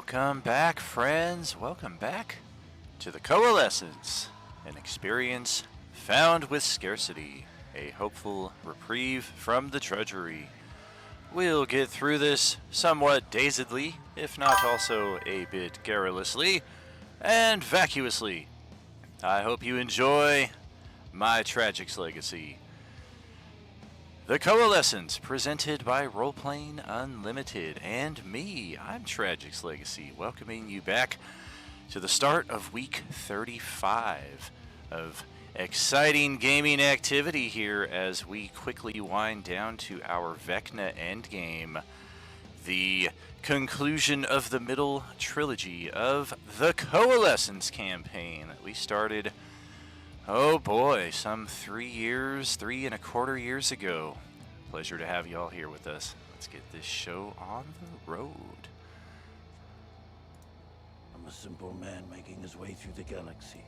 Welcome back, friends. Welcome back to the Coalescence, an experience found with scarcity, a hopeful reprieve from the drudgery. We'll get through this somewhat dazedly, if not also a bit garrulously and vacuously. I hope you enjoy my Tragic's legacy. The Coalescence, presented by Roleplaying Unlimited, and me, I'm Tragic's Legacy, welcoming you back to the start of week 35 of exciting gaming activity here as we quickly wind down to our Vecna endgame, the conclusion of the middle trilogy of the Coalescence campaign that we started, oh boy, some 3.25 years ago. Pleasure to have you all here with us. Let's get this show on the road. I'm a simple man making his way through the galaxy.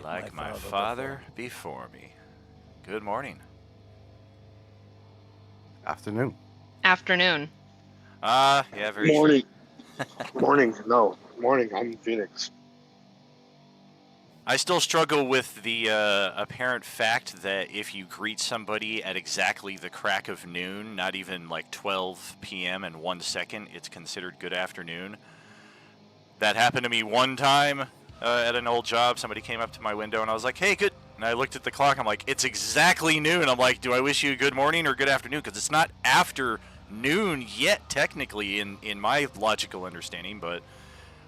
Like my father before me. Good morning. Afternoon. Afternoon. Yeah, very Morning. true. Morning. I'm Phoenix. I still struggle with the apparent fact that if you greet somebody at exactly the crack of noon, not even like 12 p.m. and 1 second, it's considered good afternoon. That happened to me one time at an old job. Somebody came up to my window and I was like, hey, good. And I looked at the clock. I'm like, it's exactly noon. I'm like, do I wish you a good morning or good afternoon? Because it's not afternoon yet, technically, in my logical understanding, but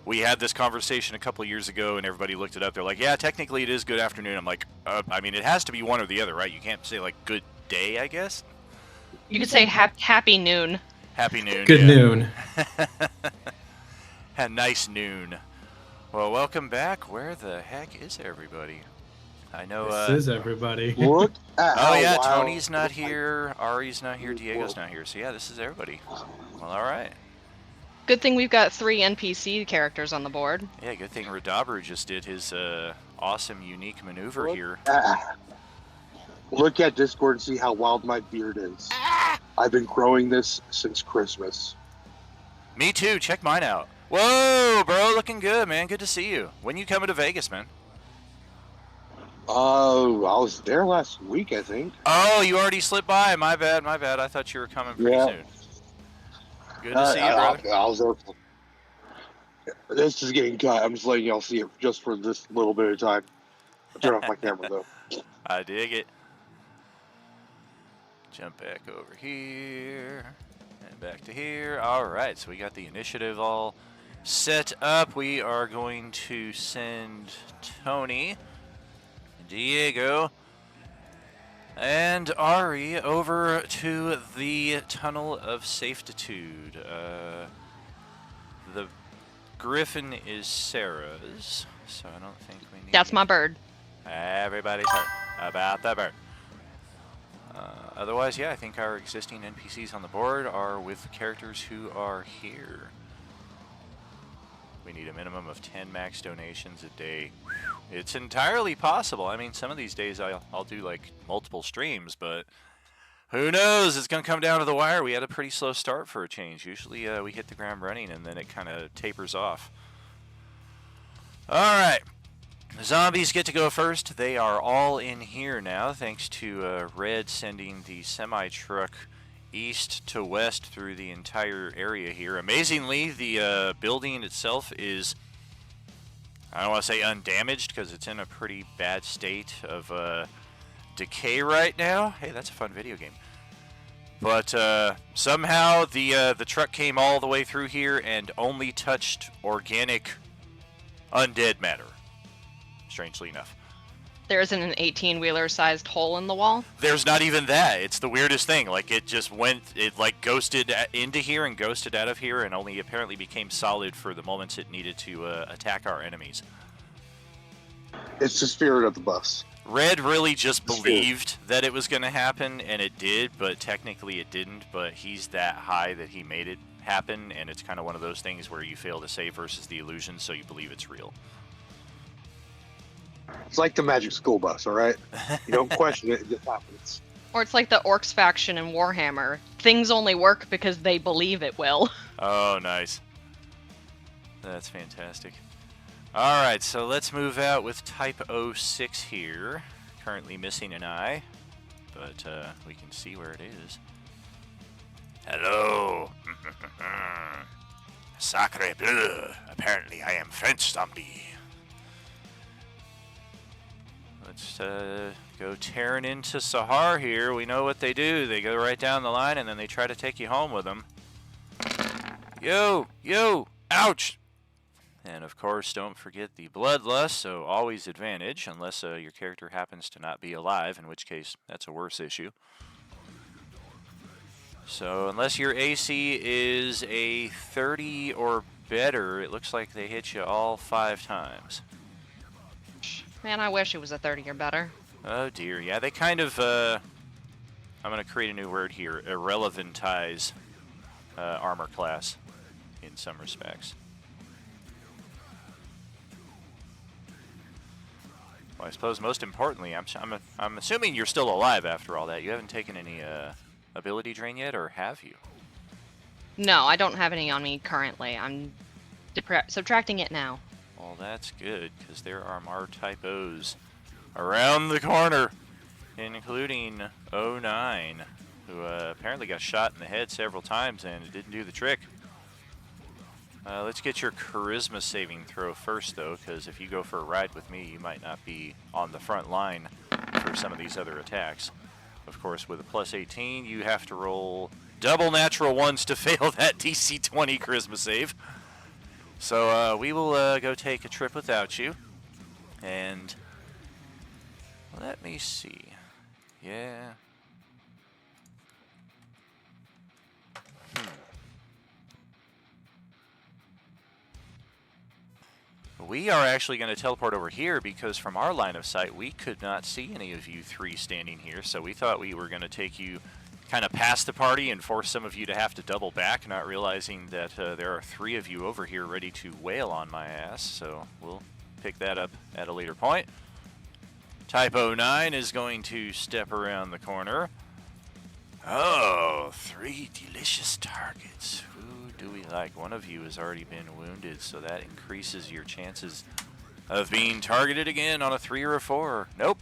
we had this conversation a couple of years ago, and everybody looked it up. They're like, yeah, technically it is good afternoon. I'm like, I mean, it has to be one or the other, right? You can't say, like, good day, I guess? You could say happy noon. Happy noon, Good yeah. noon. A nice noon. Well, welcome back. Where the heck is everybody? I know, This is everybody. Look at oh, how yeah, wild- Tony's not here, Ari's not here, Diego's not here. So, yeah, this is everybody. Well, all right. Good thing we've got 3 NPC characters on the board. Yeah, good thing Radabru just did his awesome, unique maneuver here. Look at Discord and see how wild my beard is. I've been growing this since Christmas. Me too. Check mine out. Whoa, bro, looking good, man. Good to see you. When you coming to Vegas, man? I was there last week, I think. Oh, you already slipped by. My bad. I thought you were coming pretty soon. Good to see you, brother. I was there. This is getting cut. I'm just letting y'all see it just for this little bit of time. I'll turn off my camera though. I dig it. Jump back over here and back to here. All right, so we got the initiative all set up. We are going to send Tony, Diego, and Ari over to the Tunnel of Safetitude. The Griffin is Sarah's, so I don't think we need... That's my bird. Everybody's heard about the bird. Otherwise, yeah, I think our existing NPCs on the board are with characters who are here. We need a minimum of 10 max donations a day. It's entirely possible. I mean, some of these days I'll do like multiple streams, but who knows? It's going to come down to the wire. We had a pretty slow start for a change. Usually we hit the ground running and then it kind of tapers off. All right. The zombies get to go first. They are all in here now, thanks to Red sending the semi-truck east to west through the entire area here. Amazingly, the building itself is, I don't want to say undamaged, because it's in a pretty bad state of decay right now. Hey, that's a fun video game. But somehow the truck came all the way through here and only touched organic undead matter. Strangely enough. There isn't an 18-wheeler sized hole in the wall. There's not even that. It's the weirdest thing. Like, it just went, it like ghosted into here and ghosted out of here and only apparently became solid for the moments it needed to attack our enemies. It's the spirit of the bus. Red really just believed that it was going to happen, and it did, but technically it didn't. But he's that high that he made it happen, and it's kind of one of those things where you fail to save versus the illusion, so you believe it's real. It's like the magic school bus, all right? You don't question it, it just happens. Or it's like the Orcs faction in Warhammer. Things only work because they believe it will. Oh, nice. That's fantastic. All right, so let's move out with Type 06 here. Currently missing an eye, but we can see where it is. Hello. Sacre bleu. Apparently I am French zombie. Let's go tearing into Sahar here. We know what they do. They go right down the line and then they try to take you home with them. Yo, ouch! And of course, don't forget the bloodlust, so always advantage, unless your character happens to not be alive, in which case that's a worse issue. So unless your AC is a 30 or better, it looks like they hit you all 5 times. Man, I wish it was a 30 or better. Oh dear, yeah, they kind of, I'm going to create a new word here, irrelevantize armor class in some respects. Well, I suppose most importantly, I'm assuming you're still alive after all that. You haven't taken any ability drain yet, or have you? No, I don't have any on me currently. I'm subtracting it now. Well, that's good, because there are more typos around the corner, including 09, who apparently got shot in the head several times and it didn't do the trick. Let's get your charisma saving throw first, though, because if you go for a ride with me, you might not be on the front line for some of these other attacks. Of course, with a plus 18, you have to roll double natural ones to fail that DC 20 charisma save. So we will go take a trip without you. And let me see. Yeah. We are actually going to teleport over here because from our line of sight, we could not see any of you 3 standing here. So we thought we were going to take you kind of past the party and force some of you to have to double back, not realizing that there are 3 of you over here ready to wail on my ass. So we'll pick that up at a later point. Type 09 is going to step around the corner. Oh, 3 delicious targets. Who do we like? One of you has already been wounded, so that increases your chances of being targeted again on a 3 or a 4. Nope.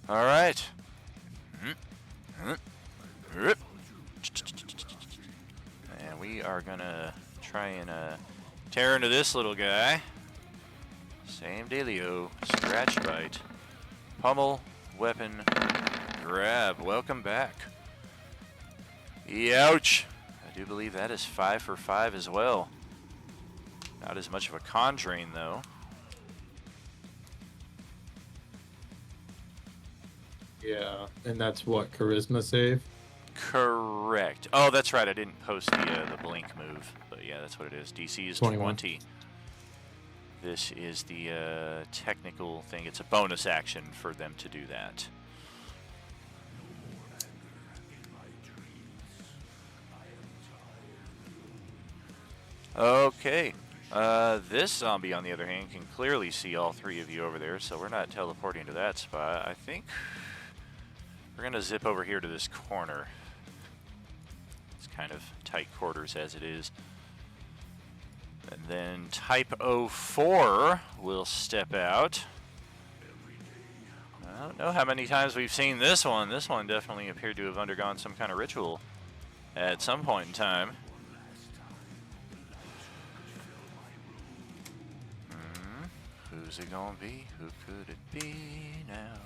All right. And we are going to try and tear into this little guy. Same dealio. Scratch bite. Pummel. Weapon. Grab. Welcome back. Ouch. I do believe that is 5 for 5 as well. Not as much of a con drain, though. Yeah, and that's what, charisma save? Correct. Oh, that's right. I didn't post the blink move, but yeah, that's what it is. DC is 20. This is the technical thing. It's a bonus action for them to do that. Okay. This zombie, on the other hand, can clearly see all 3 of you over there, so we're not teleporting to that spot. I think we're going to zip over here to this corner. It's kind of tight quarters as it is. And then Type 04 will step out. I don't know how many times we've seen this one. This one definitely appeared to have undergone some kind of ritual at some point in time. Who's it gonna be? Who could it be now?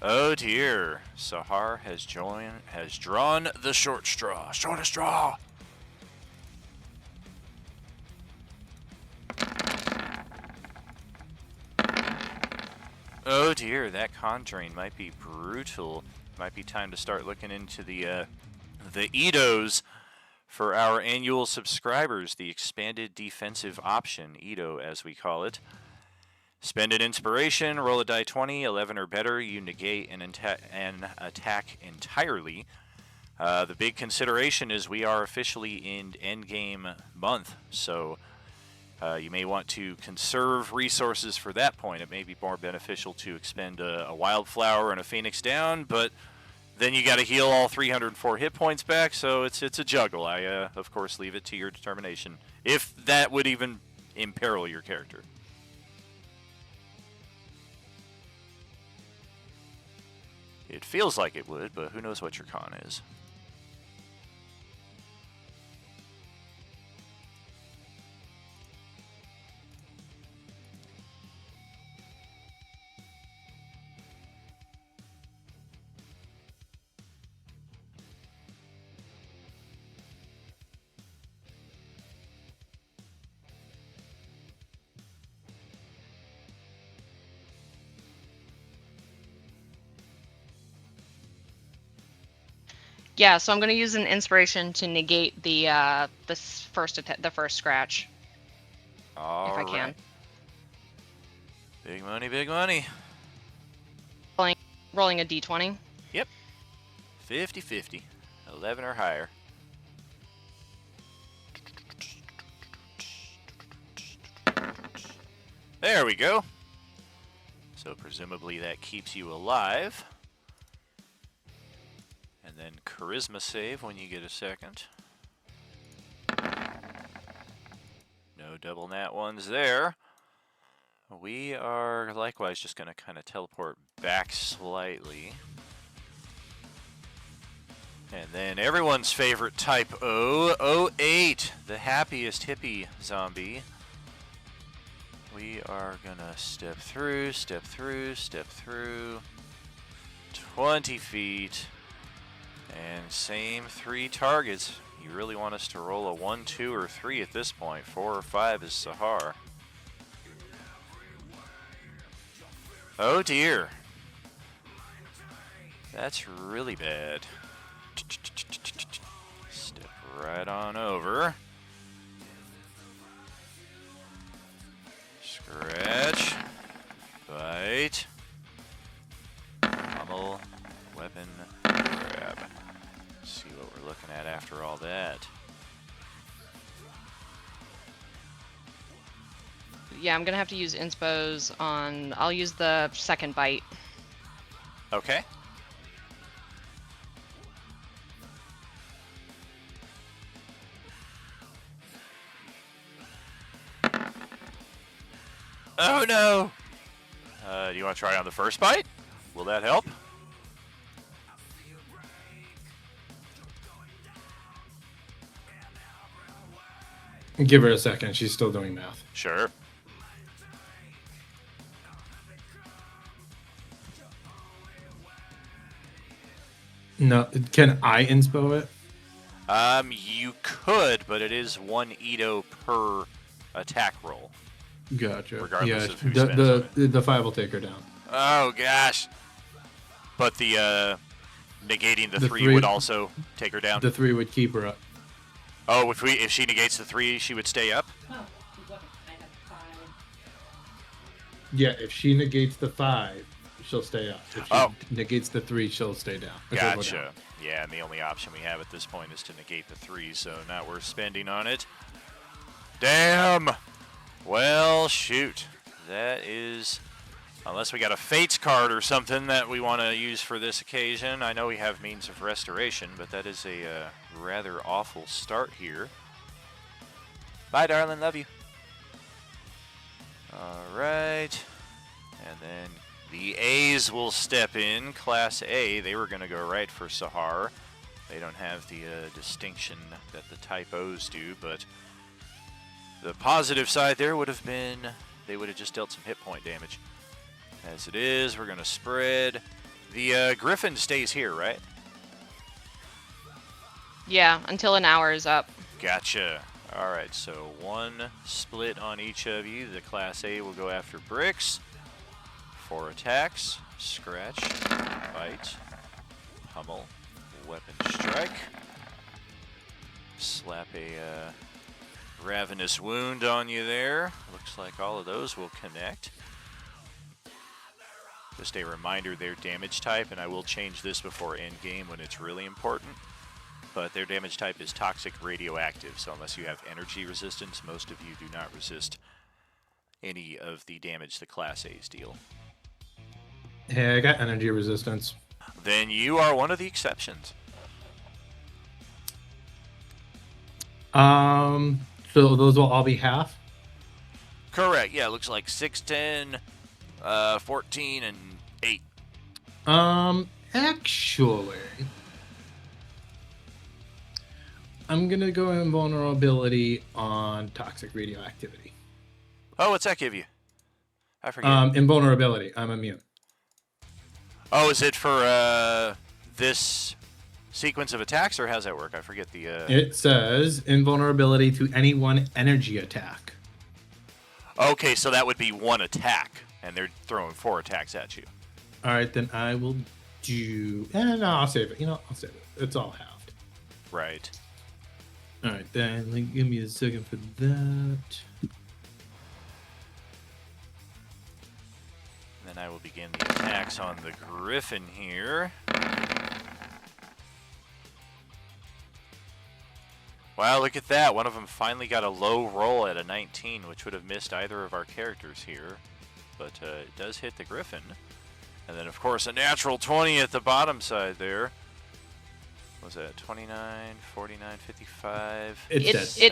Oh dear, Sahar has drawn the short straw. Shortest straw. Oh dear, that con drain might be brutal. Might be time to start looking into the Edos for our annual subscribers, the expanded defensive option, Edo as we call it. Spend an inspiration, roll a die 20, 11 or better, you negate an attack entirely. The big consideration is we are officially in endgame month, so you may want to conserve resources for that point. It may be more beneficial to expend a wildflower and a phoenix down, but then you got to heal all 304 hit points back, so it's a juggle. I, of course, leave it to your determination, if that would even imperil your character. It feels like it would, but who knows what your con is. Yeah, so I'm going to use an inspiration to negate the the first scratch. All if I right. can. Big money, big money. Rolling a d20. Yep. 50-50. 11 or higher. There we go. So presumably that keeps you alive. And then charisma save when you get a second. No double nat ones there. We are likewise just going to kind of teleport back slightly. And then everyone's favorite type O, 08, the happiest hippie zombie. We are going to step through, step through, step through. 20 feet. And same 3 targets. You really want us to roll a 1, 2, or 3 at this point. 4 or 5 is Sahar. Oh dear. That's really bad. Step right on over. Scratch. Bite. Pummel. Weapon. Grab. See what we're looking at after all that. Yeah, I'm going to have to use inspos on... I'll use the second bite. Okay. Oh no! Do you want to try on the first bite? Will that help? Give her a second. She's still doing math. Sure. No, can I inspo it? You could, but it is 1 Edo per attack roll. Gotcha. Regardless yeah, of who spends on the 5 will take her down. Oh gosh. But the negating the The 3 three- would also take her down. The 3 would keep her up. Oh, if she negates the 3, she would stay up? Yeah, if she negates the 5, she'll stay up. If she negates the 3, she'll stay down. She'll go down. Gotcha. Yeah, and the only option we have at this point is to negate the 3, so not worth spending on it. Damn! Well, shoot. That is... Unless we got a Fates card or something that we want to use for this occasion. I know we have means of restoration, but that is a rather awful start here. Bye, darling. Love you. Alright. And then the A's will step in. Class A, they were going to go right for Sahar. They don't have the distinction that the Type O's do, but the positive side there would have been they would have just dealt some hit point damage. As it is, we're going to spread. The Griffin stays here, right? Yeah, until an hour is up. Gotcha. All right, so 1 split on each of you. The Class A will go after Bricks. 4 attacks. Scratch. Bite. Pummel. Weapon strike. Slap a ravenous wound on you there. Looks like all of those will connect. Just a reminder, their damage type, and I will change this before end game when it's really important, but their damage type is toxic radioactive, so unless you have energy resistance, most of you do not resist any of the damage the Class A's deal. Hey, I got energy resistance. Then you are one of the exceptions. So those will all be half? Correct. Yeah, it looks like 6, 10, 14, and 8. Actually, I'm gonna go invulnerability on toxic radioactivity. Oh, what's that give you? I forget. Invulnerability. I'm immune. Oh, is it for this sequence of attacks, or how's that work? I forget the. It says invulnerability to any one energy attack. Okay, so that would be one attack, and they're throwing 4 attacks at you. All right, then I will do. No, I'll save it. I'll save it. It's all halved. Right. All right, then give me a second for that. Then I will begin the attacks on the Griffin here. Wow, look at that. One of them finally got a low roll at a 19, which would have missed either of our characters here. But it does hit the Griffin. And then, of course, a natural 20 at the bottom side there. What was that 29, 49, 55? It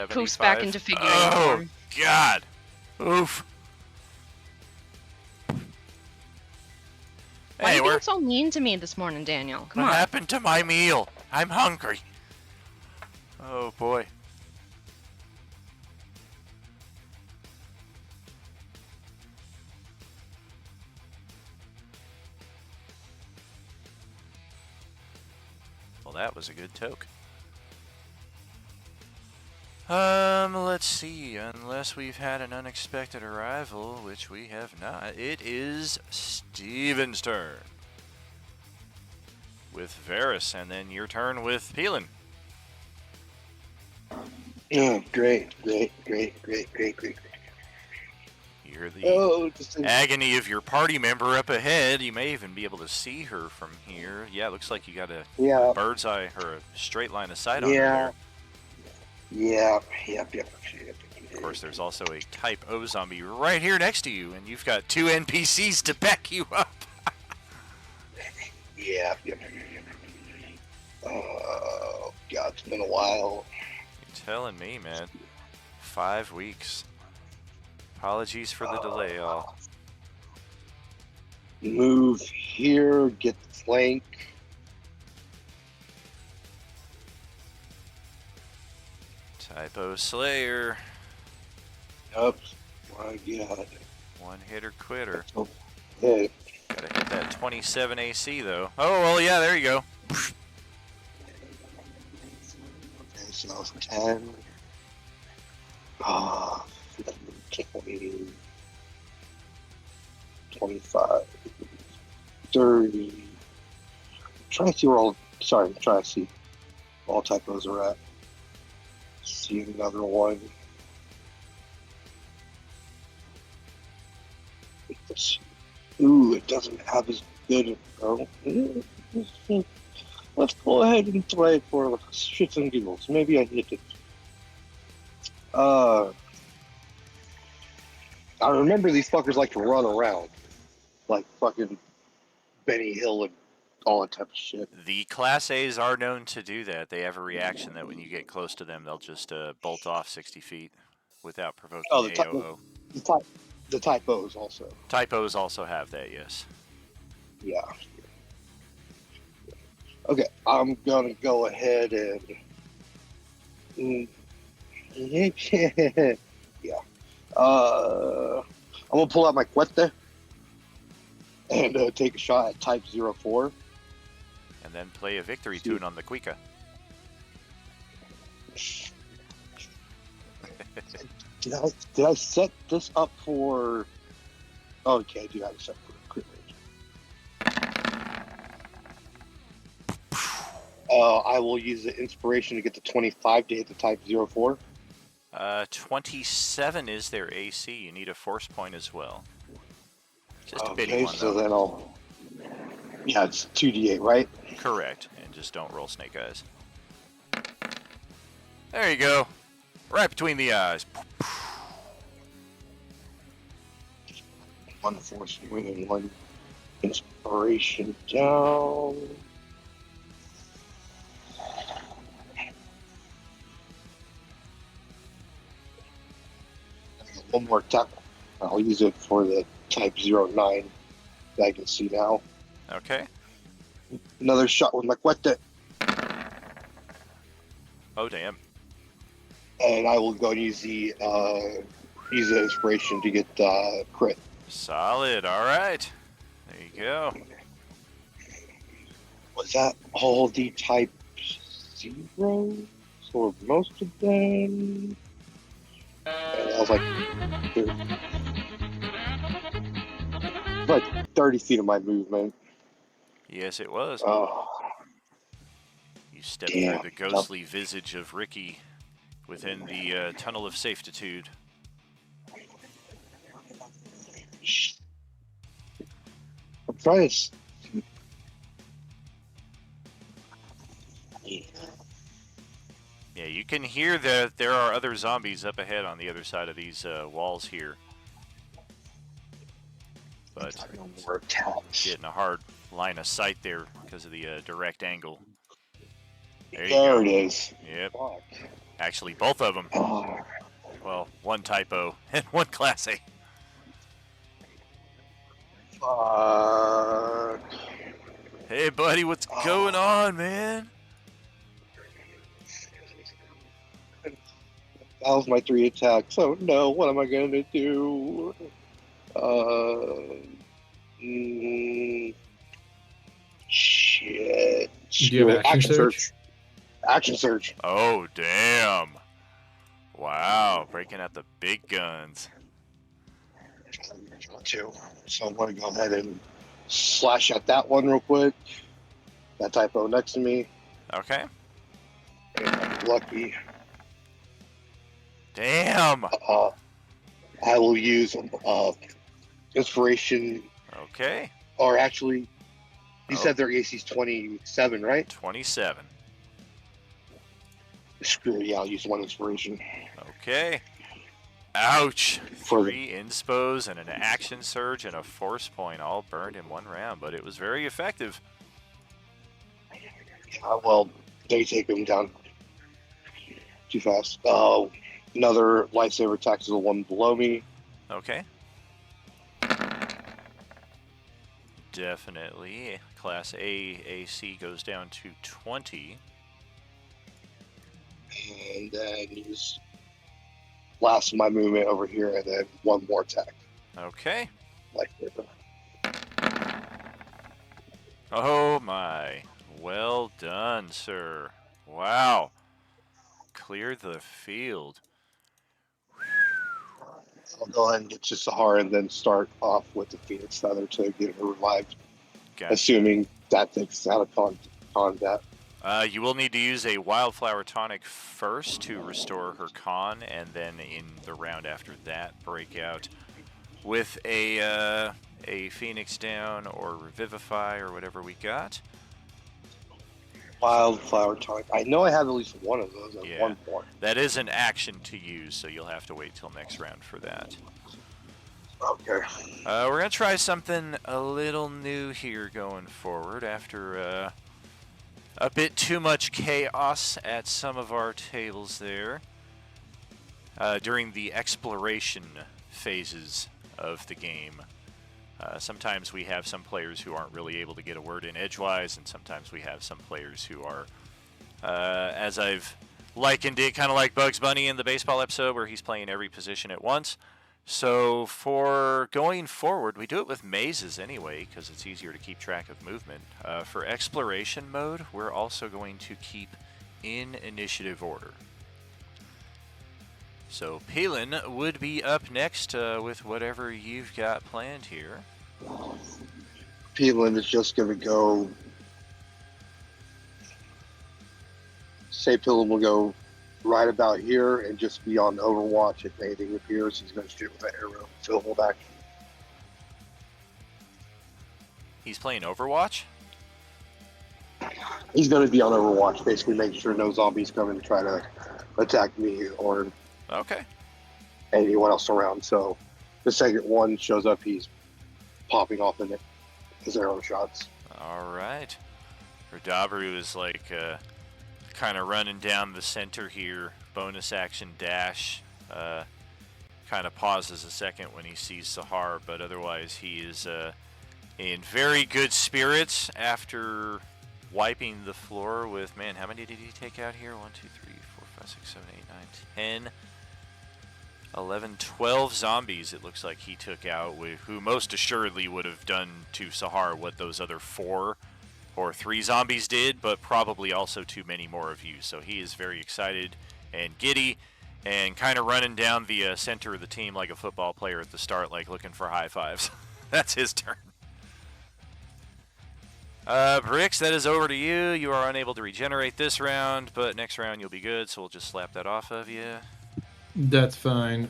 poofs back into figuring Oh, form. God. Oof. Why are Hey, you being so mean to me this morning, Daniel? Come what on. happened to my meal? I'm hungry. Oh, boy. Well, that was a good toke. Let's see. Unless we've had an unexpected arrival, which we have not, it is Steven's turn. With Varys, and then your turn with Peelin. Oh, great. You hear the agony of your party member up ahead. You may even be able to see her from here. Yeah, it looks like you got a bird's eye or a straight line of sight on her there. Yep. Of course, there's also a Type O zombie right here next to you, and you've got 2 NPCs to back you up. Yep. Oh, God, it's been a while. You're telling me, man. 5 weeks. Apologies for the delay, all. Move here, get the flank. Typo Slayer. Up. My God. One hitter quitter. Oh, hey. Gotta hit that 27 AC, though. Oh, well, yeah, there you go. Okay, so 10. 20, 25, 30. I'm trying to see where all. Sorry, I'm trying to see all typos are at. See another one. Ooh, it doesn't have as good. Oh, let's go ahead and try it for shits and giggles. Maybe I hit it. I remember these fuckers like to run around, like fucking Benny Hill and all that type of shit. The Class A's are known to do that. They have a reaction that when you get close to them, they'll just bolt off 60 feet without provoking AOO. The typos also. Typos also have that, yes. Yeah. Okay, I'm gonna go ahead and yeah. I'm gonna pull out my cuete and take a shot at Type 04. And then play a victory tune on the Quika. Did I set this up for? Oh, okay, I do have it set for crit range. I will use the inspiration to get to 25 to hit the Type 04. 27 is their AC. You need a force point as well. Just a bitty Okay, one, so though. then I'll. Yeah, it's 2d8, right? Correct. And just don't roll snake eyes. There you go. Right between the eyes. One force point and one inspiration. Inspiration down. One more attack. I'll use it for the type 09 that I can see now. Okay. Another shot with my Quete. Oh, damn. And I will go and use the inspiration to get crit. Solid. All right. There you go. Was that all the type 0s? Or most of them? And I was like 30 feet of my movement. Yes, it was. Oh, You stepped damn. through the ghostly visage of Ricky within the tunnel of safetitude. I'm trying to. Yeah, you can hear that there are other zombies up ahead on the other side of these walls here. But No more attacks. getting a hard line of sight there because of the direct angle. There you There go. it is. Yep. Fuck. Actually, both of them. Oh, Well, one typo and one class A. fuck. Hey, buddy, what's going on, man? That was my 3 attacks. Oh no, what am I gonna do? Shit. Do you have action surge? Action surge. Oh, damn. Wow, breaking out the big guns. Too. So I'm gonna go ahead and slash at that one real quick. That typo next to me. Okay. And I'm lucky. Damn. I will use inspiration, Okay. or actually, you Oh. said their AC's 27, right? 27. Screw it, yeah, I'll use 1 inspiration. Okay. Ouch. For 3 inspos and an action surge and a force point all burned in one round, but it was very effective. Well, they take them down too fast. Another lifesaver attack is the one below me. Okay. Definitely. Class A AC goes down to 20. And then use last of my movement over here, and then 1 more attack. Okay. Lifesaver. Oh my. Well done, sir. Wow. Clear the field. I'll go ahead and get to Sahara and then start off with the Phoenix Feather to get her revived, Gotcha. assuming that takes out of combat. You will need to use a Wildflower Tonic first to restore her con, and then in the round after that, break out with a Phoenix Down or Revivify or whatever we got. Wildflower Tonic. I know I have at least 1 of those at Yeah. one point. That is an action to use, so you'll have to wait till next round for that. Okay. We're going to try something a little new here going forward after a bit too much chaos at some of our tables there during the exploration phases of the game. Sometimes we have some players who aren't really able to get a word in edgewise, and sometimes we have some players who are, as I've likened it, kind of like Bugs Bunny in the baseball episode where he's playing every position at once. So for going forward, we do it with mazes anyway, because it's easier to keep track of movement. For exploration mode, we're also going to keep in initiative order. So Palin would be up next with whatever you've got planned here. Peelan is just going to go. Say Peelan will go right about here and just be on Overwatch. If anything appears, he's going to shoot with an arrow. So hold back. He's playing Overwatch? He's going to be on Overwatch, basically making sure no zombies come and try to attack me or Okay. anyone else around. So the second one shows up, he's popping off in it. his arrow shots. All right. Radabru is like kind of running down the center here. Bonus action dash. Kind of pauses a second when he sees Sahar, but otherwise he is in very good spirits after wiping the floor with, man, how many did he take out here? 1, 2, 3, 4, 5, 6, 7, 8, 9, 10, 11, 12 zombies it looks like he took out, who most assuredly would have done to Sahar what those other 4 or 3 zombies did, but probably also too many more of you. So he is very excited and giddy and kind of running down the center of the team like a football player at the start, like looking for high fives. That's his turn. Brix, that is over to you. You are unable to regenerate this round, but next round you'll be good, so we'll just slap that off of you. That's fine.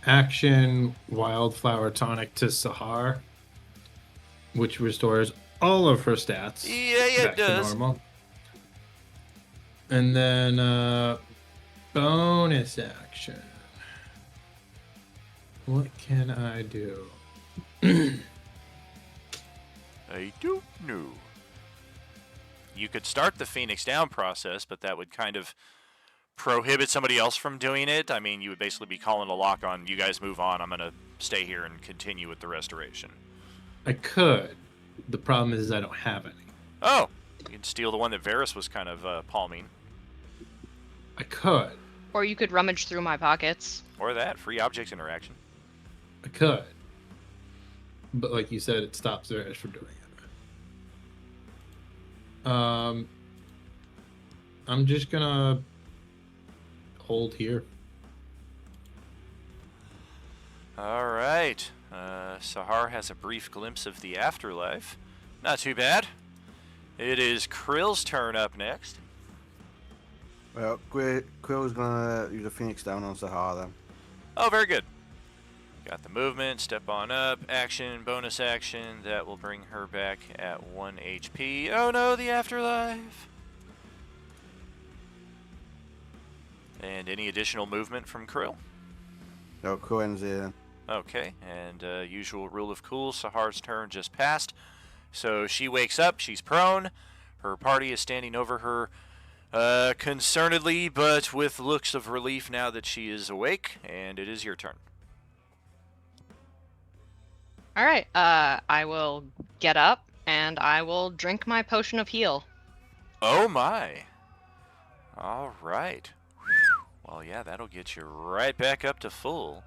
Action Wildflower Tonic to Sahar, which restores all of her stats. Yeah, back it does. To normal. And then bonus action. What can I do? I don't know. You could start the Phoenix Down process, but that would kind of prohibit somebody else from doing it. I mean, you would basically be calling a lock on, you guys move on, I'm going to stay here and continue with the restoration. I could. The problem is I don't have any. Oh, you can steal the one that Varys was kind of palming. I could. Or you could rummage through my pockets. Or that, free object interaction. I could. But like you said, it stops Varys from doing it. I'm just gonna hold here. All right. Sahar has a brief glimpse of the afterlife. Not too bad. It is Krill's turn up next. Well, Quill's gonna use a Phoenix Down on Sahar then. Oh, very good. Got the movement, step on up, action, bonus action. That will bring her back at 1 HP. Oh no, the afterlife! And any additional movement from Krill? No, Quill ends here. Okay, and usual rule of cool, Sahar's turn just passed. So she wakes up, she's prone. Her party is standing over her concernedly, but with looks of relief now that she is awake, and it is your turn. All right. I will get up and I will drink my potion of heal. Oh my. All right. Whew. Well, yeah, that'll get you right back up to full.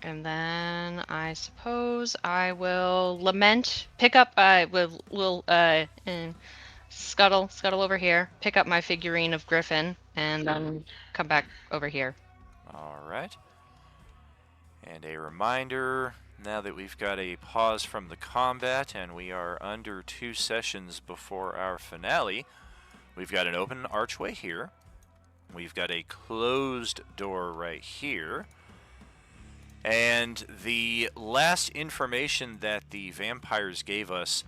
And then I suppose I will lament, pick up, and scuttle over here, pick up my figurine of Griffin, and then come back over here. All right. And a reminder, now that we've got a pause from the combat and we are under 2 sessions before our finale, we've got an open archway here. We've got a closed door right here. And the last information that the vampires gave us,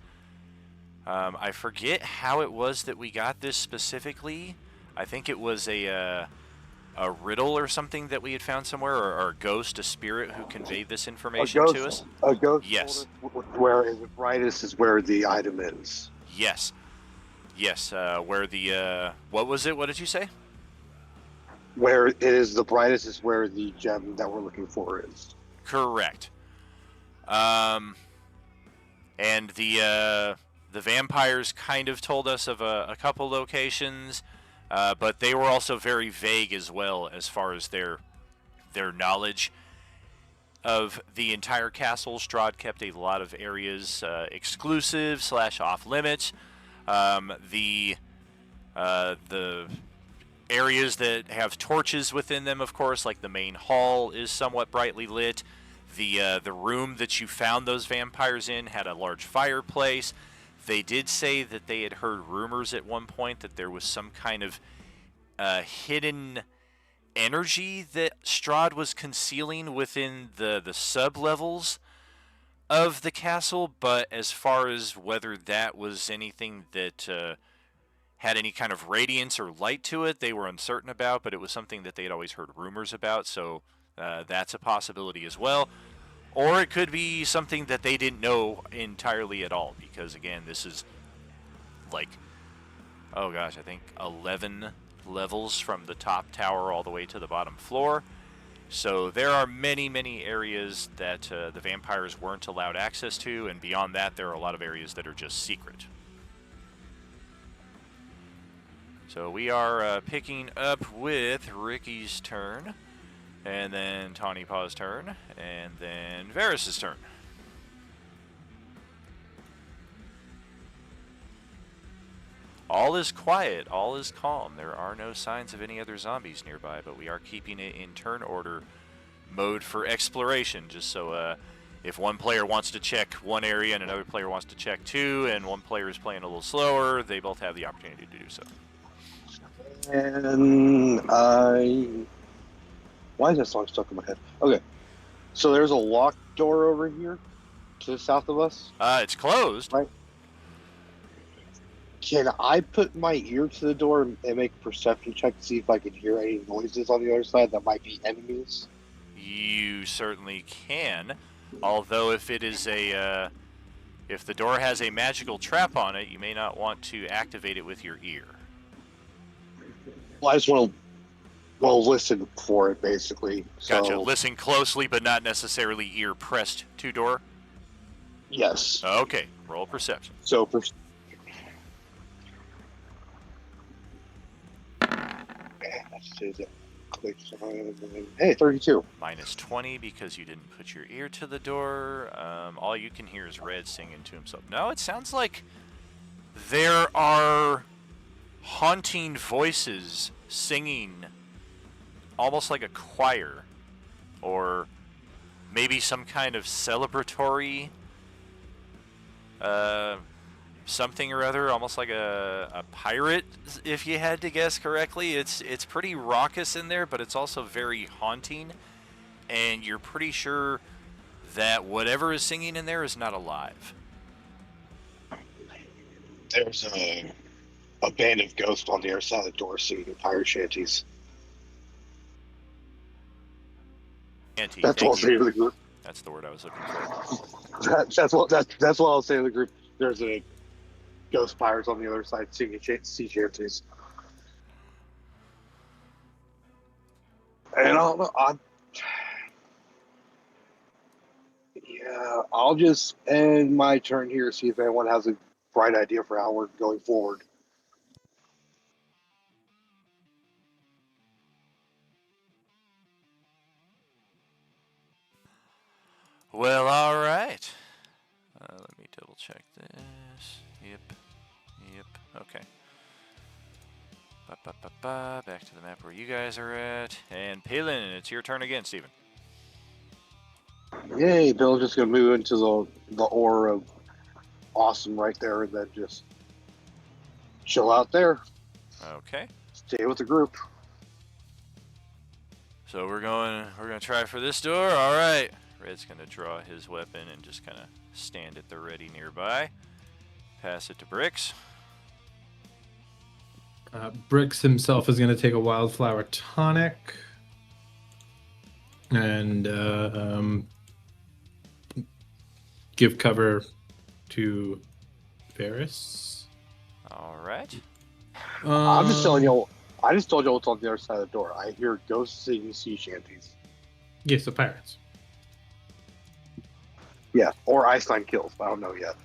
I forget how it was that we got this specifically. I think it was a riddle or something that we had found somewhere, or a ghost, a spirit who conveyed this information to us? A ghost. Yes. Where the brightest is where the item is. Yes. Yes, where the, what was it? What did you say? Where it is the brightest is where the gem that we're looking for is. Correct. And the vampires kind of told us of a couple locations, but they were also very vague as well as far as their knowledge of the entire castle. Strahd kept a lot of areas exclusive / off limits. The areas that have torches within them, of course, like the main hall, is somewhat brightly lit. The room that you found those vampires in had a large fireplace. They did say that they had heard rumors at one point that there was some kind of hidden energy that Strahd was concealing within the sub-levels of the castle, but as far as whether that was anything that had any kind of radiance or light to it, they were uncertain about, but it was something that they had always heard rumors about, so that's a possibility as well. Or it could be something that they didn't know entirely at all, because again, this is like, oh gosh, I think 11 levels from the top tower all the way to the bottom floor. So there are many, many areas that the vampires weren't allowed access to, and beyond that, there are a lot of areas that are just secret. So we are picking up with Ricky's turn, and then Tawny Paw's turn, and then Varys' turn. All is quiet, all is calm. There are no signs of any other zombies nearby, but we are keeping it in turn order mode for exploration, just so if one player wants to check one area and another player wants to check two, and one player is playing a little slower, they both have the opportunity to do so. And why is that song stuck in my head? Okay, so there's a locked door over here to the south of us. It's closed. Right. Can I put my ear to the door and make a perception check to see if I can hear any noises on the other side that might be enemies? You certainly can, although if it is if the door has a magical trap on it, you may not want to activate it with your ear. Well, I just want to listen for it, basically. Gotcha. So, Listen closely, but not necessarily ear pressed to door. yes. Okay. Roll perception. So, hey, 32. Minus 20 because you didn't put your ear to the door. All you can hear is Red singing to himself. No, it sounds like there are haunting voices singing almost like a choir, or maybe some kind of celebratory something or other, almost like a pirate, if you had to guess correctly. It's pretty raucous in there, but it's also very haunting, and you're pretty sure that whatever is singing in there is not alive. There's a band of ghosts on the other side of the door singing pirate shanties. That's what I'll say to the group. That's the word I was looking for. That's what I'll say to the group. There's a ghost pirates on the other side singing sea shanties. And I'll just end my turn here, see if anyone has a bright idea for how we're going forward. Well, all right. Let me double check this. Yep. Okay. Back to the map where you guys are at. And Palin, it's your turn again, Steven. Yay, Bill's just going to move into the aura of awesome right there, and then just chill out there. Okay. Stay with the group. So we're going to try for this door. All right. Red's going to draw his weapon and just kind of stand at the ready nearby. Pass it to Bricks. Bricks himself is going to take a wildflower tonic and give cover to Varys. All right. I'm just telling you. I just told you what's on the other side of the door. I hear ghosts singing sea shanties. Yes, the pirates. Yeah, or Einstein kills. I don't know yet.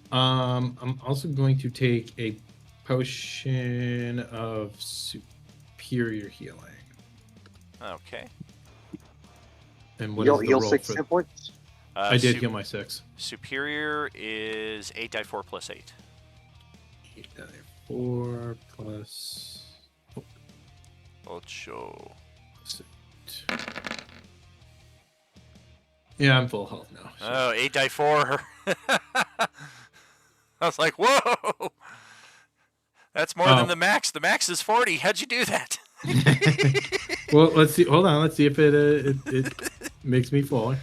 I'm also going to take a potion of superior healing. Okay. And what You'll is the heal roll 6 for? hit points? I did heal my 6. Superior is 8d4 plus 8. 8d4 plus... Ocho. 8. Yeah, I'm full health now. So. Oh, 8d4. I was like, whoa! That's more than the max. The max is 40. How'd you do that? Well, let's see. Hold on. Let's see if it makes me full.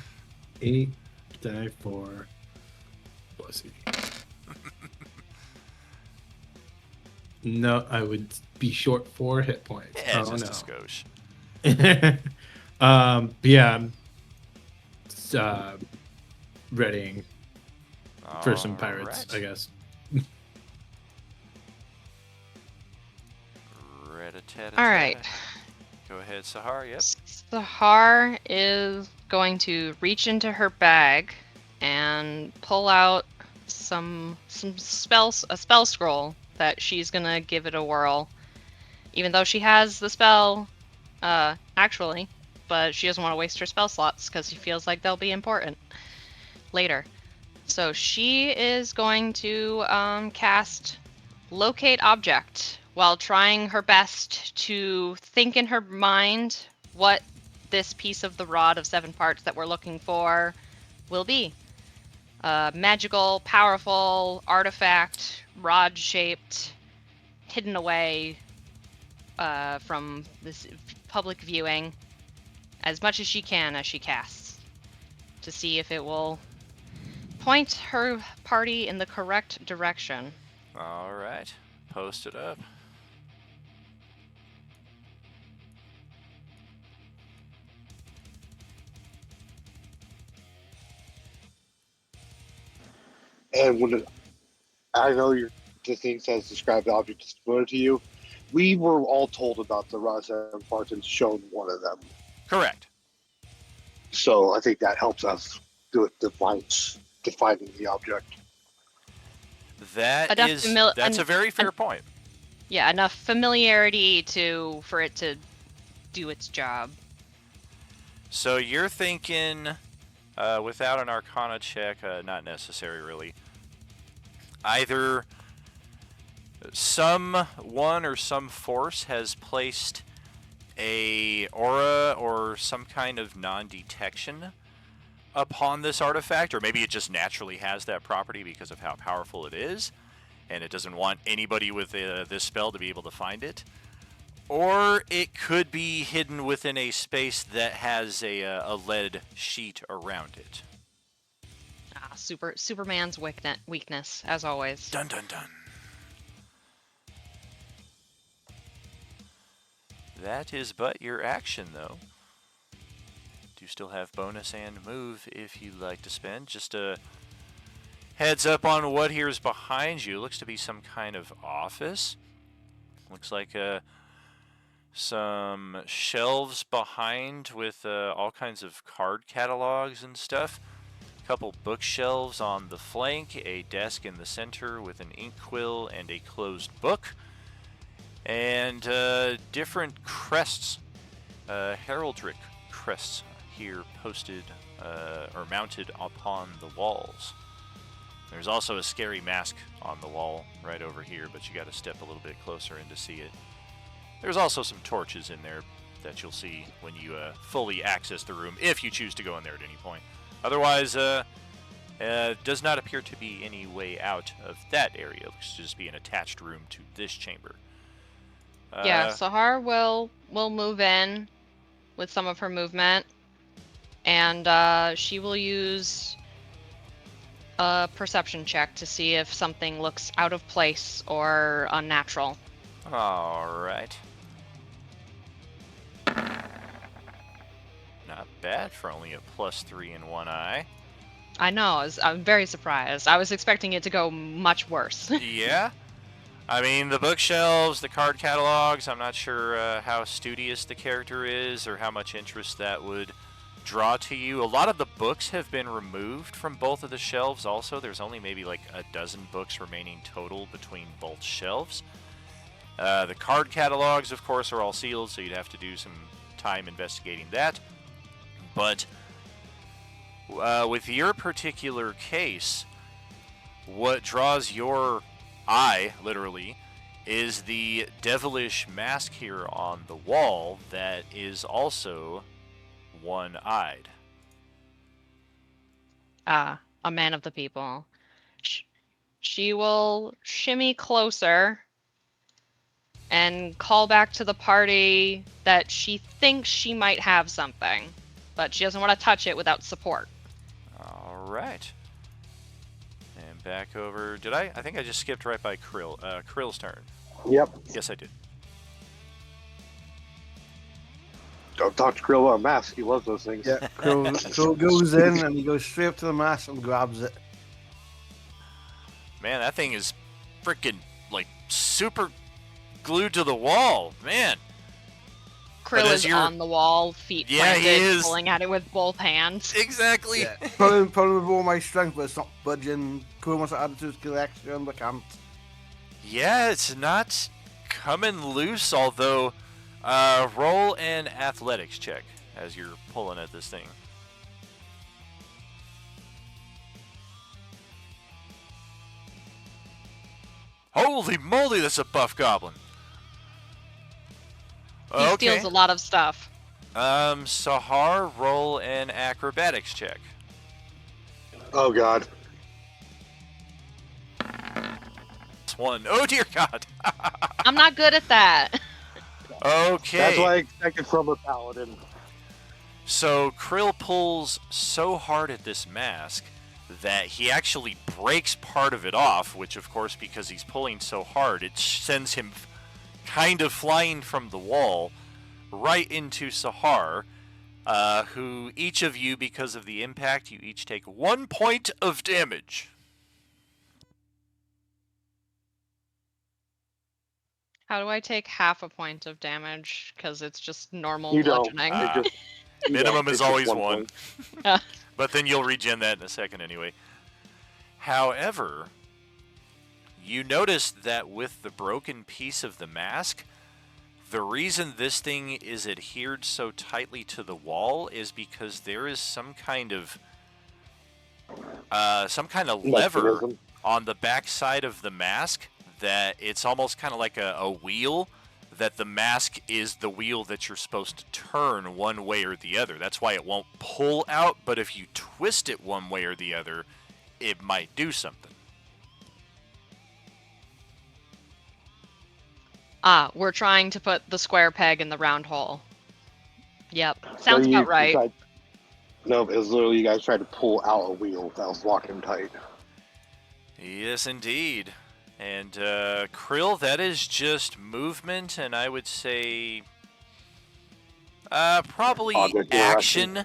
8d4 plus 8. No, I would be short 4 hit points. Yeah, just a skosh. Yeah, readying for some pirates, Alright. I guess. All right. Go ahead, Sahar. Yep. Sahar is going to reach into her bag and pull out a spell scroll that she's gonna give it a whirl. Even though she has the spell, actually, but she doesn't want to waste her spell slots because she feels like they'll be important later. So she is going to cast Locate Object while trying her best to think in her mind what this piece of the rod of 7 parts that we're looking for will be. Magical, powerful, artifact, rod-shaped, hidden away from this public viewing as much as she can as she casts to see if it will point her party in the correct direction. Alright. Post it up. And when I know the thing says describe the object is familiar to you, we were all told about the Raza and parts and shown one of them. Correct. So I think that helps us do it defining the object. That's a very fair point. Yeah, enough familiarity for it to do its job. So you're thinking, without an Arcana check, not necessary really. Either someone or some force has placed a aura or some kind of non-detection upon this artifact, or maybe it just naturally has that property because of how powerful it is, and it doesn't want anybody with this spell to be able to find it. Or it could be hidden within a space that has a lead sheet around it. Superman's weakness, as always. Dun dun dun. That is but your action, though. Do still have bonus and move if you'd like to spend. Just a heads up on what here's behind you. Looks to be some kind of office. Looks like some shelves behind with all kinds of card catalogs and stuff. A couple bookshelves on the flank, a desk in the center with an ink quill and a closed book, and different crests, heraldic crests here posted or mounted upon the walls. There's also a scary mask on the wall right over here, but you got to step a little bit closer in to see it. There's also some torches in there that you'll see when you fully access the room, if you choose to go in there at any point. Otherwise, does not appear to be any way out of that area. It looks to just be an attached room to this chamber. Yeah, Sahar will move in with some of her movement, and she will use a perception check to see if something looks out of place or unnatural. Alright. Not bad for only a +3 in one eye. I know, I'm very surprised. I was expecting it to go much worse. Yeah. I mean, the bookshelves, the card catalogs, I'm not sure how studious the character is or how much interest that would draw to you. A lot of the books have been removed from both of the shelves also. There's only maybe like a dozen books remaining total between both shelves. The card catalogs, of course, are all sealed, so you'd have to do some time investigating that. But with your particular case, what draws your eye, literally, is the devilish mask here on the wall that is also one-eyed. A man of the people. She will shimmy closer and call back to the party that she thinks she might have something, but she doesn't want to touch it without support. All right. And back over. Did I? I think I just skipped right by Krill. Krill's turn. Yep. Yes, I did. Don't talk to Krill about mask. He loves those things. Yeah, Quill goes in and he goes straight up to the mask and grabs it. Man, that thing is freaking, like, super glued to the wall. Man. Krill is on the wall, feet planted, pulling at it with both hands. Exactly. Yeah. Pulling with all my strength, but it's not budging. Quill wants to add it to his collection, but can't. Yeah, it's not coming loose, although roll an athletics check as you're pulling at this thing. Holy moly, that's a buff goblin. He steals a lot of stuff. Sahar, roll an acrobatics check. Oh god. It's one. Oh dear god. I'm not good at that. Okay. That's what I expected from a paladin. So Krill pulls so hard at this mask that he actually breaks part of it off, which of course, because he's pulling so hard, it sends him kind of flying from the wall right into Sahar, who each of you, because of the impact, you each take 1 point of damage. How do I take half a point of damage? Because it's just normal You don't. bludgeoning. Minimum is always just one. point. But then you'll regen that in a second anyway. However, you notice that with the broken piece of the mask, the reason this thing is adhered so tightly to the wall is because there is some kind of lever on the back side of the mask that it's almost kind of like a wheel, that the mask is the wheel that you're supposed to turn one way or the other. That's why it won't pull out, but if you twist it one way or the other, it might do something. We're trying to put the square peg in the round hole. Yep, sounds about right. No, it was literally you guys tried to pull out a wheel that was locking tight. Yes, indeed. And Krill, that is just movement, and I would say probably action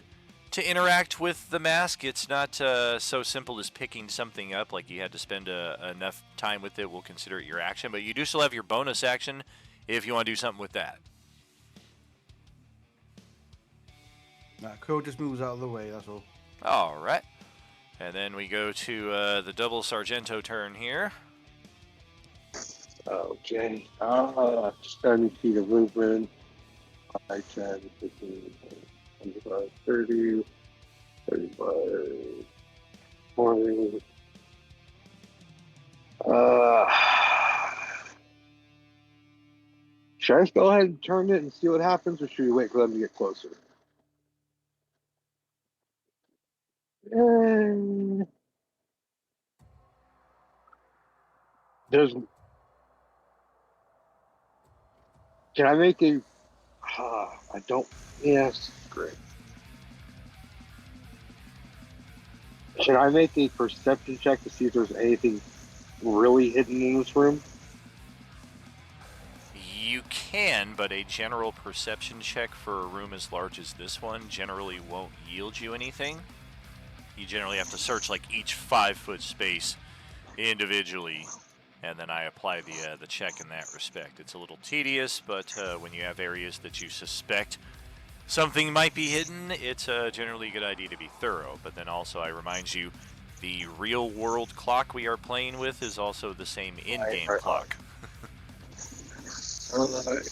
to interact with the mask. It's not so simple as picking something up, like you had to spend enough time with it. We'll consider it your action, but you do still have your bonus action if you want to do something with that. Nah, Quill just moves out of the way, that's all. All right. And then we go to the double Sargento turn here. Okay. 70 feet of movement. 5, 10, 15, 25, 30, 35, 40. Should I just go ahead and turn it and see what happens, or should we wait for them to get closer? Can I make a? I don't. Yes, great. Should I make a perception check to see if there's anything really hidden in this room? You can, but a general perception check for a room as large as this one generally won't yield you anything. You generally have to search like each 5-foot space individually, and then I apply the check in that respect. It's a little tedious, but when you have areas that you suspect something might be hidden, it's generally a good idea to be thorough. But then also I remind you, the real world clock we are playing with is also the same in-game clock.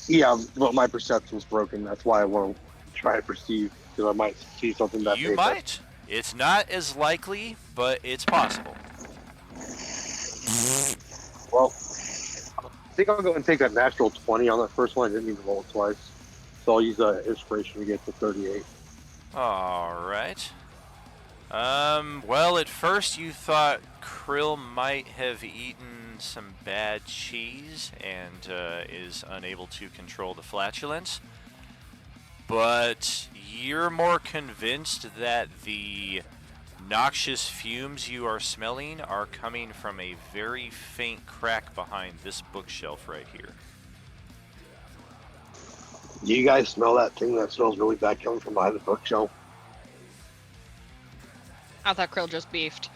Yeah, but my perception's broken. That's why I won't try to perceive, because I might see something that you might. It's not as likely, but it's possible. Well, I think I'll go and take that natural 20 on that first one. I didn't even roll it twice. So I'll use inspiration to get to 38. Alright. Well, at first you thought Krill might have eaten some bad cheese and is unable to control the flatulence. But you're more convinced that the noxious fumes you are smelling are coming from a very faint crack behind this bookshelf right here. Do you guys smell that thing that smells really bad coming from behind the bookshelf? I thought Krill just beefed.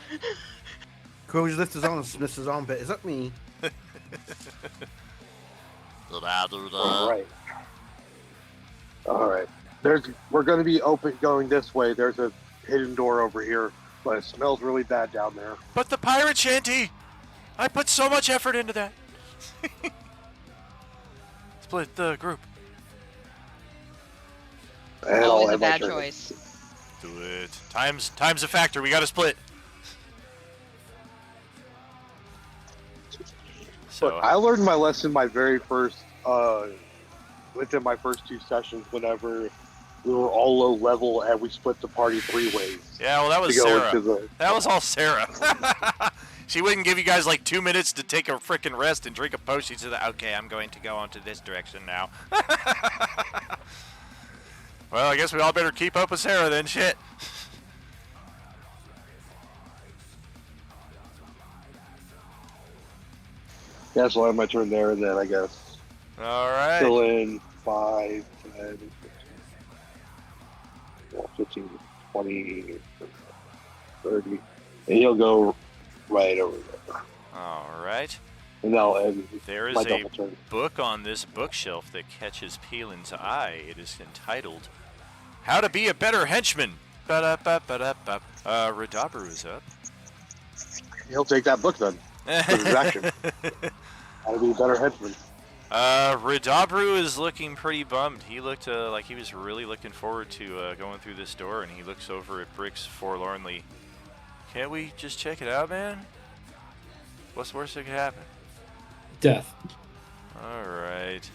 Quill just lifts his arm and sniffs his armpit. Is that me? All right. All right. We're going to be going this way. There's a hidden door over here, but it smells really bad down there. But the pirate shanty! I put so much effort into that. Split the group. And I'll Always a end my bad turn. choice. Do it. Time's a factor. We gotta split. So I learned my lesson my very first, within my first 2 sessions, whenever we were all low level and we split the party 3 ways. yeah, well that was to go Sarah. into the- That was all Sarah. She wouldn't give you guys like 2 minutes to take a frickin' rest and drink a potion. She said, "Okay, I'm going to go on to this direction now." Well, I guess we all better keep up with Sarah then. Shit. Yeah, so I'll end my turn there, and then I guess All right. fill in 5, 10, 15, 20, 30, and he'll go right over there. All right. And that'll end There is my a double turn. book on this bookshelf that catches Peelin's eye. It is entitled "How to Be a Better Henchman." Ba-da-ba-ba-da-ba. Radabru is up. He'll take that book then. For his action. How to be a better headsman. Radabru is looking pretty bummed. He looked like he was really looking forward to going through this door, and he looks over at Brix forlornly. Can't we just check it out, man? What's the worst that could happen? Death. Alright.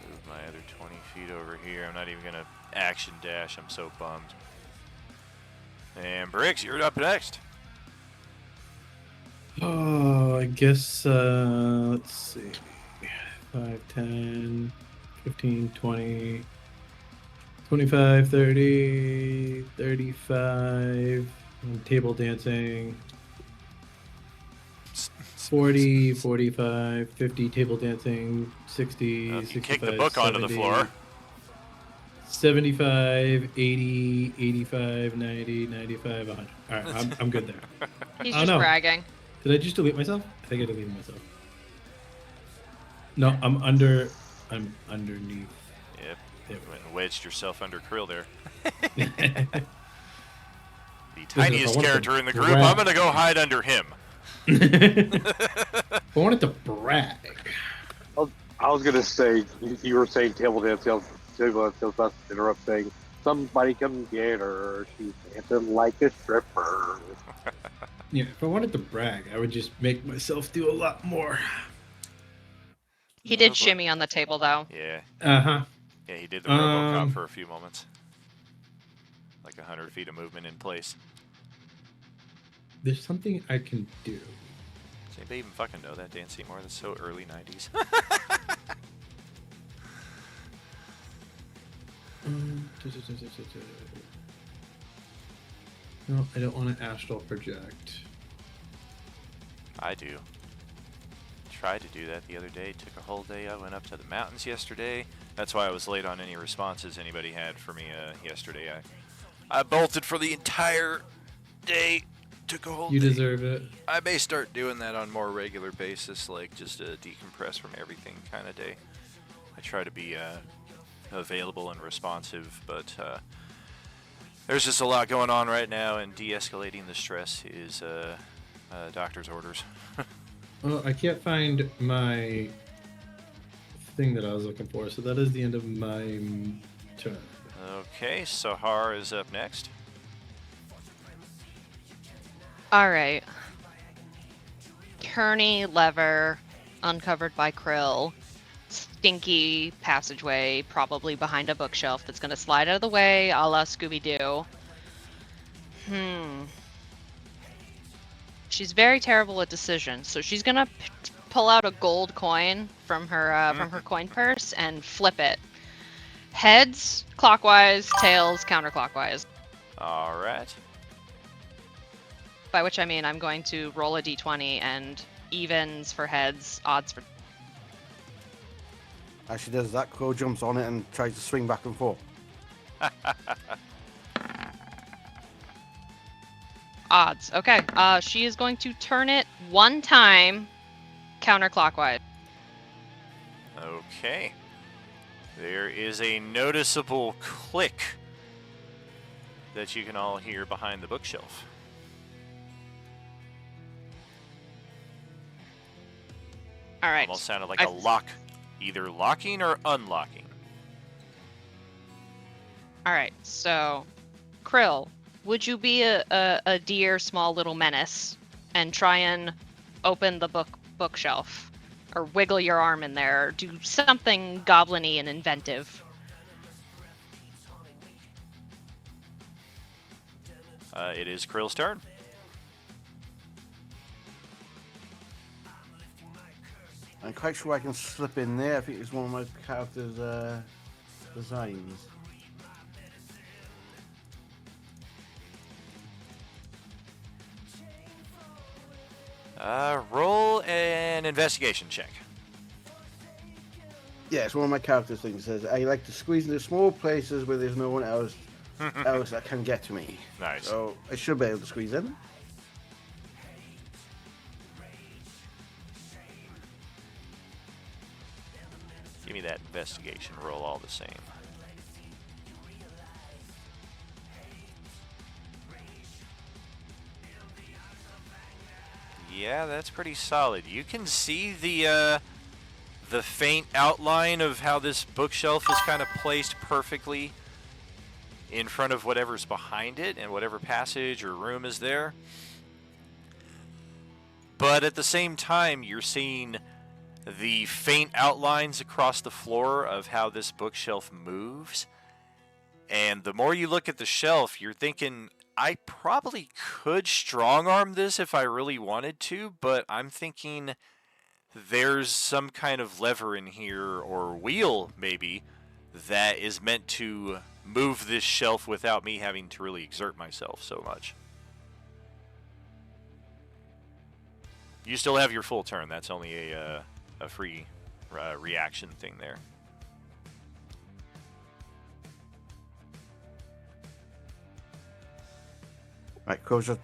Move my other 20 feet over here. I'm not even going to action dash. I'm so bummed. And Briggs, you're up next. Oh, I guess, let's see. 5, 10, 15, 20, 25, 30, 35, and table dancing. 40, 45, 50, table dancing, 60, You 65, kick the book onto the 70, floor. 75, 80, 85, 90, 95, 100. All right, I'm good there. He's Oh, just no. bragging. Did I just delete myself? I think I deleted myself. No, I'm underneath. Yep. There You went and wedged yourself under Krill there. we The if I tiniest wanted to character in the group. brag- I'm going to go hide under him. I wanted to brag. I was gonna say you were saying table dance. Table dance. I was about to interrupt saying somebody come get her. She's dancing like a stripper. Yeah, if I wanted to brag, I would just make myself do a lot more. He did shimmy on the table, though. Yeah. Uh-huh. Yeah, he did the Robocop Um, for a few moments. Like 100 feet of movement in place. There's something I can do. Does anybody even fucking know that dance anymore? That's so early 90s. No, I don't want to astral project. I do. Tried to do that the other day. Took a whole day. I went up to the mountains yesterday. That's why I was late on any responses anybody had for me yesterday. I bolted for the entire day. Took a whole You day. deserve it. I may start doing that on more regular basis, like just a decompress from everything kind of day. I try to be available and responsive, but there's just a lot going on right now, and de-escalating the stress is doctor's orders. Well, I can't find my thing that I was looking for, so that is the end of my turn. Okay, Sahar is up next. All right. Kearney lever, uncovered by Krill. Stinky passageway, probably behind a bookshelf that's going to slide out of the way, a la Scooby-Doo. She's very terrible at decisions, so she's going to pull out a gold coin from her coin purse and flip it. Heads clockwise, tails counterclockwise. All right. By which I mean I'm going to roll a d20 and evens for heads, odds for... As she does that, Quill jumps on it and tries to swing back and forth. Odds. Okay. She is going to turn it one time counterclockwise. Okay. There is a noticeable click that you can all hear behind the bookshelf. All right. Almost sounded like a lock, either locking or unlocking. All right. So, Krill, would you be a dear small little menace and try and open the bookshelf, or wiggle your arm in there, or do something goblin-y and inventive? It is Krill's turn. I'm quite sure I can slip in there. I think it's one of my character's designs. Roll an investigation check. Yeah, it's one of my character's things. It says, I like to squeeze into small places where there's no one else that can get to me. Nice. So I should be able to squeeze in. Give me that investigation roll all the same. Yeah, that's pretty solid. You can see the faint outline of how this bookshelf is kind of placed perfectly in front of whatever's behind it and whatever passage or room is there. But at the same time, you're seeing the faint outlines across the floor of how this bookshelf moves. And the more you look at the shelf, you're thinking, I probably could strong arm this if I really wanted to, but I'm thinking there's some kind of lever in here, or wheel maybe, that is meant to move this shelf without me having to really exert myself so much. You still have your full turn. That's only a free reaction thing there. Right, Quill just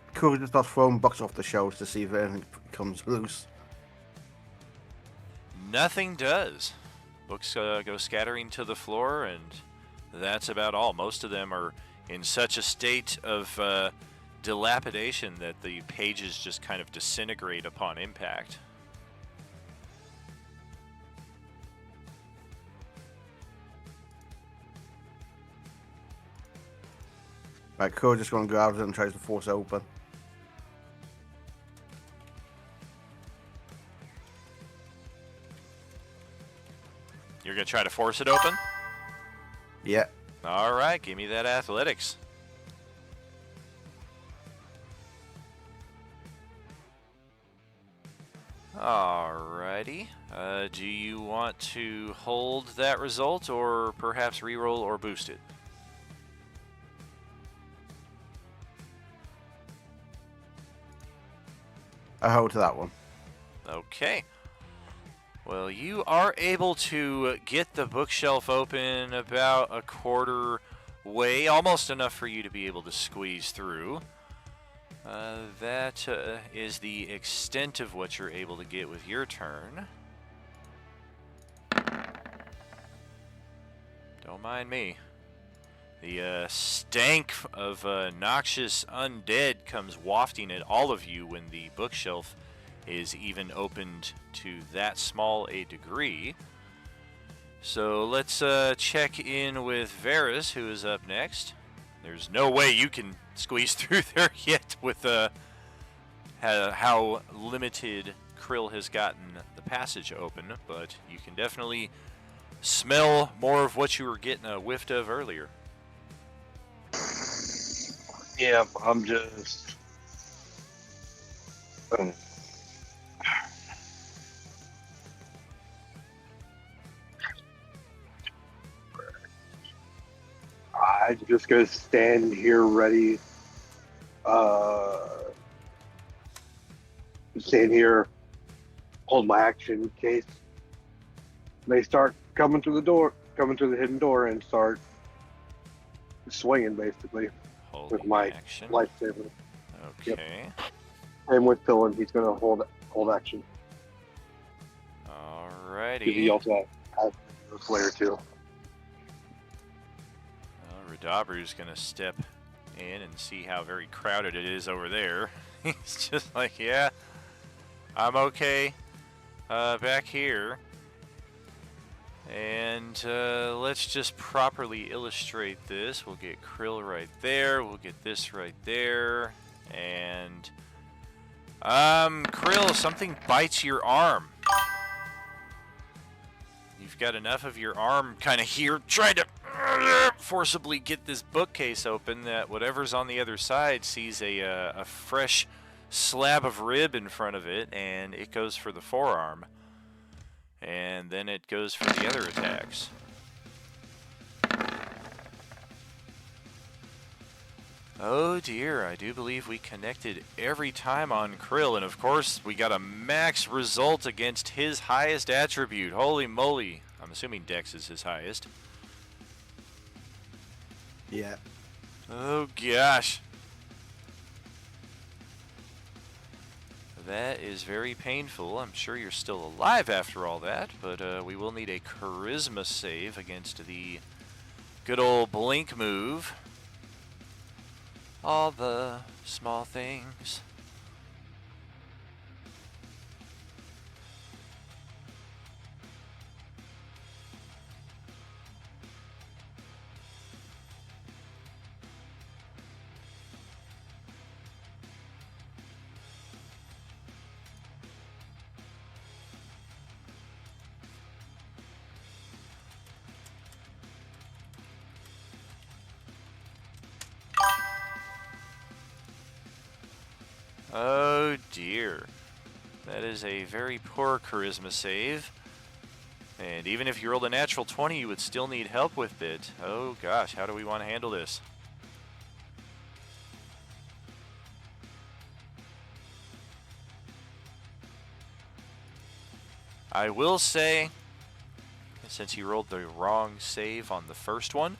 starts throwing books off the shelves to see if anything comes loose. Nothing does. Books go scattering to the floor, and that's about all. Most of them are in such a state of dilapidation that the pages just kind of disintegrate upon impact. Right, Quill just going to grab it and tries to force it open. You're going to try to force it open? Yeah. All right, give me that athletics. Alrighty. Do you want to hold that result, or perhaps reroll or boost it? I hold to that one. Okay. Well, you are able to get the bookshelf open about a quarter way, almost enough for you to be able to squeeze through. That is the extent of what you're able to get with your turn. Don't mind me. The stank of noxious undead comes wafting at all of you when the bookshelf is even opened to that small a degree. So let's check in with Varys, who is up next. There's no way you can squeeze through there yet with how limited Krill has gotten the passage open, but you can definitely smell more of what you were getting a whiff of earlier. Yeah, I'm just. I'm just gonna stand here ready. Stand here, hold my action in case. They start coming through the door, coming through the hidden door, and start swinging basically with Holding my action. lightsaber. Okay. And with Dylan, he's gonna hold action. Because he Alrighty. also has a player too. Well, Radabru's gonna step in and see how very crowded it is over there. He's just like, yeah, I'm okay back here. And let's just properly illustrate this. We'll get Krill right there. We'll get this right there. And Krill, something bites your arm. You've got enough of your arm kind of here trying to forcibly get this bookcase open that whatever's on the other side sees a fresh slab of rib in front of it, and it goes for the forearm. And then it goes for the other attacks. Oh dear, I do believe we connected every time on Krill, and of course we got a max result against his highest attribute. Holy moly. I'm assuming Dex is his highest. Yeah. Oh gosh. That is very painful. I'm sure you're still alive after all that, but we will need a charisma save against the good old blink move. All the small things. Oh dear. That is a very poor charisma save. And even if you rolled a natural 20, you would still need help with it. Oh gosh, how do we want to handle this? I will say, since you rolled the wrong save on the first one,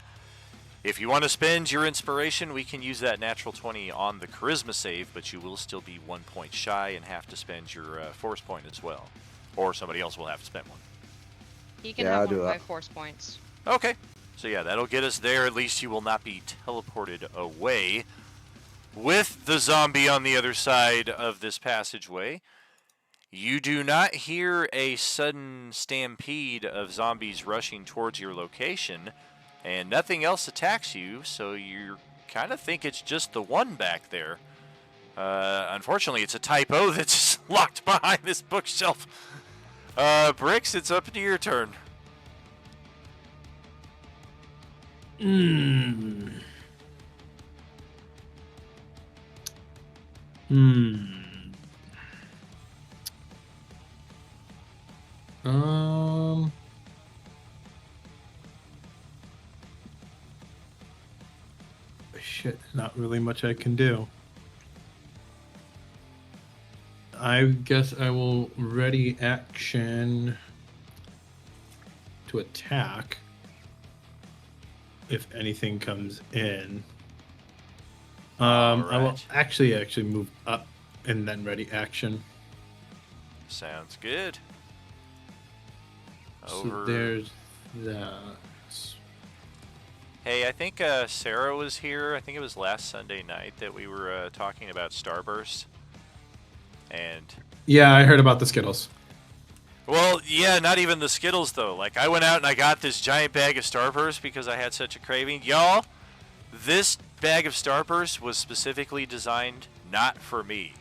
if you want to spend your inspiration, we can use that natural 20 on the charisma save, but you will still be 1 point shy and have to spend your force point as well. Or somebody else will have to spend one. He can Yeah, have I'll one do of my that. force points. Okay. So yeah, that'll get us there. At least you will not be teleported away. With the zombie on the other side of this passageway, you do not hear a sudden stampede of zombies rushing towards your location, and nothing else attacks you, so you kind of think it's just the one back there. Unfortunately, it's a typo that's locked behind this bookshelf. Bricks, it's up to your turn. Hmm. Hmm. Shit, not really much I can do. I guess I will ready action to attack if anything comes in. I will Alright. actually move up and then ready action. Sounds good. So there's that. Hey, I think Sarah was here. I think it was last Sunday night that we were talking about Starburst. And Yeah, I heard about the Skittles. well, yeah, not even the Skittles though. Like I went out and I got this giant bag of Starburst because I had such a craving. Y'all, this bag of Starburst was specifically designed not for me.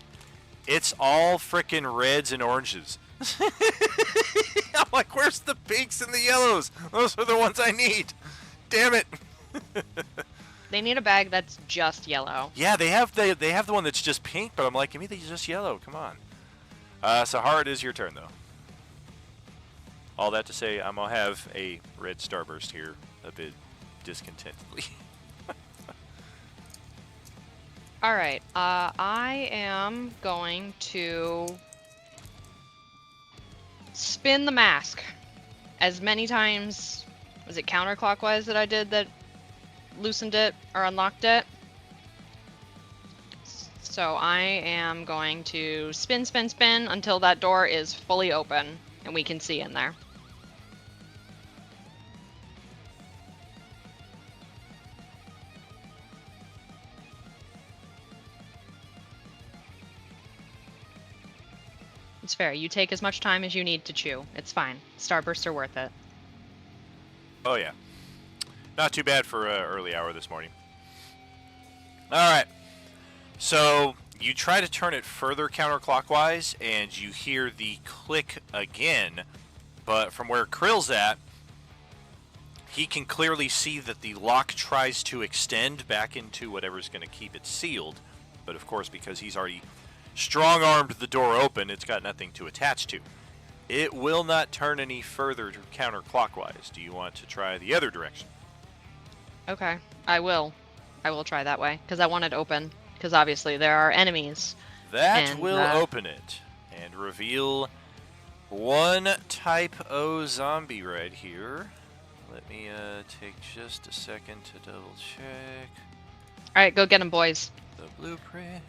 It's all frickin' reds and oranges. I'm like, where's the pinks and the yellows? Those are the ones I need. Damn it. They need a bag that's just yellow. Yeah, they have the one that's just pink, but I'm like, give me the just yellow. Come on. Sahara, it is your turn though. All that to say, I'm gonna have a red Starburst here a bit discontentedly. All right. I am going to spin the mask. as many times, was it counterclockwise that I did that loosened it or unlocked it? So I am going to spin, spin, spin until that door is fully open and we can see in there. It's fair. You take as much time as you need to chew. It's fine. Starbursts are worth it. Oh yeah. Not too bad for an early hour this morning. Alright. So you try to turn it further counterclockwise and you hear the click again, but from where Krill's at, he can clearly see that the lock tries to extend back into whatever's going to keep it sealed. But of course, because he's already strong-armed the door open, it's got nothing to attach to. It will not turn any further counterclockwise. Do you want to try the other direction? Okay, I will. I will try that way, because I want it open. Because obviously there are enemies. That And, will open it and reveal one type O zombie right here. Let me take just a second to double check Alright, go get him, boys. the blueprint.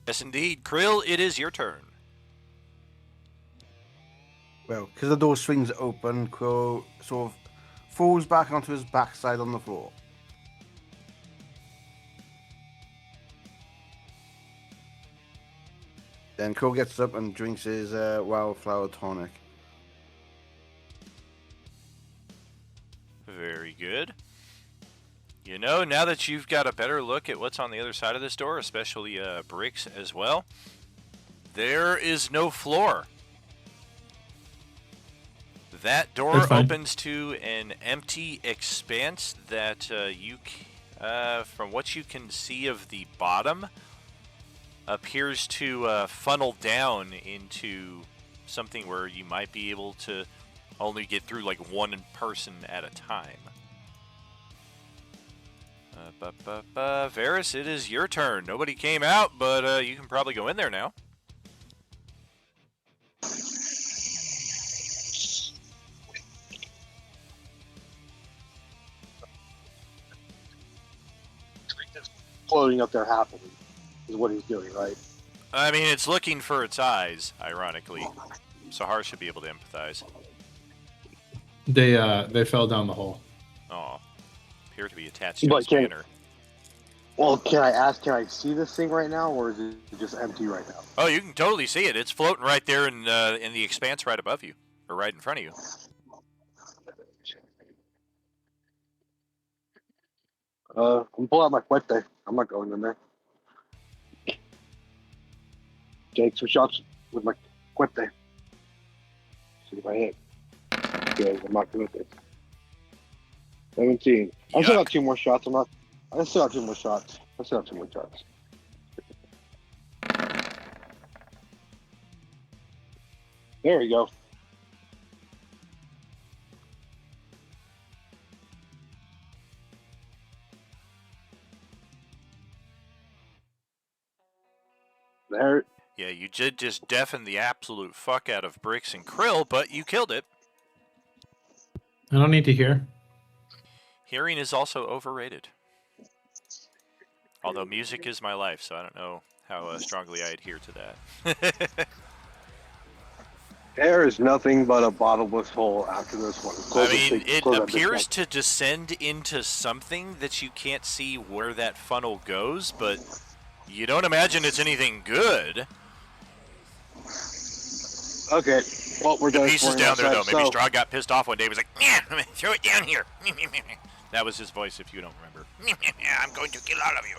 Yes, indeed. Krill, it is your turn. Well, because the door swings open, Crow sort of falls back onto his backside on the floor. Then Crow gets up and drinks his wildflower tonic. Very good. You know, now that you've got a better look at what's on the other side of this door, especially bricks as well, there is no floor. That door opens to an empty expanse that from what you can see of the bottom, appears to funnel down into something where you might be able to only get through like one person at a time. Varys, it is your turn. Nobody came out, but you can probably go in there now. Floating up there happily is what he's doing, right? I mean, it's looking for its eyes, ironically. Sahar should be able to empathize. They fell down the hole. Oh, appear to be attached to But his banner. Well, can I ask, can I see this thing right now, or is it just empty right now? Oh, you can totally see it. It's floating right there in the expanse right above you, or right in front of you. I'm pulling out my cuete. I'm not going in there. Take some shots with my cuete. See if I hit. Okay, I'm not good at this. 17. I still got 2 more shots. I still got 2 more shots. There we go. There. Yeah, you did just deafen the absolute fuck out of Bricks and Krill, but you killed it. I don't need to hear. Hearing is also overrated. Although music is my life, so I don't know how strongly I adhere to that. There is nothing but a bottomless hole after this one. I mean, it appears to descend into something that you can't see where that funnel goes, but you don't imagine it's anything good. Okay, well, we're The done. piece is down there, though. Maybe Straw got pissed off one day. He was like, yeah, throw it down here. That was his voice, if you don't remember. I'm going to kill all of you.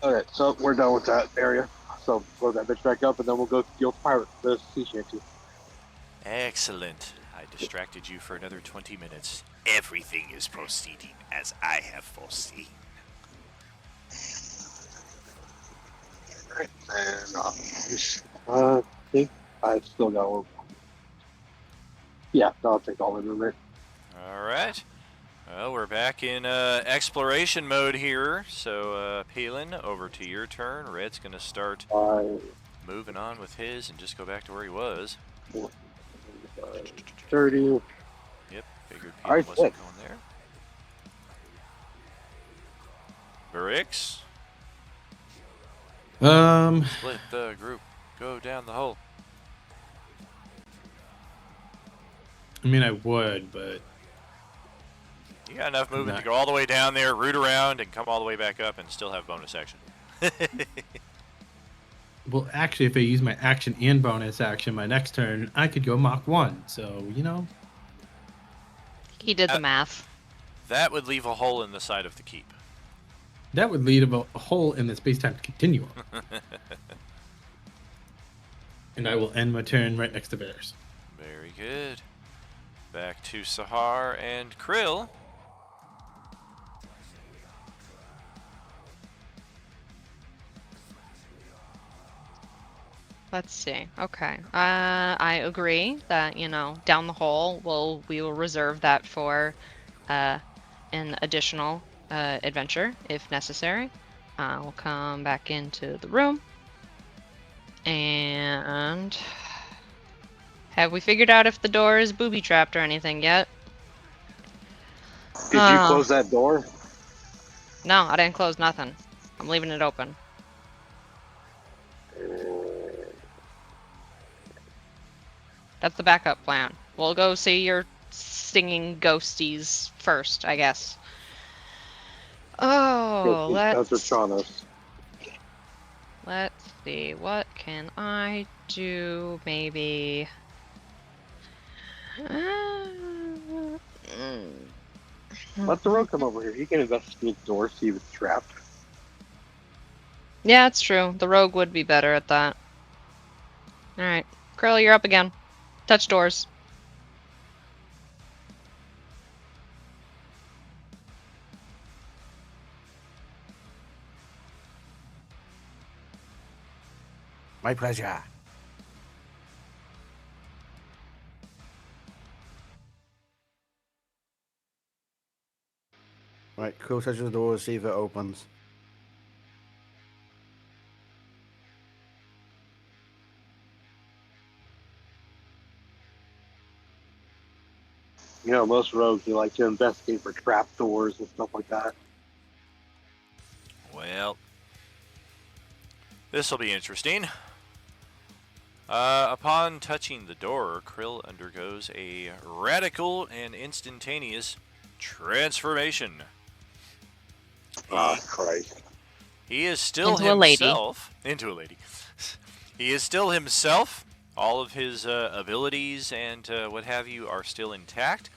Okay, so we're done with that area. So blow that bitch back up, and then we'll go deal with the sea shanty. Excellent. I distracted you for another 20 minutes. Everything is proceeding as I have foreseen. And I think I still got one. Yeah, I'll take all of it. All right. Well, we're back in exploration mode here. So, Palin, over to your turn. Red's going to start moving on with his and just go back to where he was. 30. Yep, figured All right, Palin wasn't sick. going there. Barix, split the group. Go down the hole. I mean, I would, but You got enough movement Nah. to go all the way down there, root around, and come all the way back up and still have bonus action. well, actually, if I use my action and bonus action my next turn, I could go Mach 1. So, you know. He did the math. That would leave a hole in the side of the keep. That would lead to a hole in the space-time continuum. And I will end my turn right next to Bears. Very good. Back to Sahar and Krill. Let's see. Okay. I agree that, down the hole, we will reserve that for an additional adventure if necessary. I'll come back into the room. And have we figured out if the door is booby trapped or anything yet? Did you close that door? No, I didn't close nothing. I'm leaving it open. That's the backup plan. We'll go see your stinging ghosties first, I guess. Oh, let's see. What can I do? Maybe. Let the rogue come over here. He can investigate the door, see if it's trapped. Yeah, it's true. The rogue would be better at that. Alright. Krill, you're up again. Touch doors. My pleasure. Right, Crow touches the door, see if it opens. You know, most rogues, you like to investigate for trap doors and stuff like that. Well, this will be interesting. Upon touching the door, Krill undergoes a radical and instantaneous transformation. Christ. He is still Into a lady. himself. Into a lady. He is still himself. All of his abilities and what have you are still intact.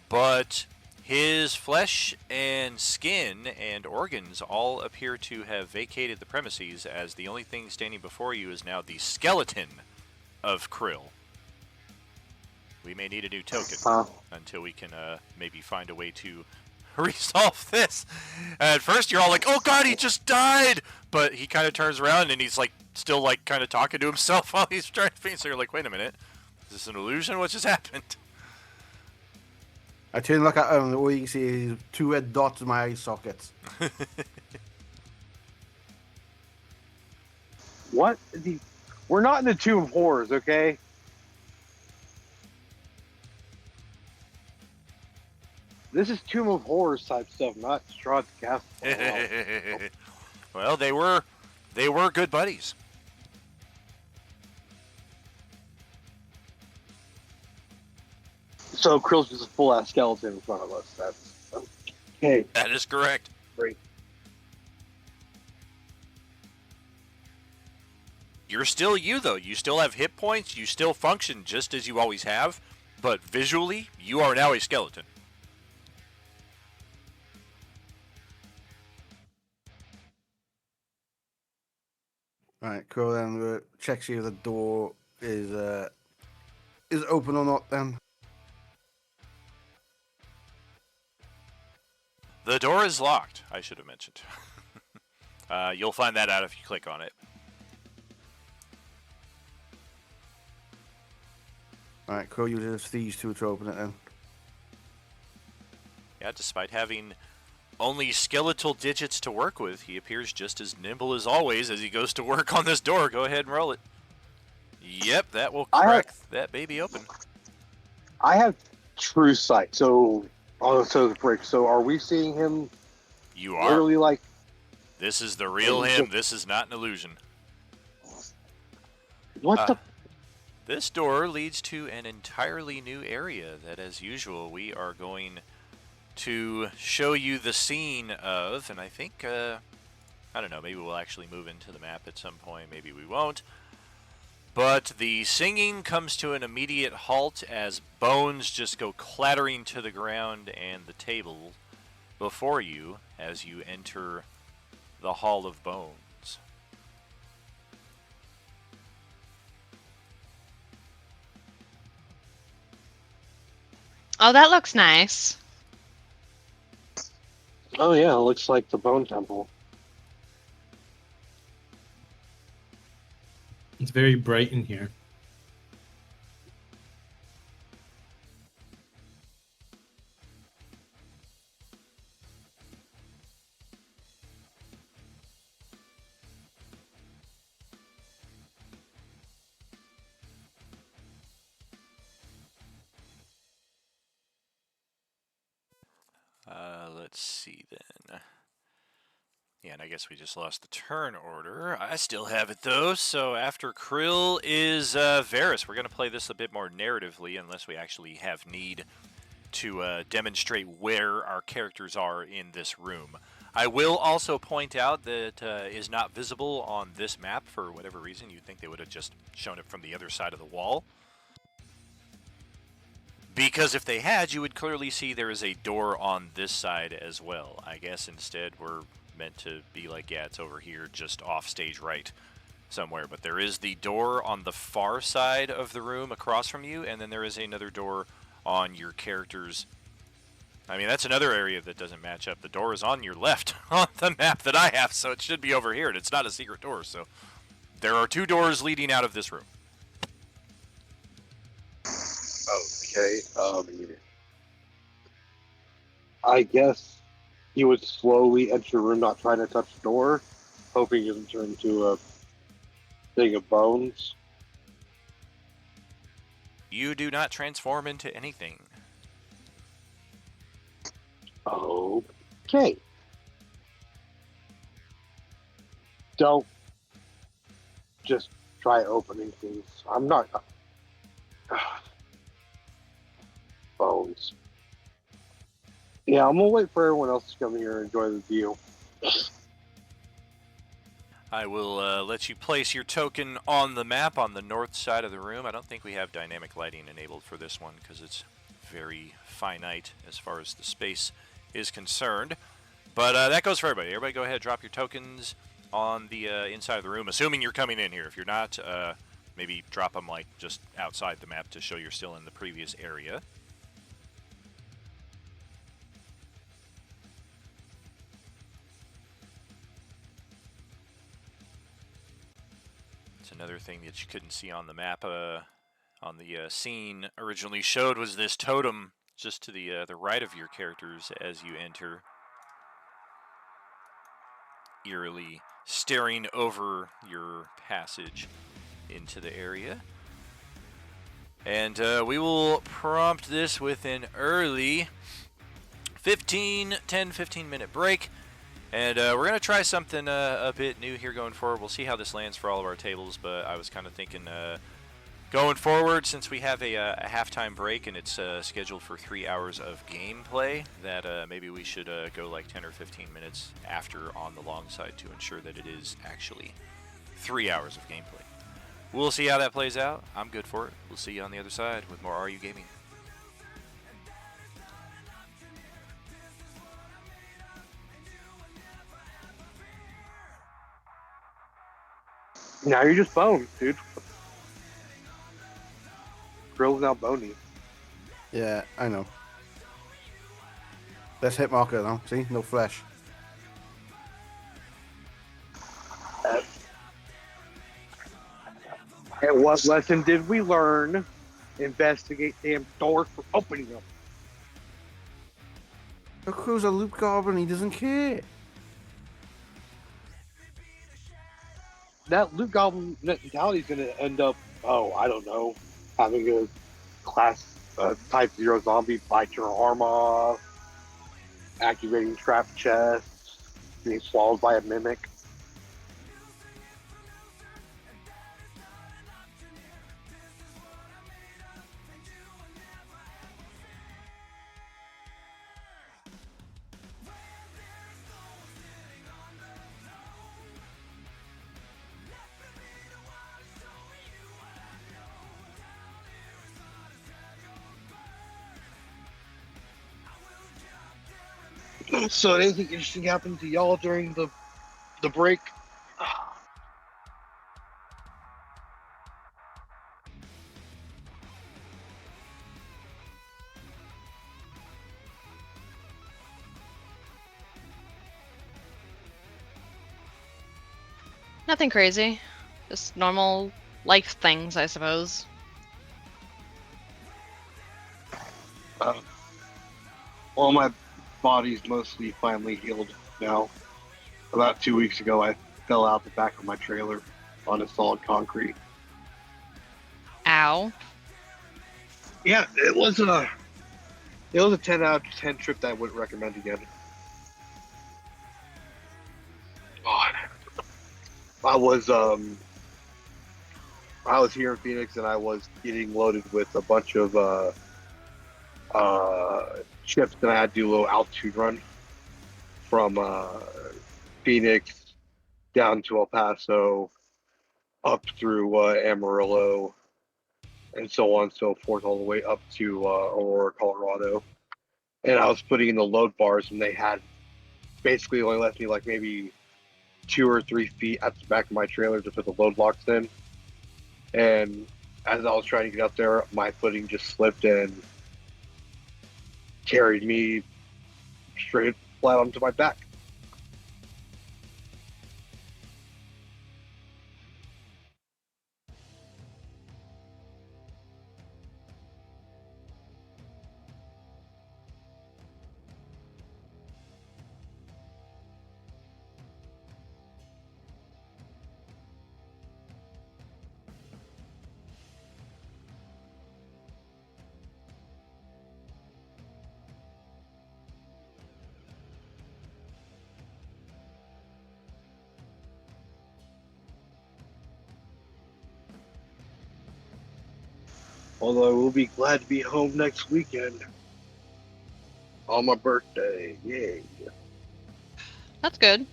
But his flesh and skin and organs all appear to have vacated the premises, as the only thing standing before you is now the skeleton of Krill. We may need a new token until we can maybe find a way to resolve this. At first, you're all like, "Oh God, he just died!" But he kind of turns around and he's like, still like kind of talking to himself while he's trying to think. So you're like, "Wait a minute, is this an illusion? What just happened?" I turn and look at him, and all you can see is 2 red dots in my eye sockets. What? We're not in the Tomb of Horrors, okay? This is Tomb of Horrors type stuff, not Strahd's Castle. Well, they were good buddies. So Krill's just a full-ass skeleton in front of us. That's okay. That is correct. Great. You're still you, though. You still have hit points. You still function just as you always have. But visually, you are now a skeleton. Right, Crow then checks see if the door is is open or not then? The door is locked, I should have mentioned. You'll find that out if you click on it. Alright, Crow uses these two to open it then. Yeah, despite having only skeletal digits to work with, he appears just as nimble as always as he goes to work on this door. Go ahead and roll it. Yep, that will crack that baby open. I have true sight. So, so are we seeing him? You are. Literally, like This is the real him. This is not an illusion. what the? This door leads to an entirely new area that, as usual, we are going to show you the scene of, and I think, I don't know, maybe we'll actually move into the map at some point, maybe we won't. But the singing comes to an immediate halt as bones just go clattering to the ground and the table before you as you enter the Hall of Bones. Oh, that looks nice. Oh yeah, it looks like the Bone Temple. It's very bright in here. Let's see then. Yeah, and I guess we just lost the turn order. I still have it though. So after Krill is Varus. We're going to play this a bit more narratively unless we actually have need to demonstrate where our characters are in this room. I will also point out that is not visible on this map for whatever reason. You'd think they would have just shown it from the other side of the wall. Because if they had, you would clearly see there is a door on this side as well. I guess instead we're meant to be like, yeah, it's over here, just off stage right somewhere. But there is the door on the far side of the room across from you, and then there is another door on your character's. I mean, that's another area that doesn't match up. The door is on your left on the map that I have, so it should be over here, and it's not a secret door. So there are two doors leading out of this room. Okay. I guess he would slowly enter the room, not trying to touch the door, hoping it doesn't turn into a thing of bones. You do not transform into anything. Okay. Don't just try opening things. I'm not. Bones. Yeah, I'm gonna wait for everyone else to come here and enjoy the view. I will let you place your token on the map on the north side of the room. I don't think we have dynamic lighting enabled for this one because it's very finite as far as the space is concerned. But that goes for everybody. Everybody go ahead, drop your tokens on the inside of the room, assuming you're coming in here. If you're not, maybe drop them like just outside the map to show you're still in the previous area. It's another thing that you couldn't see on the map. On the scene originally showed was this totem just to the right of your characters as you enter, eerily staring over your passage into the area. And we will prompt this with an early 10-15 minute break. And we're going to try something a bit new here going forward. We'll see how this lands for all of our tables, but I was kind of thinking going forward, since we have a halftime break and it's scheduled for 3 hours of gameplay, that maybe we should go like 10 or 15 minutes after on the long side to ensure that it is actually 3 hours of gameplay. We'll see how that plays out. I'm good for it. We'll see you on the other side with more RU Gaming. Now you're just bones, dude. grill's now bony. Yeah, I know. Let's hit marker now. See, no flesh. And what lesson did we learn? Investigate damn doors for opening them. The crew's a loop goblin. He doesn't care. That Luke Goblin mentality is going to end up, oh, I don't know, having a class type 0 zombie bite your arm off, activating trap chests, being swallowed by a mimic. So, anything interesting happened to y'all during the break? Nothing crazy. Just normal life things, I suppose. Well, my body's mostly finally healed now. About 2 weeks ago, I fell out the back of my trailer on a solid concrete. Ow. Yeah, it was a 10 out of 10 trip that I wouldn't recommend again. God. I was here in Phoenix and I was getting loaded with a bunch of ships that I had to do a little altitude run from Phoenix down to El Paso, up through Amarillo, and so on and so forth, all the way up to Aurora, Colorado. And I was putting in the load bars, and they had basically only left me like maybe 2 or 3 feet at the back of my trailer to put the load locks in. And as I was trying to get up there, my footing just slipped and carried me straight flat onto my back. Although I will be glad to be home next weekend on my birthday. Yay. That's good.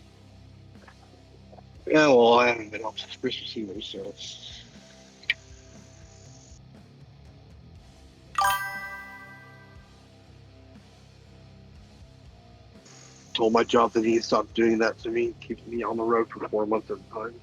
Yeah, well, I haven't been home since Christmas either, so. Told my job that he needs to stop doing that to me, keeping me on the road for 4 months at a time.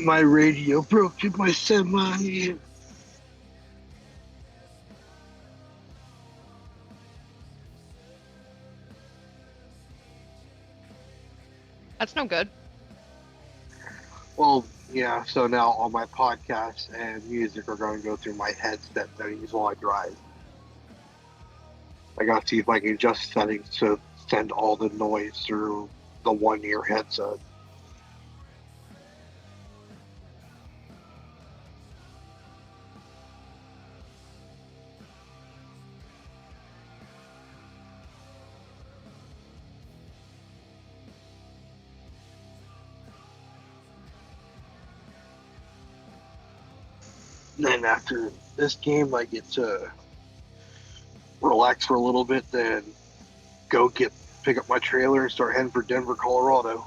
My radio broke in my semi. That's no good. Well, yeah, so now all my podcasts and music are going to go through my headset that I use while I drive. I got to see if I can adjust settings to send all the noise through the one-ear headset. And then after this game, I get to relax for a little bit, then pick up my trailer and start heading for Denver, Colorado.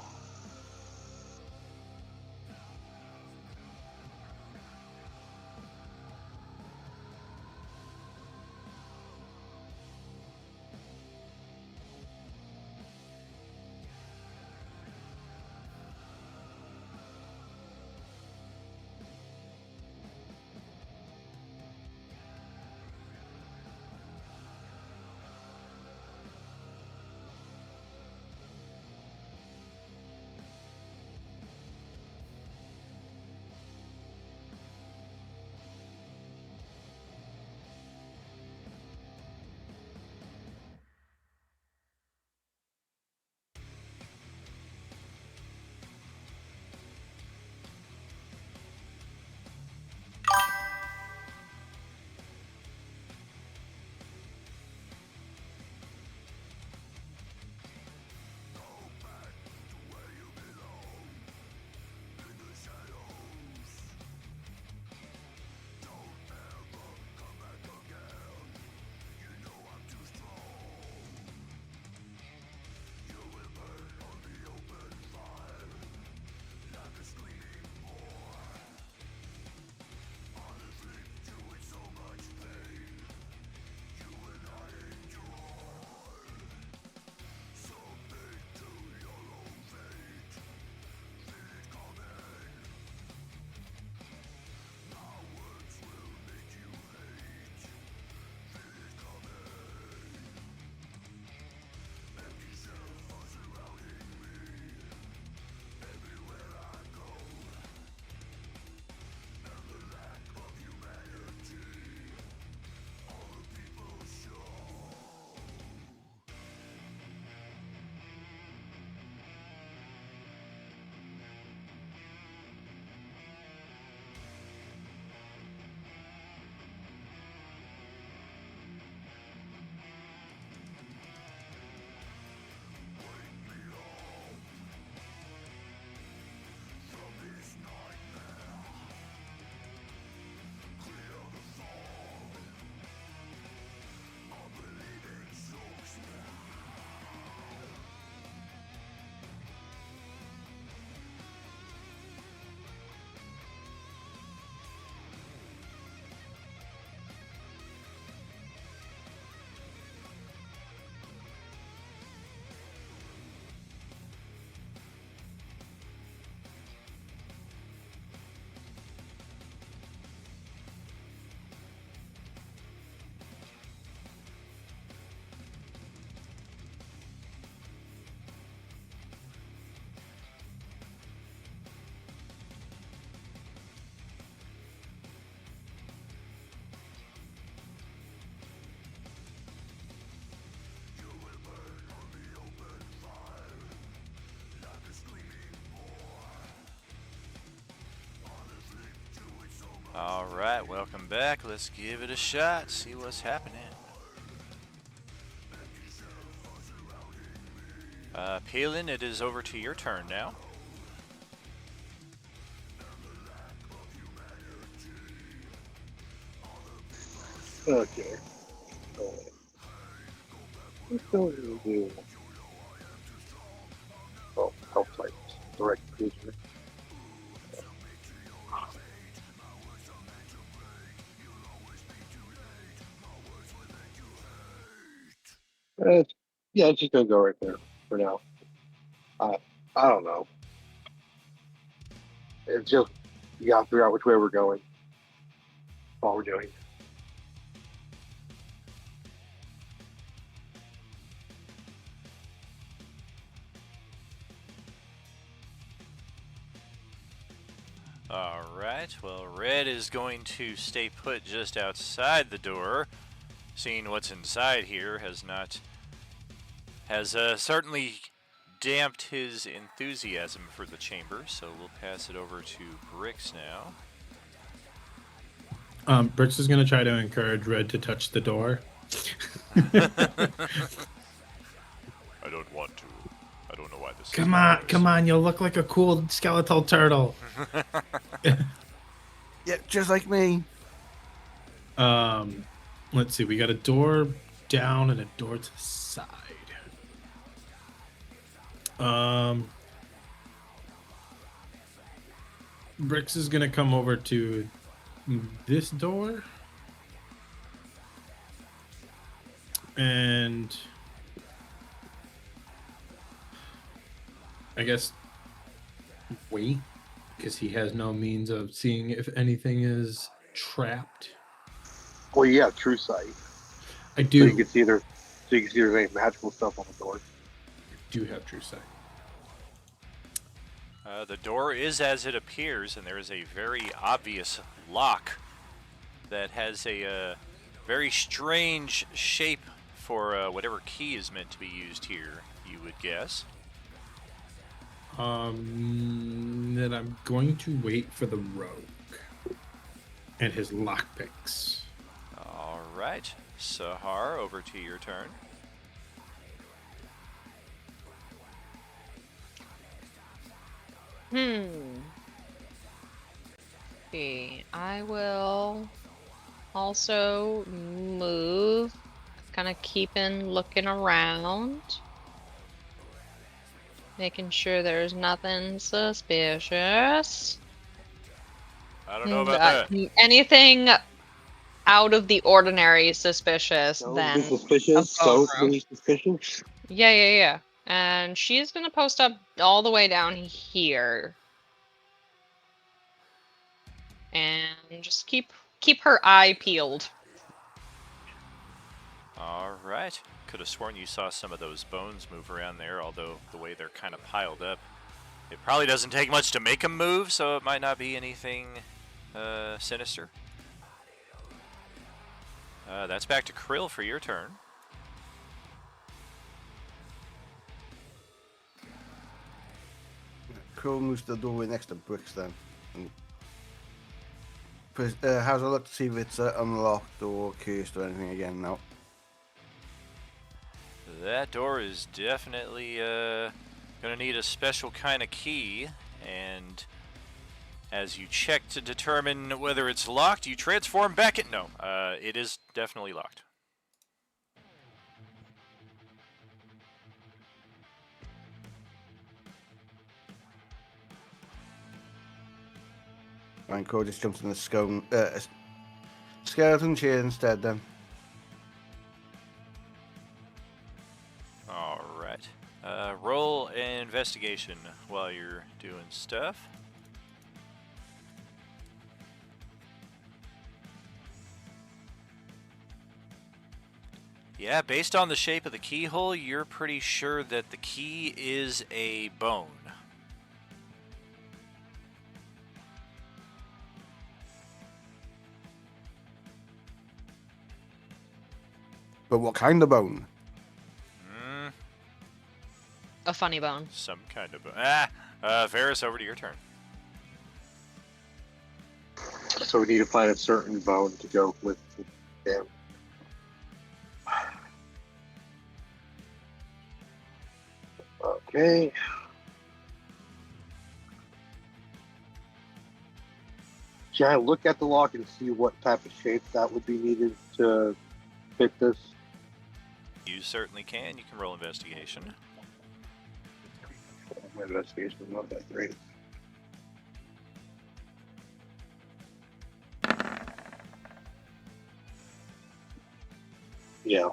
All right, welcome back. Let's give it a shot, see what's happening. Palin, it is over to your turn now. Okay. What don't you do? Oh, health types. Direct cruiser. Uh, yeah, it's just gonna go right there for now. I I don't know. It's just You gotta figure out which way we're going. All we're doing. Alright, well, Red is going to stay put just outside the door. Seeing what's inside here has certainly damped his enthusiasm for the chamber, so we'll pass it over to Brix now. Brix is going to try to encourage Red to touch the door. I don't want to. I don't know why this Come on, you'll look like a cool skeletal turtle. Yeah, just like me. Let's see, we got a door down and a door to the side. Brix is gonna come over to this door. And I guess wait, because he has no means of seeing if anything is trapped. Well, yeah, true sight. I So do. you can see there's any magical stuff on the door. Do have true sight. The door is as it appears, and there is a very obvious lock that has a very strange shape for whatever key is meant to be used here, you would guess. Then I'm going to wait for the rogue and his lockpicks. All right, Sahar, over to your turn. See, I will also move, kind of looking around, making sure there's nothing suspicious. I don't know about that. Anything out of the ordinary suspicious, then suspicious. So suspicious. yeah. And she's gonna post up all the way down here, and just keep her eye peeled. All right. Could have sworn you saw some of those bones move around there, although the way they're kind of piled up, it probably doesn't take much to make them move, so it might not be anything sinister. That's back to Krill for your turn. Crow moves to the doorway next to Brix then. How's it look to see if it's unlocked or cursed or anything again now? That door is definitely gonna need a special kind of key, and as you check to determine whether it's locked, you transform back it. No, it is definitely locked. And Crow just jumps in the skeleton chair instead then. All right. Roll an investigation while you're doing stuff. Yeah, based on the shape of the keyhole, you're pretty sure that the key is a bone. But what kind of bone? A funny bone. Some kind of bone. Varys, over to your turn. So we need to find a certain bone to go with him. Okay. Can I look at the lock and see what type of shape that would be needed to fit this? You certainly can. You can roll investigation. My investigation is not that great. Yeah.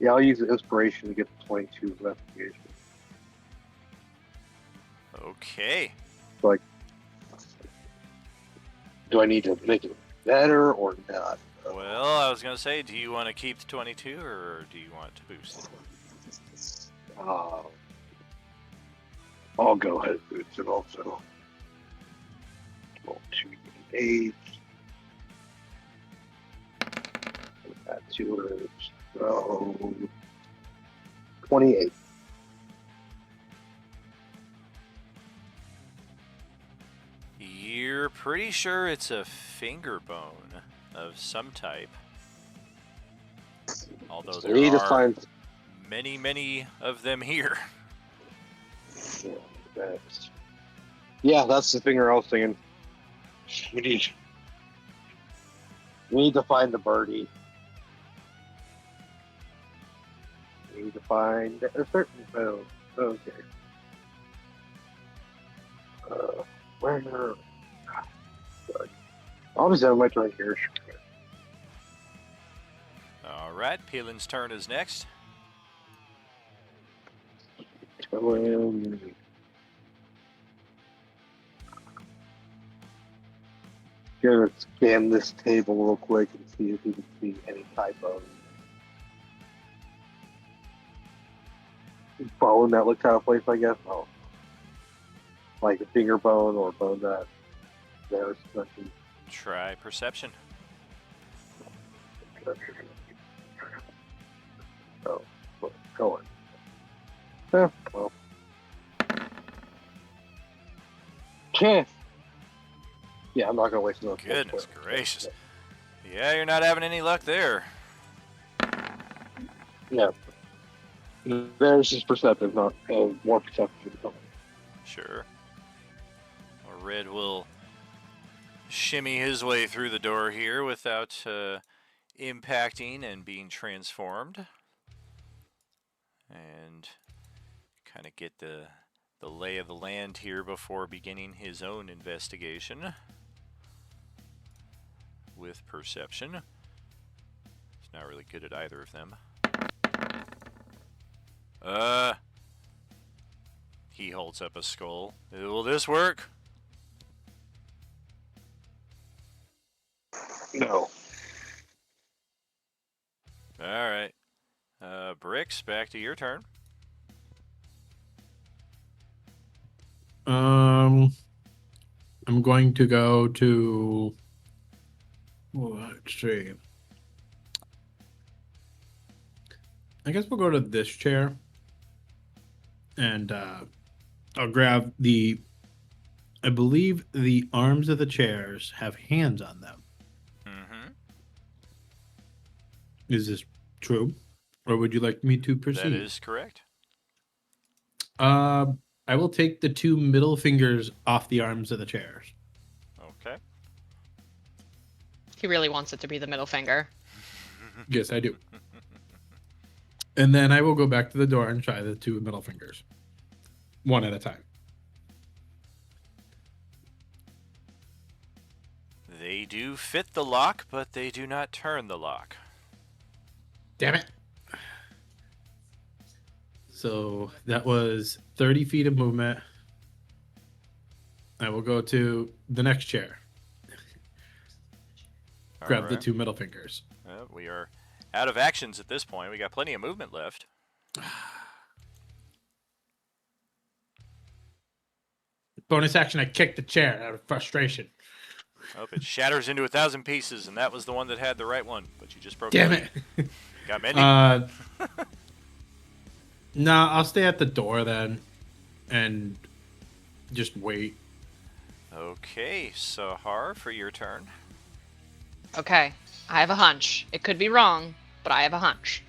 Yeah, I'll use the inspiration to get the 22 investigation. Okay. Like, do I need to make it better or not? Well, I was going to say, do you want to keep the 22 or do you want to boost it? I'll go ahead and boost it also. Roll 2d8. Add 2 so 28. You're pretty sure it's a finger bone of some type. Although We need there to are find. many of them here. Yeah, that's the finger I was thinking. We need to find the birdie. We need to find a certain bone. Okay. Where? I'll just have my turn here. Alright, Peelin's turn is next. Gonna scan this table real quick and see if we can see any type of bone that looks out of place, I guess. Oh. Like a finger bone or a bone that there's nothing. Try perception. Oh, go on. Yeah, well. Yeah, I'm not gonna waste another. Goodness gracious. Yeah, you're not having any luck there. Yeah. There's just perceptive, not more perceptive. Sure. Well, Red will shimmy his way through the door here without impacting and being transformed. And kind of get the lay of the land here before beginning his own investigation with perception. He's not really good at either of them. He holds up a skull. Will this work? No. Alright. Bricks, back to your turn. I'm going to go to. Let's see. I guess we'll go to this chair, and I'll grab the. I believe the arms of the chairs have hands on them. Mm-hmm. Is this true, or would you like me to proceed? That is correct. I will take the 2 middle fingers off the arms of the chairs. Okay. He really wants it to be the middle finger. Yes, I do. And then I will go back to the door and try the 2 middle fingers, one at a time. They do fit the lock, but they do not turn the lock. Damn it. So that was 30 feet of movement. I will go to the next chair. Grab the 2 middle fingers. We are out of actions at this point. We got plenty of movement left. Bonus action, I kicked the chair out of frustration. Oh, it shatters into 1,000 pieces, and that was the one that had the right one, but you just broke Damn it. it. Got many? Nah, I'll stay at the door then and just wait. Okay, Sahar, for your turn. Okay, I have a hunch. It could be wrong, but I have a hunch.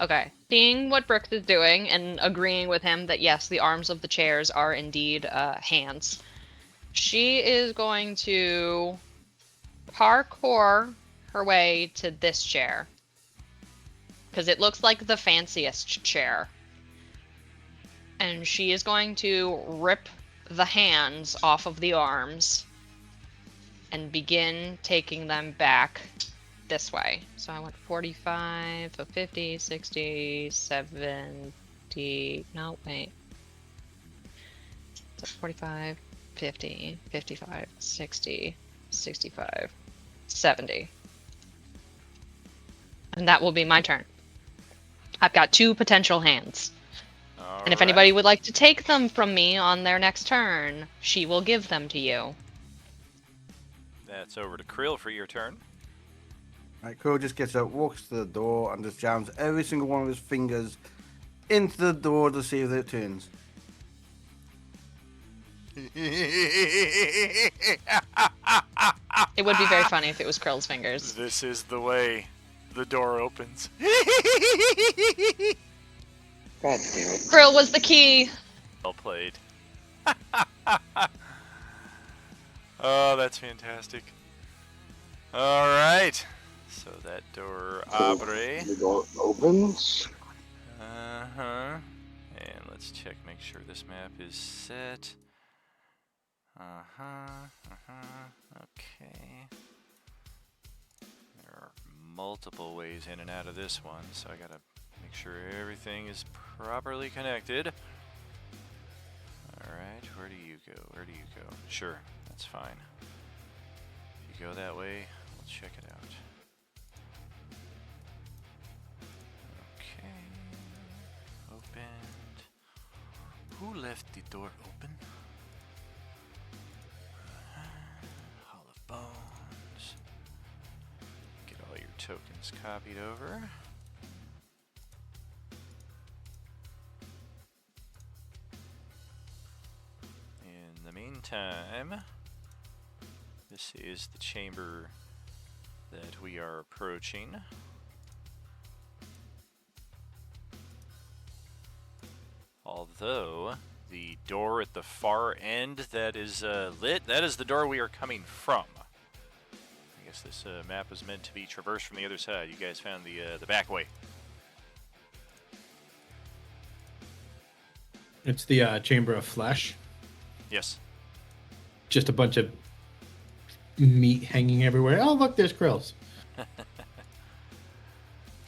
Okay, seeing what Brooks is doing and agreeing with him that yes, the arms of the chairs are indeed hands, she is going to parkour her way to this chair. Because it looks like the fanciest chair. And she is going to rip the hands off of the arms and begin taking them back this way. So I went 45, so 50, 60, 70. No, wait. So 45, 50, 55, 60, 65, 70. And that will be my turn. I've got 2 potential hands. All And if right. anybody would like to take them from me on their next turn, she will give them to you. That's over to Krill for your turn. Right, Crow just gets up, walks to the door, and just jams every single one of his fingers into the door to see if it turns. It would be very funny if it was Krill's fingers. This is the way the door opens. God damn it. Krill was the key. Well played. Oh, that's fantastic. All right. So that door abre. The door opens. Uh-huh. And let's check, make sure this map is set. Okay. There are multiple ways in and out of this one, so I gotta make sure everything is properly connected. Alright, where do you go? Where do you go? Sure, that's fine. If you go that way, we'll check it out. Okay. Opened. Who left the door open? Hall of Bones. Get all your tokens copied over. In the meantime, this is the chamber that we are approaching. Although the door at the far end that is lit, that is the door we are coming from. I guess this map is meant to be traversed from the other side. You guys found the back way. It's the Chamber of Flesh. Yes. Just a bunch of meat hanging everywhere. Oh, look, there's Krills.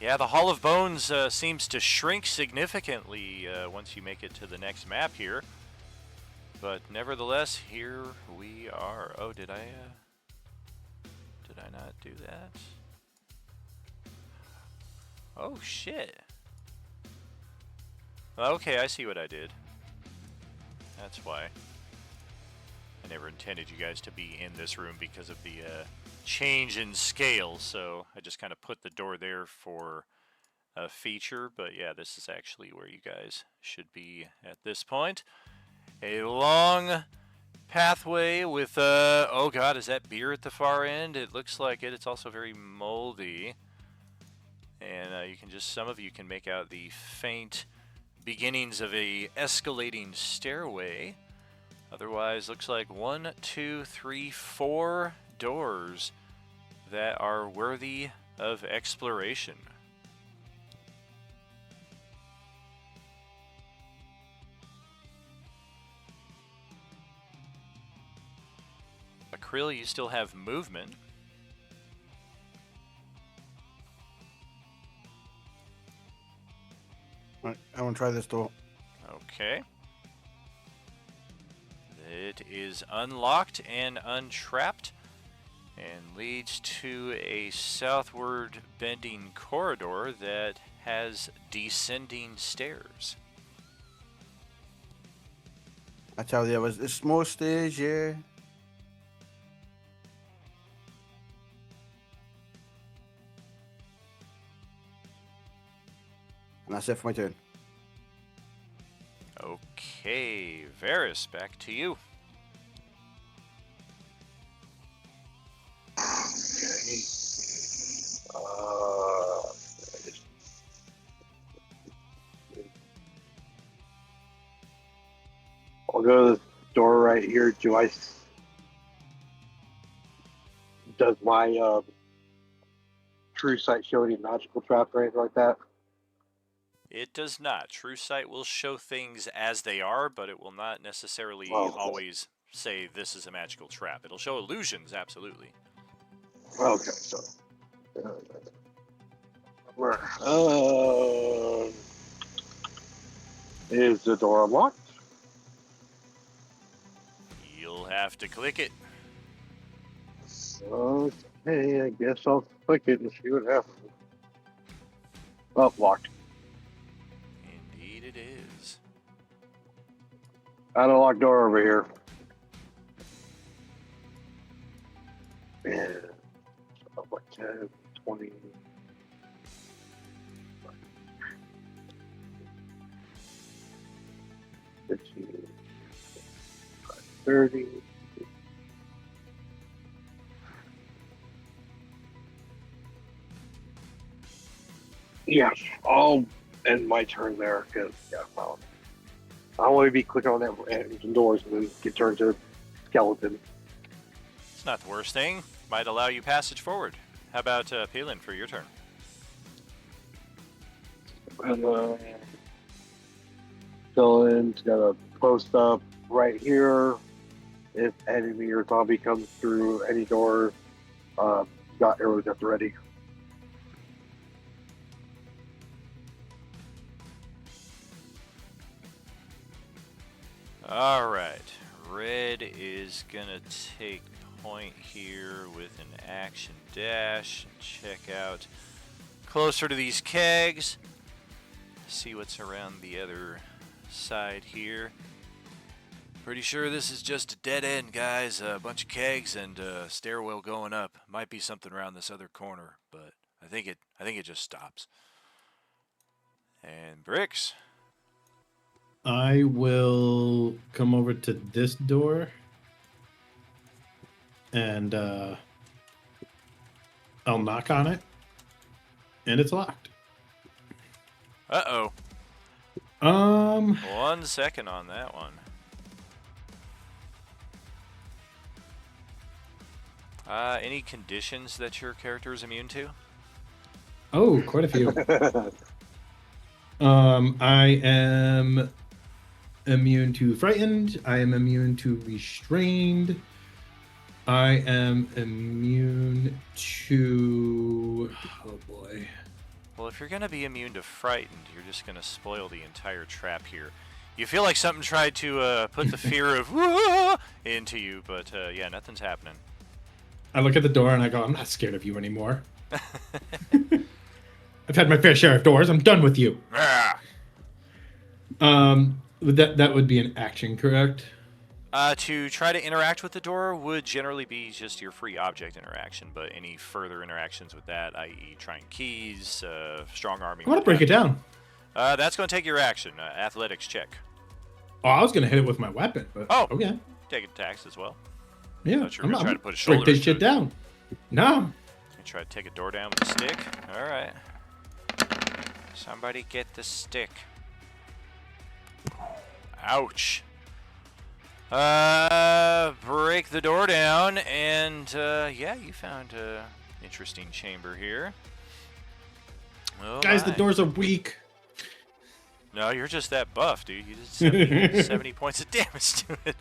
Yeah, the Hall of Bones seems to shrink significantly once you make it to the next map here. But nevertheless, here we are. Oh, did I not do that? Oh, shit. Okay, I see what I did. That's why. I never intended you guys to be in this room because of the change in scale, so I just kind of put the door there for a feature, but yeah, this is actually where you guys should be at this point. A long pathway with, oh god, is that beer at the far end? It looks like it. It's also very moldy. And you can just, some of you can make out the faint beginnings of a escalating stairway. Otherwise, looks like 1, 2, 3, 4 doors that are worthy of exploration. Krill, you still have movement. Right, I want to try this door. Okay. It is unlocked and untrapped and leads to a southward bending corridor that has descending stairs. I tell you, there was a small stairs, yeah. And that's it for my turn. Okay, Varys, back to you. Okay. I'll go to the door right here. Does my true sight show any magical trap or anything like that? It does not. True Sight will show things as they are, but it will not necessarily Okay. always say this is a magical trap. It'll show illusions, absolutely. Okay, so Uh, is the door unlocked? You'll have to click it. Okay, I guess I'll click it and see what happens. Oh, locked. Indeed it is. Got a locked door over here. And like 10, 20, 15, 30. Yeah, I'll end my turn there because well, I don't want to be clicking on that doors and then get turned to skeleton. It's not the worst thing. Might allow you passage forward. How about Palin for your turn? And Dylan's got a post up right here. If enemy or zombie comes through any door, got arrows at the ready. All right. Red is going to take point here with an action dash. Check out closer to these kegs. See what's around the other side here. Pretty sure this is just a dead end, guys. A bunch of kegs and a stairwell going up. Might be something around this other corner, but I think it just stops. And Bricks. I will come over to this door and I'll knock on it, and it's locked. Uh-oh. 1 second on that one. Any conditions that your character is immune to? Oh, quite a few. I am immune to frightened. I am immune to restrained. I am immune to... Oh, boy. Well, if you're going to be immune to frightened, you're just going to spoil the entire trap here. You feel like something tried to put the fear of into you, but yeah, nothing's happening. I look at the door and I go, I'm not scared of you anymore. I've had my fair share of doors. I'm done with you. That would be an action, correct? To try to interact with the door would generally be just your free object interaction, but any further interactions with that, i.e. trying keys, strong arming... I want to break it down. That's going to take your action. Athletics check. Oh, I was going to hit it with my weapon, but okay. Take attacks as well. Yeah, I'm going to try to put a shoulder break this shit down. No. You try to take a door down with a stick. All right. Somebody get the stick. Ouch. Break the door down, and yeah, you found a interesting chamber here. Oh, guys, the doors are weak. No, you're just that buff, dude. You did 70 points of damage to it.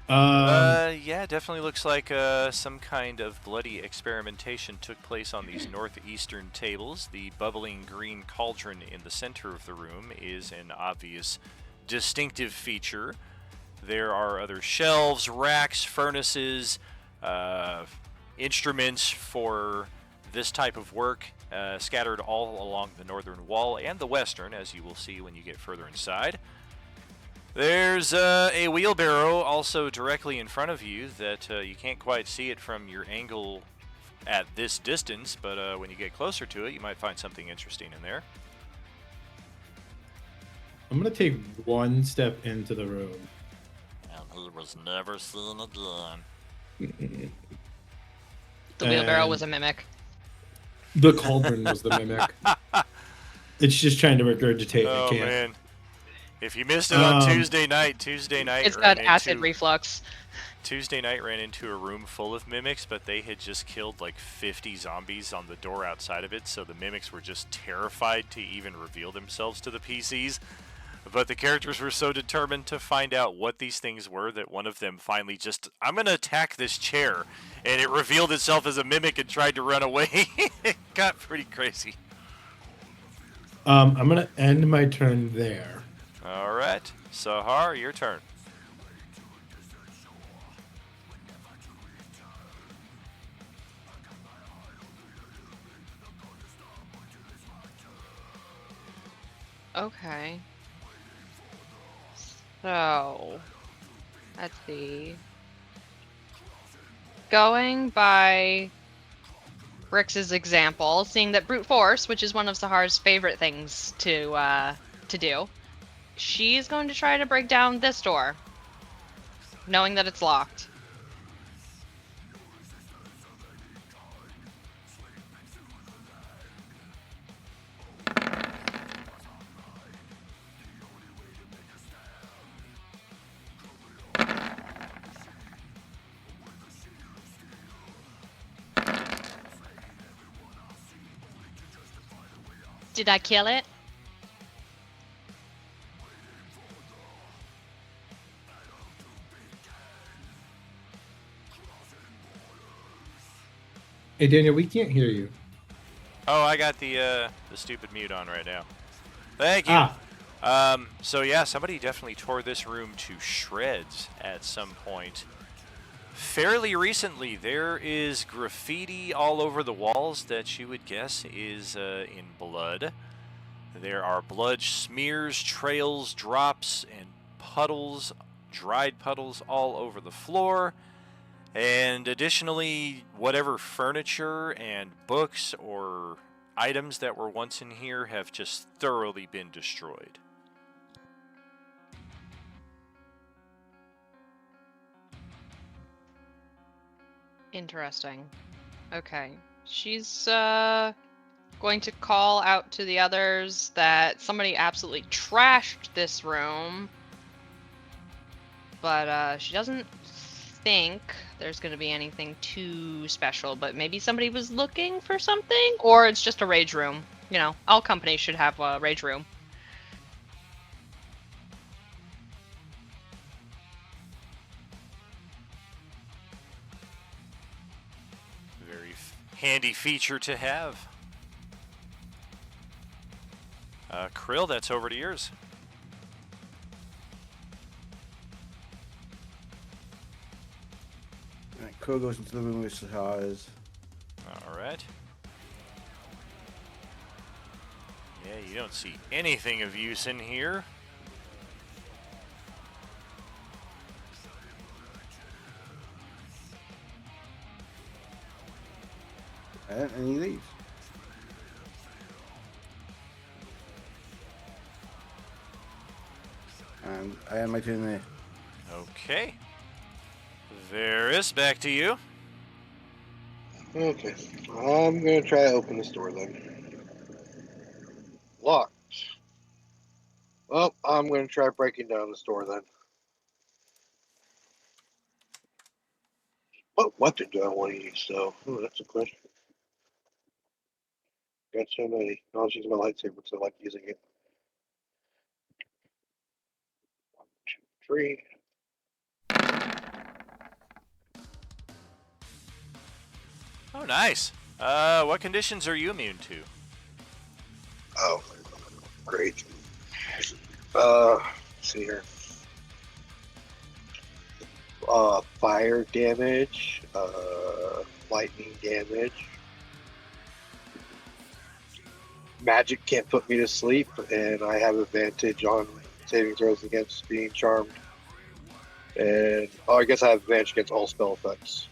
Yeah, definitely looks like some kind of bloody experimentation took place on these northeastern tables. The bubbling green cauldron in the center of the room is an obvious distinctive feature. There are other shelves, racks, furnaces, instruments for this type of work scattered all along the northern wall and the western, as you will see when you get further inside. There's a wheelbarrow also directly in front of you that you can't quite see it from your angle at this distance, but when you get closer to it, you might find something interesting in there. I'm going to take one step into the room. And he was never seen again. The wheelbarrow was a mimic. The cauldron was the mimic. It's just trying to regurgitate. Oh, I can't. Man. If you missed it on Tuesday night it's got acid reflux. Tuesday night ran into a room full of mimics, but they had just killed like 50 zombies on the door outside of it, so the mimics were just terrified to even reveal themselves to the PCs. But the characters were so determined to find out what these things were that one of them finally just, I'm going to attack this chair. And it revealed itself as a mimic and tried to run away. It got pretty crazy. I'm gonna end my turn there. All right. Sahar, your turn. Okay. So, let's see. Going by Rix's example, seeing that brute force, which is one of Sahar's favorite things to do, she's going to try to break down this door, knowing that it's locked. Did I kill it? Hey, Daniel, we can't hear you. Oh, I got the stupid mute on right now. Thank you. So yeah, somebody definitely tore this room to shreds at some point. Fairly recently, there is graffiti all over the walls that you would guess is in blood. There are blood smears, trails, drops, and puddles, dried puddles all over the floor. And additionally, whatever furniture and books or items that were once in here have just thoroughly been destroyed. Interesting. Okay. She's going to call out to the others that somebody absolutely trashed this room. But she doesn't think there's going to be anything too special, but maybe somebody was looking for something, or it's just a rage room. You know, all companies should have a rage room. Very handy feature to have. Krill, that's over to yours. Right, Crow goes into the room with Sahar is. All right. Yeah, you don't see anything of use in here. And he leaves. And I am my turn there. Okay. Varys, back to you. Okay. I'm gonna try to open this door then. Locked. Well, I'm gonna try breaking down this door then. What weapon do I want to use though? Oh, that's a question. Got so many. I'll just use my lightsaber because I like using it. 1, 2, 3. Oh, nice. What conditions are you immune to? Oh, great. See here. Fire damage, lightning damage. Magic can't put me to sleep, and I have advantage on saving throws against being charmed. And I guess I have advantage against all spell effects,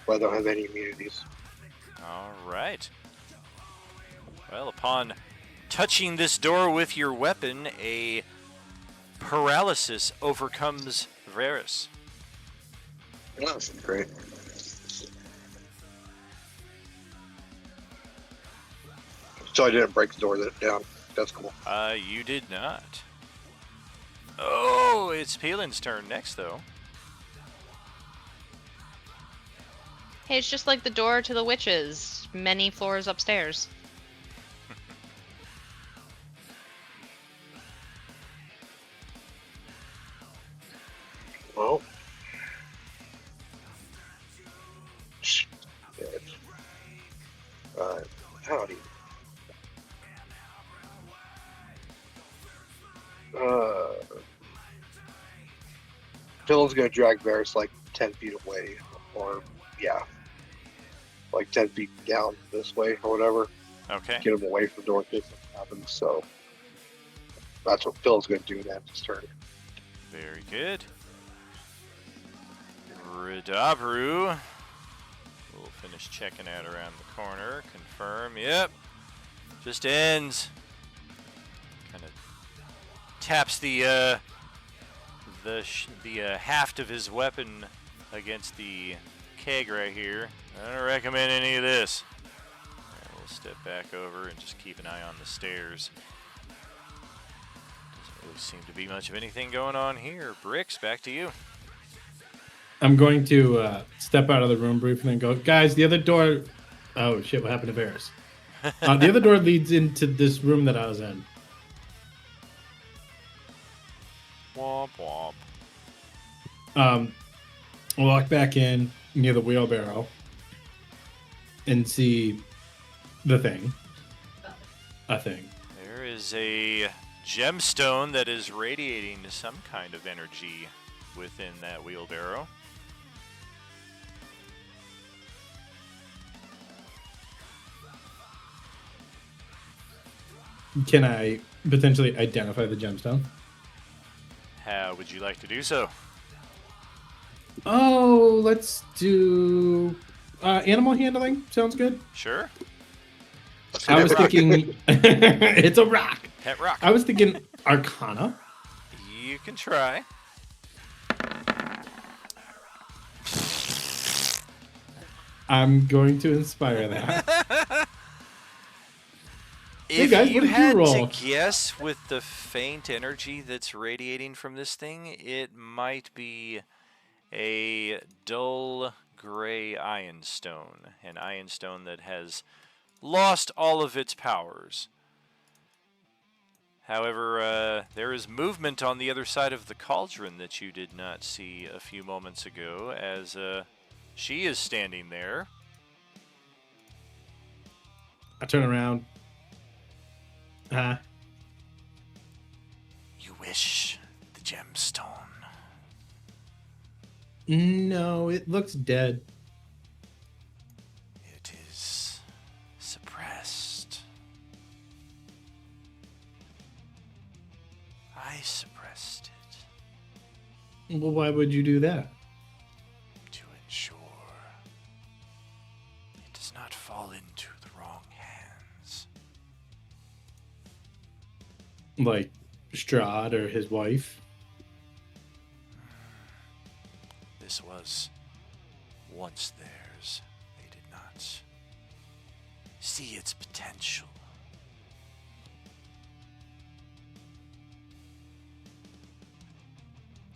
but I don't have any immunities. All right. Well, upon touching this door with your weapon, a paralysis overcomes Varys. Oh, that's great. So I didn't break the door down. That's cool. You did not. Oh, it's Peelin's turn next, though. Hey, it's just like the door to the witches, many floors upstairs. Well, shit. Howdy. Uh, Dylan's gonna drag Varys like 10 feet away, or yeah, like 10 feet down this way or whatever. Okay. Get him away from the door in case something happens. So that's what Phil's gonna do next his turn. Very good. Redabru will finish checking out around the corner. Confirm. Yep. Just ends. Kind of taps the haft of his weapon against the keg right here. I don't recommend any of this. And we'll step back over and just keep an eye on the stairs. Doesn't really seem to be much of anything going on here. Bricks, back to you. I'm going to step out of the room briefly and go, guys, the other door. Oh, shit, what happened to Varys? The other door leads into this room that I was in. Womp womp. Walk back in near the wheelbarrow and see the thing. A thing. There is a gemstone that is radiating some kind of energy within that wheelbarrow. Can I potentially identify the gemstone? How would you like to do so? Oh, let's do animal handling. Sounds good. Sure. I was thinking it's a rock. Pet rock. I was thinking Arcana. You can try. I'm going to inspire that. If guys, you what did you had roll? to guess with the faint energy that's radiating from this thing, it might be a dull gray iron stone. An iron stone that has lost all of its powers. However, there is movement on the other side of the cauldron that you did not see a few moments ago, as she is standing there. I turn around. You wish the gemstone. No, it looks dead. It is suppressed. I suppressed it Well, why would you do that? to ensure it does not fall into the wrong hands. Like Strahd or his wife? This was once theirs. They did not see its potential.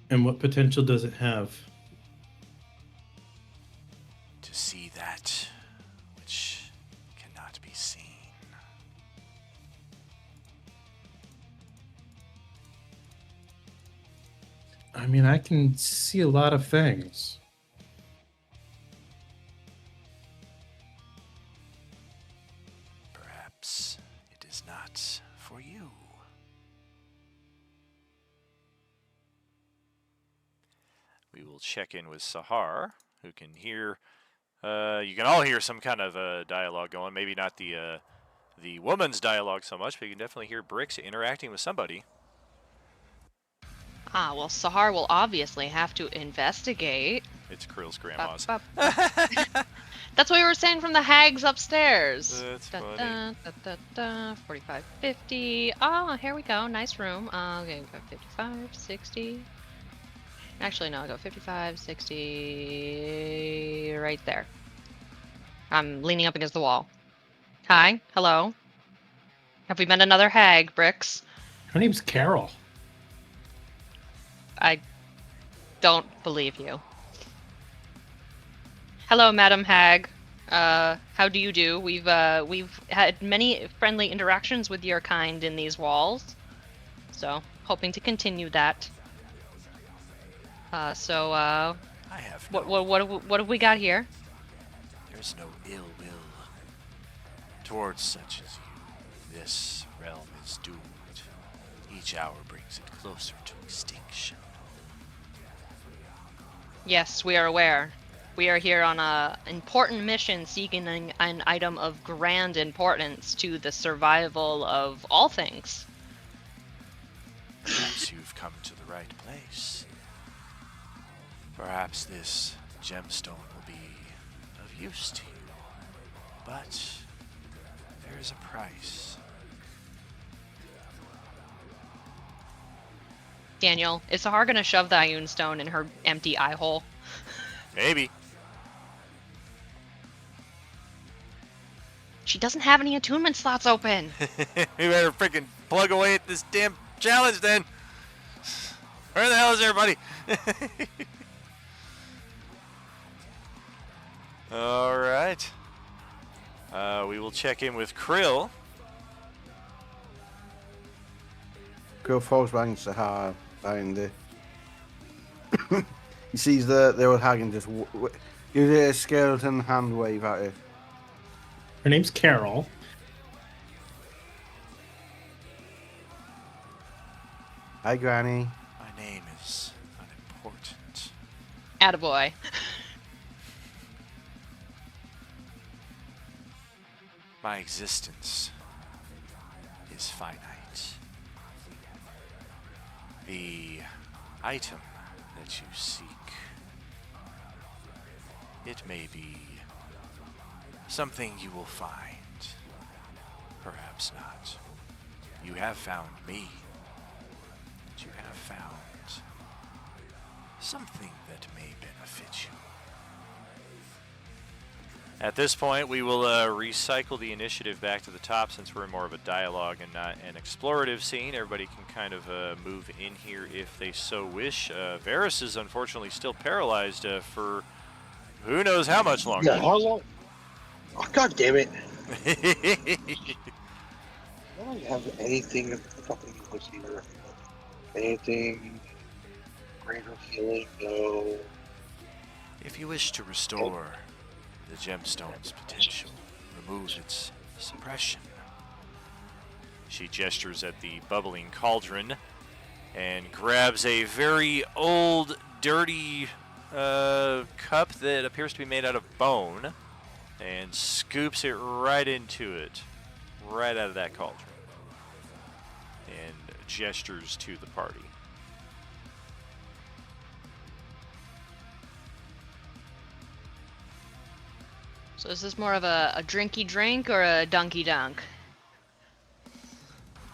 And what potential does it have? To see that which cannot be seen. I mean, I can see a lot of things. Perhaps it is not for you. We will check in with Sahar, who can hear. You can all hear some kind of dialogue going. Maybe not the woman's dialogue so much, but you can definitely hear Bricks interacting with somebody. Ah, well, Sahar will obviously have to investigate. It's Krill's grandma's. Bup, bup. That's what we were saying from the hags upstairs. That's Da, funny. da, da, da, da, 45, 50. Oh, here we go. Nice room. Okay, we go 55, 60. Actually, no, I go 55, 60. Right there. I'm leaning up against the wall. Hi. Hello. Have we met another hag, Bricks? Her name's Carol. I don't believe you. Hello, Madam Hag. How do you do? We've had many friendly interactions with your kind in these walls, so hoping to continue that. So I have no. what have we got here? There's no ill will towards such as you. This realm is doomed. Each hour brings it closer to extinction. Yes, we are aware. We are here on a important mission seeking an item of grand importance to the survival of all things. Perhaps you've come to the right place. Perhaps this gemstone will be of use to you. But there is a price. Daniel, is Sahar gonna shove the Ioun stone in her empty eye hole? Maybe. She doesn't have any attunement slots open. We better freaking plug away at this damn challenge then. Where the hell is everybody? All right. We will check in with Krill. Go falls back into Sahara behind it. He sees the old hag and just gives it a skeleton hand wave at it. Her name's Carol. Hi, Granny. My name is unimportant. Attaboy. My existence is finite. The item that you seek, it may be something you will find. Perhaps not. You have found me. And you have found something that may benefit you. At this point, we will recycle the initiative back to the top since we're in more of a dialogue and not an explorative scene. Everybody can kind of move in here if they so wish. Varys is unfortunately still paralyzed for who knows how much longer. Yeah, how long? Oh, God damn it. I don't have anything fucking was here. Anything greater feeling? No. If you wish to restore the gemstone's potential, remove its suppression. She gestures at the bubbling cauldron and grabs a very old, dirty cup that appears to be made out of bone and scoops it right into it, right out of that cauldron, and gestures to the party. So is this more of a drinky drink or a dunky dunk?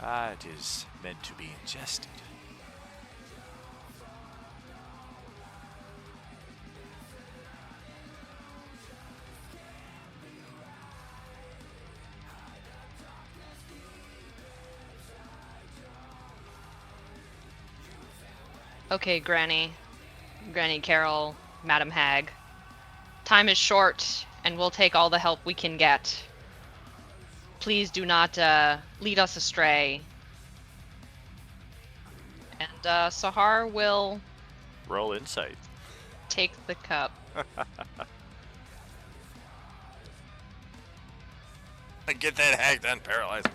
It is meant to be ingested. Okay, Granny Carol, Madam Hag. Time is short, and we'll take all the help we can get. Please do not lead us astray. And Sahar will Roll insight. take the cup. Get that hag done, paralyzed.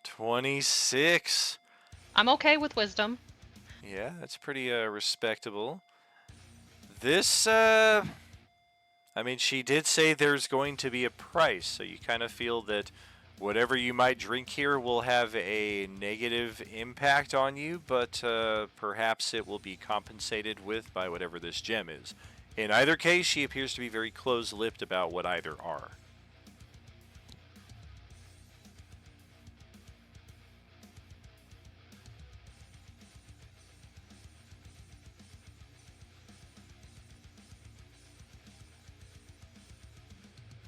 26. I'm okay with wisdom. Yeah, that's pretty respectable. This, she did say there's going to be a price, so you kind of feel that whatever you might drink here will have a negative impact on you, but perhaps it will be compensated by whatever this gem is. In either case, she appears to be very close-lipped about what either are.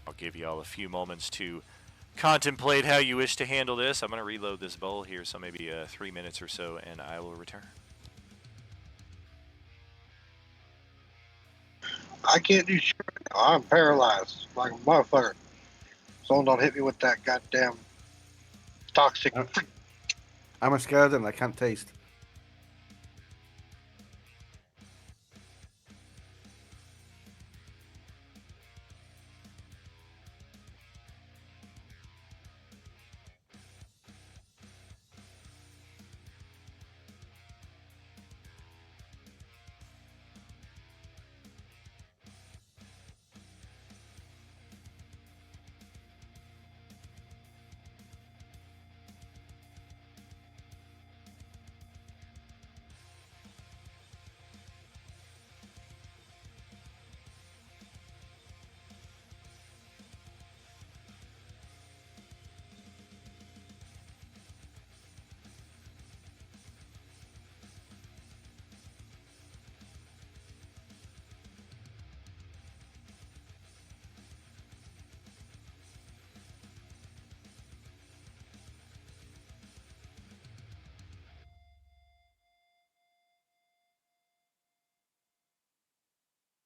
I'll give you all a few moments to contemplate how you wish to handle this. I'm going to reload this bowl here, so maybe 3 minutes or so, and I will return. I can't do shit right now. I'm paralyzed like a motherfucker. Someone don't hit me with that goddamn toxic. I'm a skeleton. I can't taste.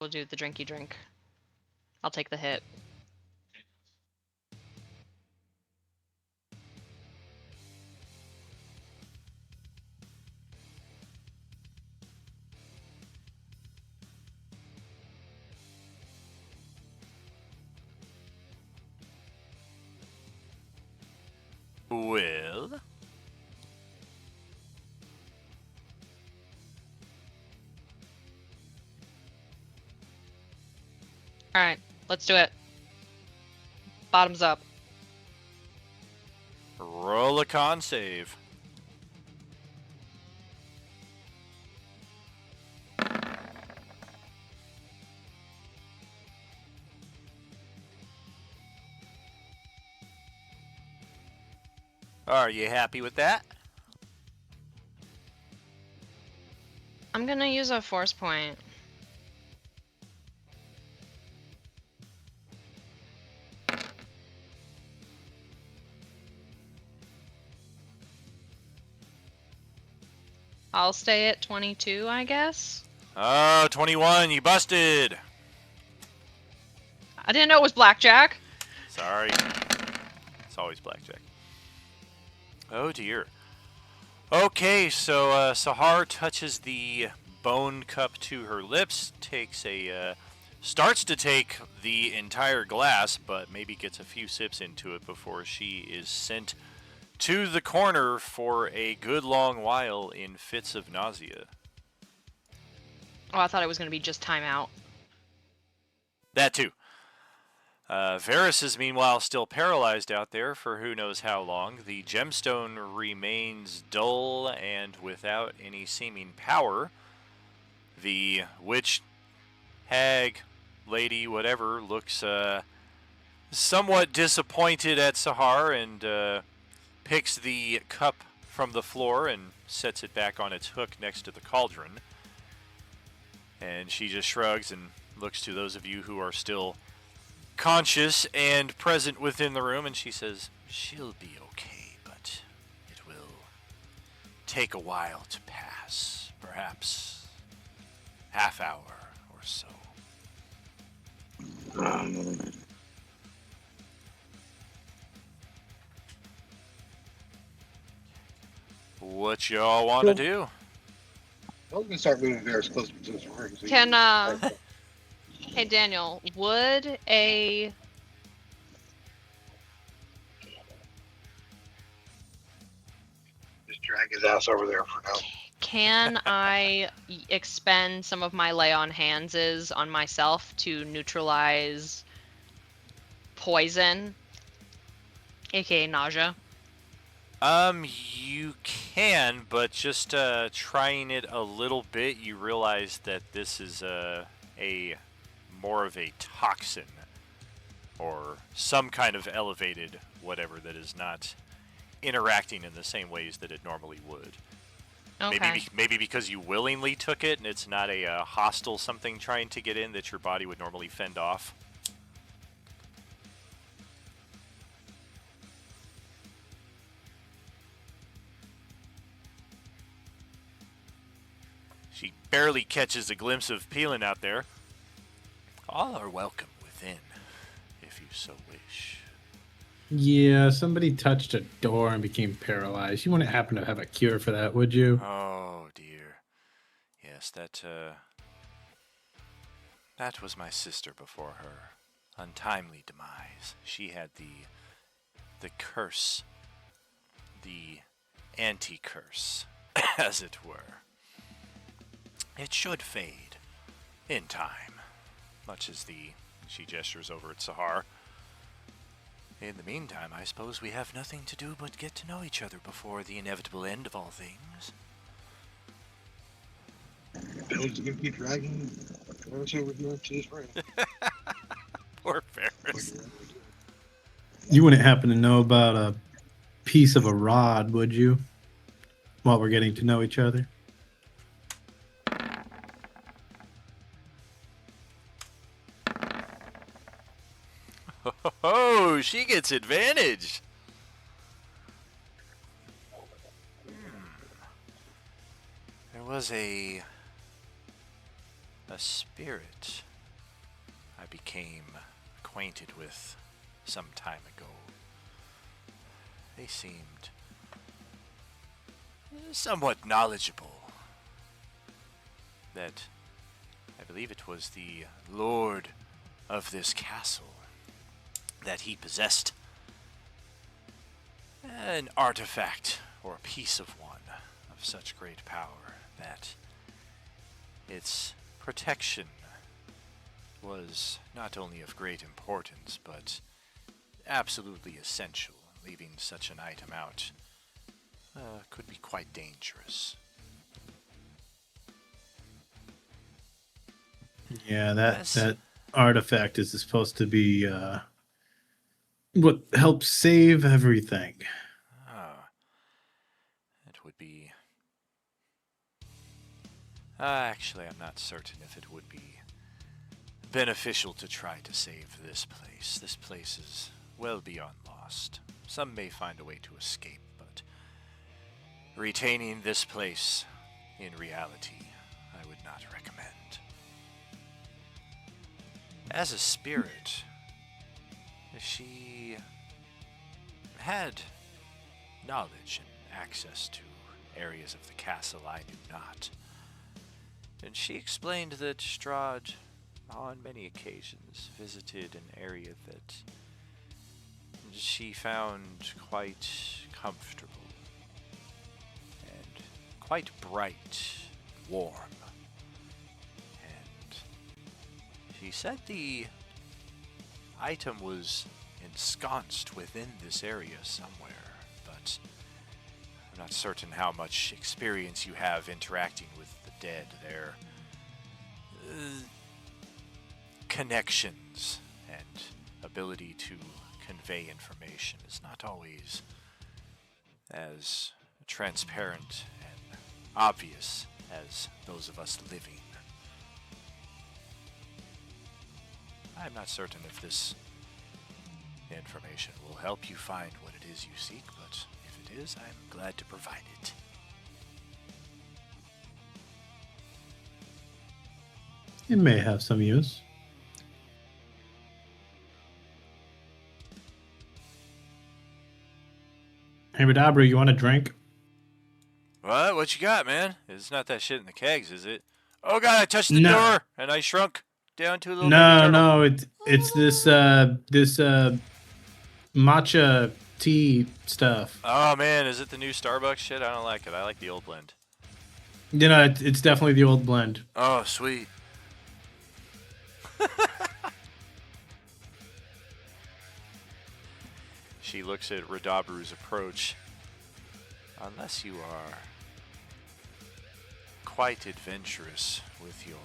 We'll do the drinky drink. I'll take the hit. Well, Alright, let's do it. Bottoms up. roll a con save. Are you happy with that? I'm gonna use a force point. I'll stay at 22, I guess. Oh, 21, you busted. I didn't know it was blackjack. Sorry. It's always blackjack. Oh dear. Okay, so Sahar touches the bone cup to her lips, starts to take the entire glass, but maybe gets a few sips into it before she is sent to the corner for a good long while in fits of nausea. Oh, I thought it was gonna be just timeout. That too. Varys is meanwhile still paralyzed out there for who knows how long. The gemstone remains dull and without any seeming power. The witch, hag, lady, whatever, looks somewhat disappointed at Sahar and picks the cup from the floor and sets it back on its hook next to the cauldron. And she just shrugs and looks to those of you who are still conscious and present within the room, and she says, "She'll be okay, but it will take a while to pass. Perhaps half hour or so." What y'all want to do? I was gonna start moving Varys closer to this room. So Can, hey Daniel, would a just drag his ass over there for now. can I expend some of my lay on handses on myself to neutralize poison, aka nausea? You can, but just trying it a little bit, you realize that this is a more of a toxin or some kind of elevated whatever that is not interacting in the same ways that it normally would. Okay. Maybe because you willingly took it and it's not a hostile something trying to get in that your body would normally fend off. She barely catches a glimpse of Peelin out there. All are welcome within, if you so wish. Yeah, somebody touched a door and became paralyzed. You wouldn't happen to have a cure for that, would you? Oh dear. Yes, that was my sister before her untimely demise. She had the curse, the anti-curse, as it were. It should fade in time, much as she gestures over at Sahar. In the meantime, I suppose we have nothing to do but get to know each other before the inevitable end of all things. Bill's gonna keep dragging Varys over here to this room. Poor Ferris. You wouldn't happen to know about a piece of a rod, would you? While we're getting to know each other. Oh, she gets advantage. There was a spirit I became acquainted with some time ago. They seemed somewhat knowledgeable. That I believe it was the lord of this castle, that he possessed an artifact or a piece of one of such great power that its protection was not only of great importance, but absolutely essential. Leaving such an item out could be quite dangerous. Yeah, Yes. that artifact is supposed to be what helps save everything. It would be... actually, I'm not certain if it would be beneficial to try to save this place. This place is well beyond lost. Some may find a way to escape, but retaining this place in reality, I would not recommend. As a spirit, she had knowledge and access to areas of the castle I knew not. And she explained that Strahd, on many occasions, visited an area that she found quite comfortable and quite bright, warm. And she said the item was ensconced within this area somewhere, but I'm not certain how much experience you have interacting with the dead. Their connections and ability to convey information is not always as transparent and obvious as those of us living. I'm not certain if this information will help you find what it is you seek, but if it is, I'm glad to provide it. It may have some use. Hey, Radabra, you want a drink? What? What you got, man? It's not that shit in the kegs, is it? Oh god, I touched the No. door and I shrunk down to a little baby turtle. No, it's this matcha tea stuff. Oh man, is it the new Starbucks shit? I don't like it. I like the old blend. You know, it's definitely the old blend. Oh, sweet. She looks at Radabru's approach. Unless you are quite adventurous with your...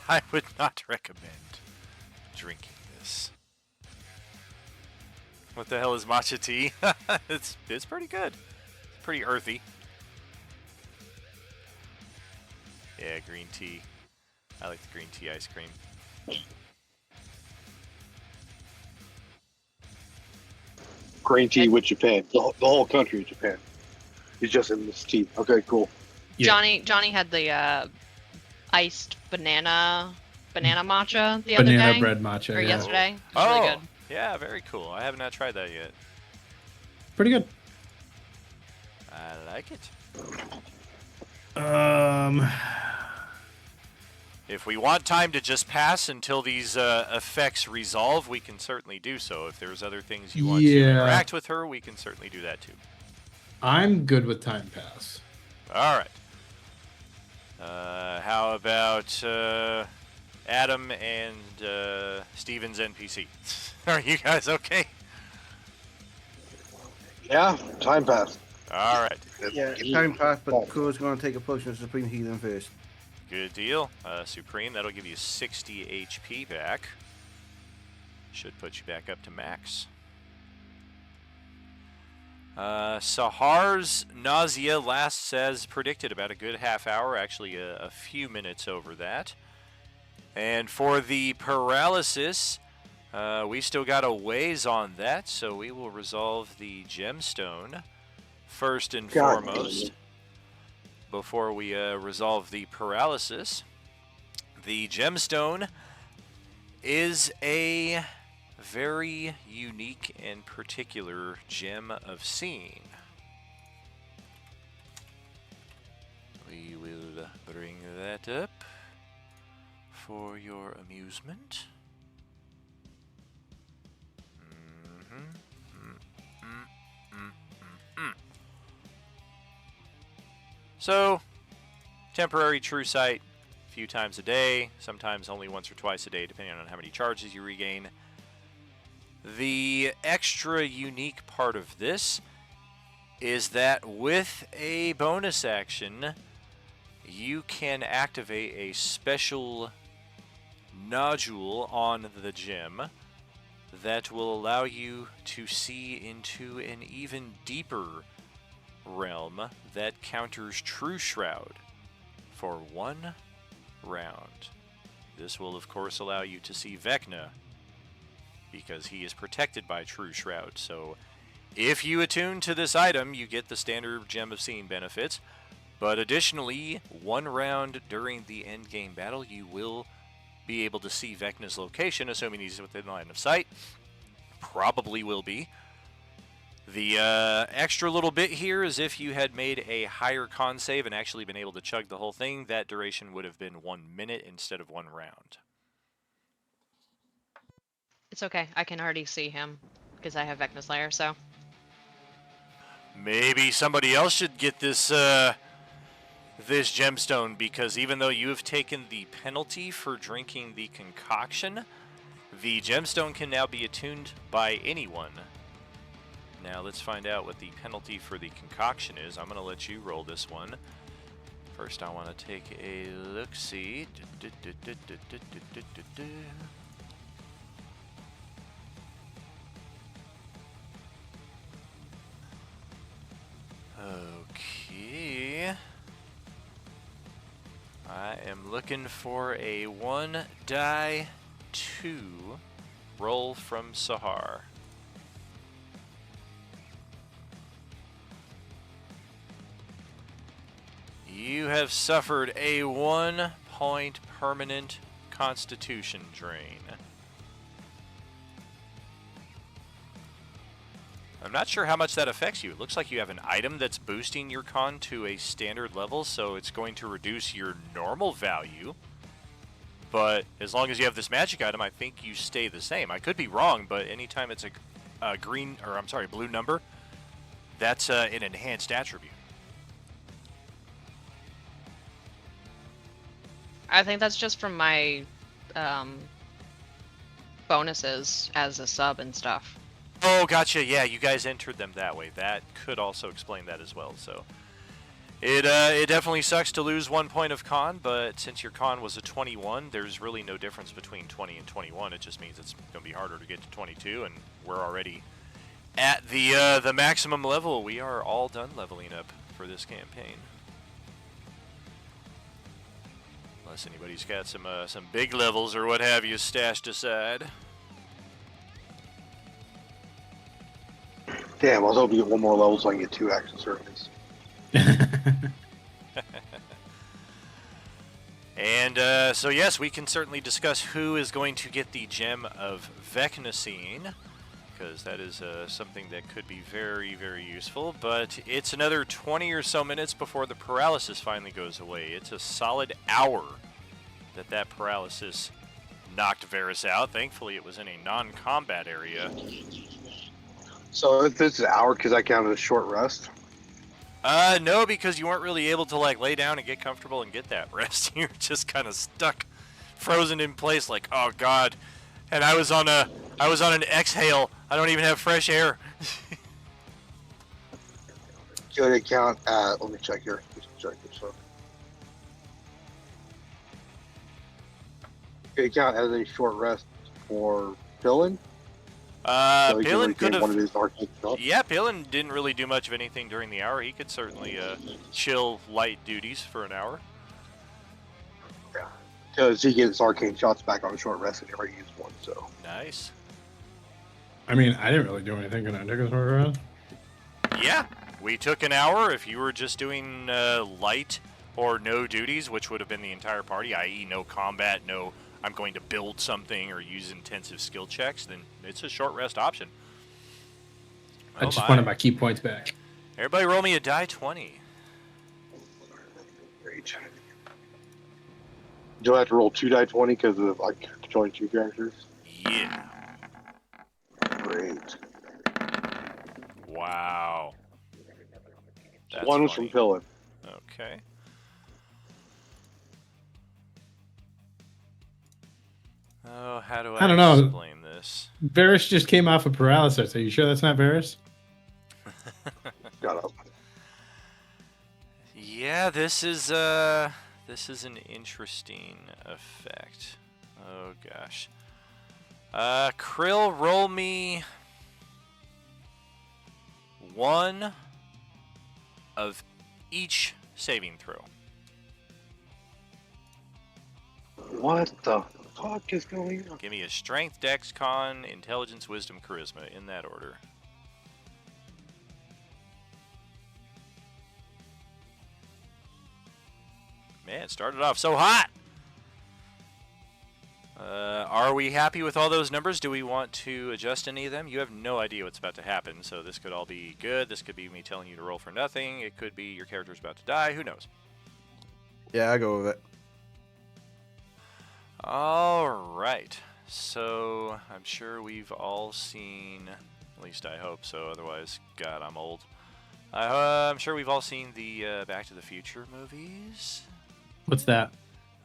I would not recommend drinking this. What the hell is matcha tea? It's pretty good. It's pretty earthy. Yeah, green tea. I like the green tea ice cream. Green tea with Japan. The whole country of Japan. He's just in this tea. Okay, cool. Yeah. Johnny had the iced banana matcha the other Banana day. bread matcha. Or Yeah. yesterday. It was really good. Yeah, very cool. I have not tried that yet. Pretty good. I like it. If we want time to just pass until these effects resolve, we can certainly do so. If there's other things you want to interact with her, we can certainly do that too. I'm good with time pass. All right. How about Adam and Steven's NPC? Are you guys okay? Yeah, time passed. All right. Yeah, time passed, but Crow's going to take a potion of Supreme Healing first. Good deal. Supreme, that'll give you 60 HP back. Should put you back up to max. Sahar's nausea lasts as predicted, about a good half hour, actually a few minutes over that. And for the paralysis, we still got a ways on that, so we will resolve the gemstone first and foremost. before we resolve the paralysis. The gemstone is a very unique and particular gem of seeing. We will bring that up for your amusement. So, temporary true sight a few times a day, sometimes only once or twice a day, depending on how many charges you regain. The extra unique part of this is that with a bonus action, you can activate a special nodule on the gem that will allow you to see into an even deeper realm that counters True Shroud for 1 round. This will, of course, allow you to see Vecna because he is protected by True Shroud. So if you attune to this item, you get the standard Gem of Seeing benefits, but additionally, 1 round during the endgame battle, you will be able to see Vecna's location, assuming he's within line of sight. Probably will be. The extra little bit here is if you had made a higher con save and actually been able to chug the whole thing, that duration would have been 1 minute instead of 1 round. It's okay. I can already see him because I have Vecna's Lair, so. Maybe somebody else should get this this gemstone, because even though you have taken the penalty for drinking the concoction, the gemstone can now be attuned by anyone. Now let's find out what the penalty for the concoction is. I'm going to let you roll this one. First I want to take a look-see. Okay. I am looking for a 1 die 2 roll from Sahar. You have suffered a 1-point permanent constitution drain. I'm not sure how much that affects you. It looks like you have an item that's boosting your con to a standard level, so it's going to reduce your normal value. But as long as you have this magic item, I think you stay the same. I could be wrong, but anytime it's a blue number, that's an enhanced attribute. I think that's just from my bonuses as a sub and stuff. Oh, gotcha. Yeah, you guys entered them that way. That could also explain that as well. So it definitely sucks to lose 1 point of con, but since your con was a 21, there's really no difference between 20 and 21. It just means it's going to be harder to get to 22, and we're already at the maximum level. We are all done leveling up for this campaign. Unless anybody's got some big levels or what have you stashed aside. Damn, I was hoping to get 1 more level so I can get 2 action surveys. And so yes, we can certainly discuss who is going to get the Gem of Vecnacine, because that is something that could be very, very useful. But it's another 20 or so minutes before the paralysis finally goes away. It's a solid hour that paralysis knocked Varus out. Thankfully, it was in a non-combat area. So if this is an hour, because I counted a short rest. No, because you weren't really able to like lay down and get comfortable and get that rest. You're just kind of stuck, frozen in place, like, oh god. And I was on an exhale. I don't even have fresh air. Could it count? Let me check here. Check this up. Could it count as a short rest for Dylan? Pillin could one of have. his arcane shots? Yeah, Pillin didn't really do much of anything during the hour. He could certainly chill light duties for an hour. Yeah, because he gets arcane shots back on a short rest and never used one. So Nice. I mean, I didn't really do anything. Can I take a short rest? Yeah. we took an hour. If you were just doing light or no duties, which would have been the entire party, i.e. no combat, no I'm going to build something or use intensive skill checks, then it's a short rest option. I just wanted my key points back. Everybody roll me a die 20. Great. Do I have to roll 2 die 20 because of like controlling 2 characters? Yeah. Great. Wow. That's One was funny. from Pillin. Okay. Oh, how do I don't know. explain this? Varys just came off of paralysis. Are you sure that's not Varys? Got up. Yeah, this is an interesting effect. Oh gosh. Krill, roll me 1 of each saving throw. What the fuck is going on? Give me a strength, dex, con, intelligence, wisdom, charisma, in that order. Man, it started off so hot! Are we happy with all those numbers? Do we want to adjust any of them? You have no idea what's about to happen, so this could all be good. This could be me telling you to roll for nothing. It could be your character's about to die. Who knows? Yeah, I go with it. Alright, so I'm sure we've all seen, at least I hope so, otherwise, God, I'm old. I'm sure we've all seen the Back to the Future movies. What's that?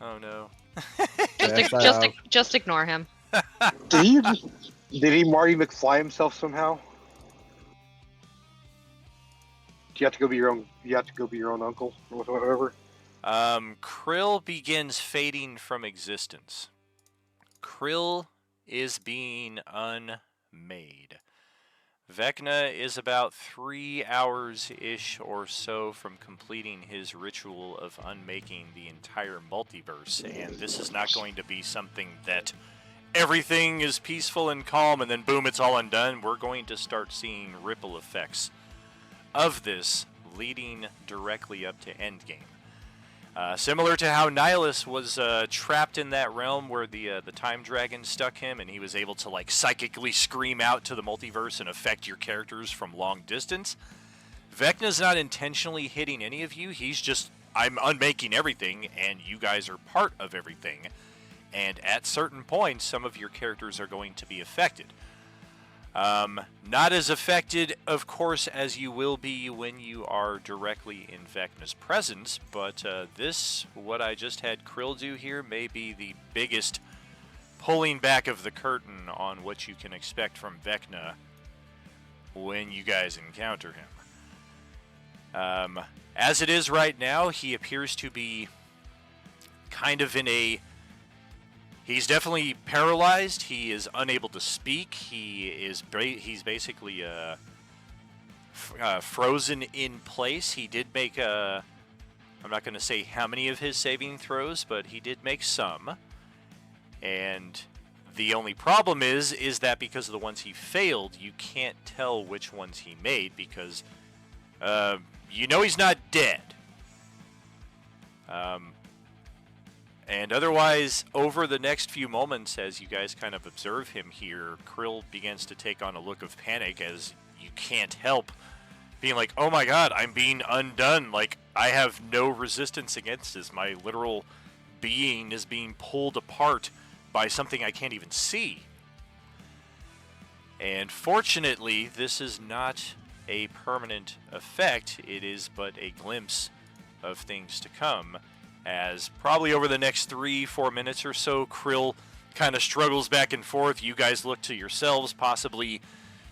Oh no. Just ignore him. Did he Marty McFly himself somehow? Do you have to go be your own? You have to go be your own uncle or whatever. Krill begins fading from existence. Krill is being unmade. Vecna is about 3 hours-ish or so from completing his ritual of unmaking the entire multiverse, and this is not going to be something that everything is peaceful and calm and then boom, it's all undone. We're going to start seeing ripple effects of this leading directly up to Endgame. Similar to how Nihilus was trapped in that realm where the time dragon stuck him, and he was able to like psychically scream out to the multiverse and affect your characters from long distance. Vecna's not intentionally hitting any of you. He's just, I'm unmaking everything, and you guys are part of everything. And at certain points, some of your characters are going to be affected. Not as affected, of course, as you will be when you are directly in Vecna's presence, but what I just had Krill do here may be the biggest pulling back of the curtain on what you can expect from Vecna when you guys encounter him. As it is right now, he appears to be kind of in a... He's definitely paralyzed. He is unable to speak. He's basically frozen in place. He did make I'm not going to say how many of his saving throws, but he did make some. And the only problem is that because of the ones he failed, you can't tell which ones he made because you know he's not dead. And otherwise, over the next few moments, as you guys kind of observe him here, Krill begins to take on a look of panic as you can't help being like, oh my god, I'm being undone. Like, I have no resistance against this. My literal being is being pulled apart by something I can't even see. And fortunately, this is not a permanent effect. It is but a glimpse of things to come. As probably over the next 3-4 minutes or so, Krill kind of struggles back and forth. You guys look to yourselves, possibly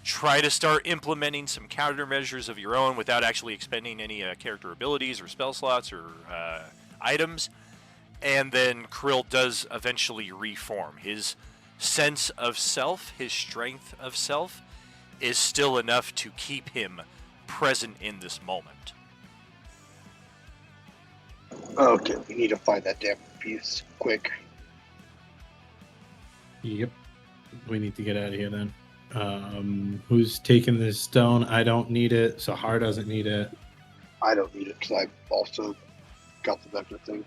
try to start implementing some countermeasures of your own without actually expending any character abilities or spell slots or items. And then Krill does eventually reform. His sense of self, his strength of self, is still enough to keep him present in this moment. Okay, we need to find that damn piece quick. Yep. We need to get out of here then. Who's taking this stone? I don't need it. Sahar doesn't need it. I don't need it because I also got the vector thing.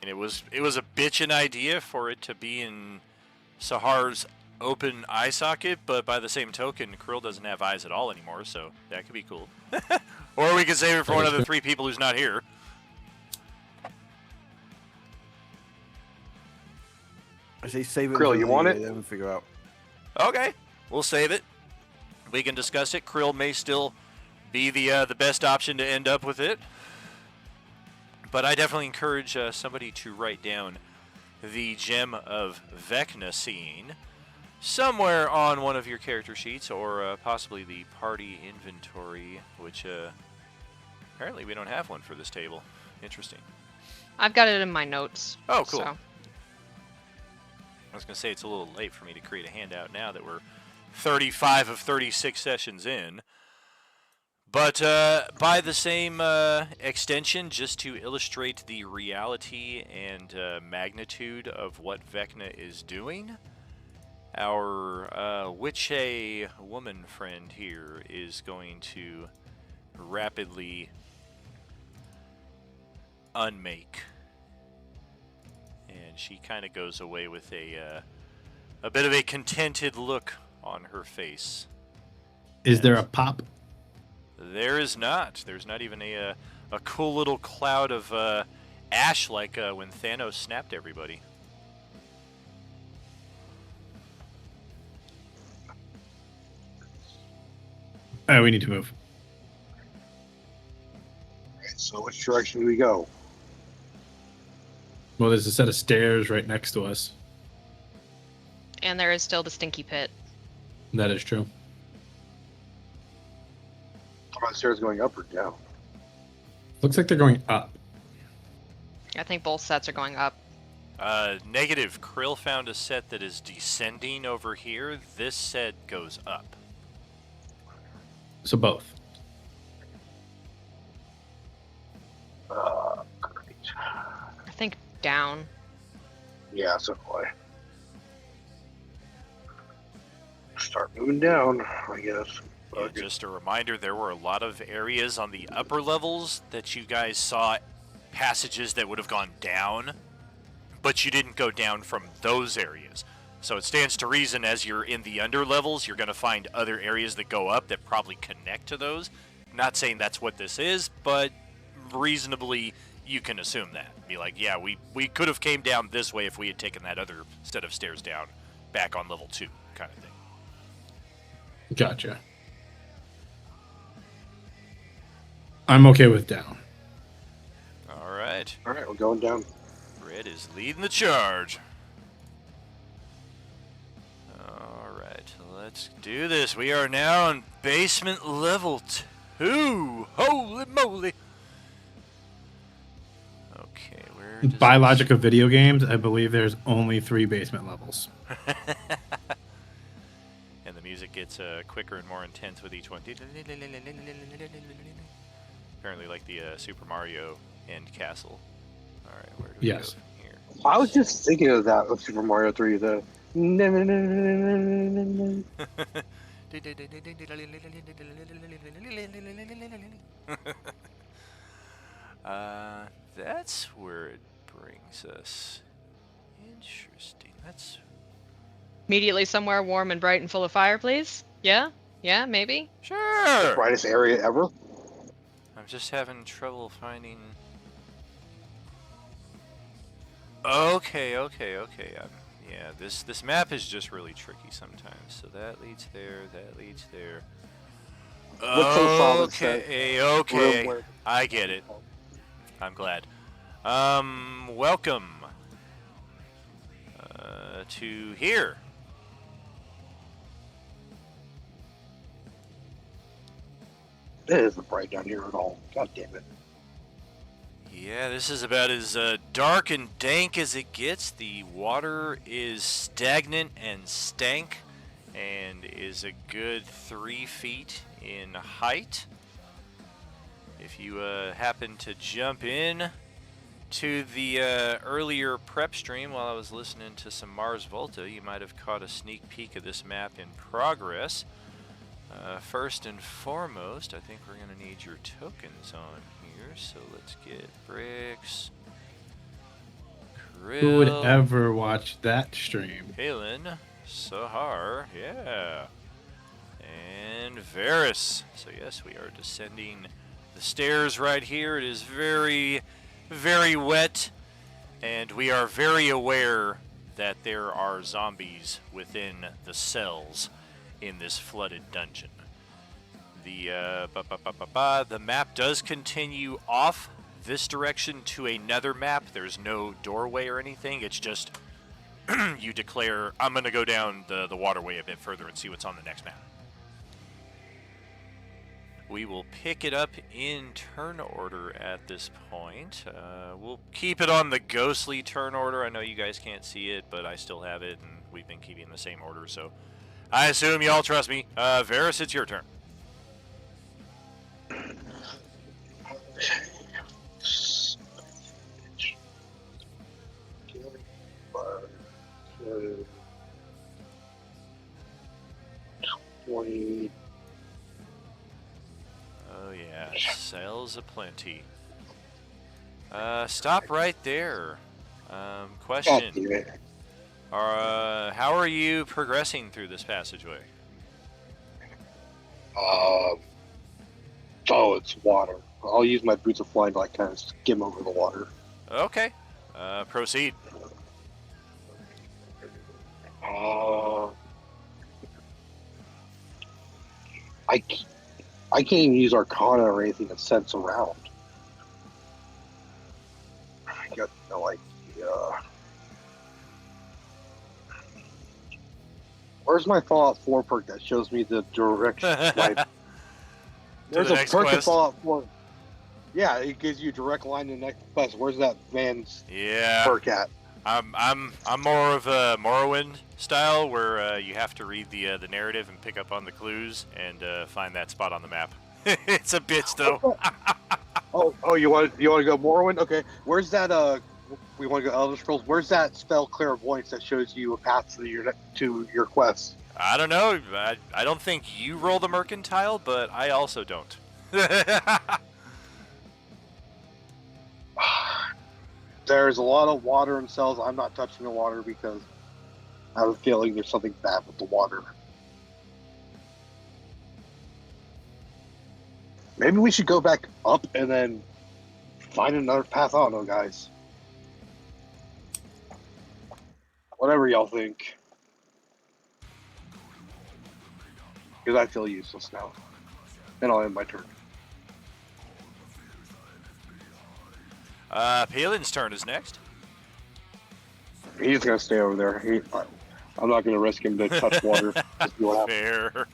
And it was a bitchin' idea for it to be in Sahar's open eye socket, but by the same token, Krill doesn't have eyes at all anymore, so that could be cool. Or we could save it for one of the 3 people who's not here. I say save it. Krill, until you want the- it? Then we figure out. Okay, we'll save it. We can discuss it. Krill may still be the best option to end up with it. But I definitely encourage somebody to write down the Gem of Vecna scene somewhere on one of your character sheets, or possibly the party inventory, which apparently we don't have one for this table. Interesting. I've got it in my notes. Oh, cool. So. I was going to say it's a little late for me to create a handout now that we're 35 of 36 sessions in. But by the same extension, just to illustrate the reality and magnitude of what Vecna is doing, our witch-a woman friend here is going to rapidly unmake. And she kind of goes away with a bit of a contented look on her face. Is there a pop? There is not. There's not even a cool little cloud of ash like when Thanos snapped everybody. All right, we need to move. Right, so which direction do we go? Well, there's a set of stairs right next to us. And there is still the stinky pit. That is true. Are my stairs going up or down? Looks like they're going up. I think both sets are going up. Negative. Krill found a set that is descending over here. This set goes up. So both. Great. I think down. Yeah, so do I. Start moving down, I guess. Yeah, Okay. just a reminder, there were a lot of areas on the upper levels that you guys saw passages that would have gone down, but you didn't go down from those areas. So it stands to reason as you're in the under levels, you're going to find other areas that go up that probably connect to those. Not saying that's what this is, but reasonably you can assume that. Be like, yeah, we could have came down this way if we had taken that other set of stairs down back on level 2 kind of thing. Gotcha. I'm okay with down. All right. All right, we're going down. Red is leading the charge. All right, let's do this. We are now on basement level 2. Holy moly. Okay, where does By logic of video games, I believe there's only 3 basement levels. And the music gets quicker and more intense with each one. Apparently like the Super Mario end castle. All right, where do we go Yes. from here? I was just thinking of that with Super Mario 3. The That's where it brings us. Interesting. That's Immediately somewhere warm and bright and full of fire, please? Yeah? Yeah, maybe? sure. brightest area ever. I'm just having trouble finding. Okay. Yeah, this map is just really tricky sometimes. So that leads there. That leads there. Look for the file that says Okay. where- I get it. I'm glad. Welcome to here. It isn't bright down here at all. God damn it. Yeah, this is about as dark and dank as it gets. The water is stagnant and stank and is a good 3 feet in height. If you happen to jump in to the earlier prep stream while I was listening to some Mars Volta, you might have caught a sneak peek of this map in progress. First and foremost, I think we're going to need your tokens on here, so let's get bricks, Who would Krill, ever watch that stream? Halen, Sahar, yeah, and Varus. So yes, we are descending the stairs right here. It is very, very wet, and we are very aware that there are zombies within the cells in this flooded dungeon. The map does continue off this direction to another map. There's no doorway or anything. It's just you declare, I'm going to go down the waterway a bit further and see what's on the next map. We will pick it up in turn order at this point. We'll keep it on the ghostly turn order. I know you guys can't see it, but I still have it, and we've been keeping the same order, so I assume y'all trust me. Varus, it's your turn. Oh yeah, sales aplenty. Stop right there. Question. How are you progressing through this passageway? Oh, it's water. I'll use my boots of flying to like kind of skim over the water. Okay. Proceed. I can't even use Arcana or anything to sense around. I got no idea. Where's my Fallout 4 perk that shows me the direction? There's the a next perk in quest? Fallout 4. Yeah, it gives you a direct line to the next quest. Where's that man's perk at? I'm more of a Morrowind style, where you have to read the narrative and pick up on the clues and find that spot on the map. It's a bitch though. oh, you want to go Morrowind? Okay, where's that? We want to go Elder Scrolls. Where's that spell Clairvoyance that shows you a path to your quest? I don't know. I don't think you roll the mercantile, but I also don't. There's a lot of water in cells. I'm not touching the water because I have a feeling there's something bad with the water. Maybe we should go back up and then find another path. I don't know, guys. Whatever y'all think. Because I feel useless now. And I'll end my turn. Palin's turn is next. He's going to stay over there. I'm not going to risk him to touch water. Fair.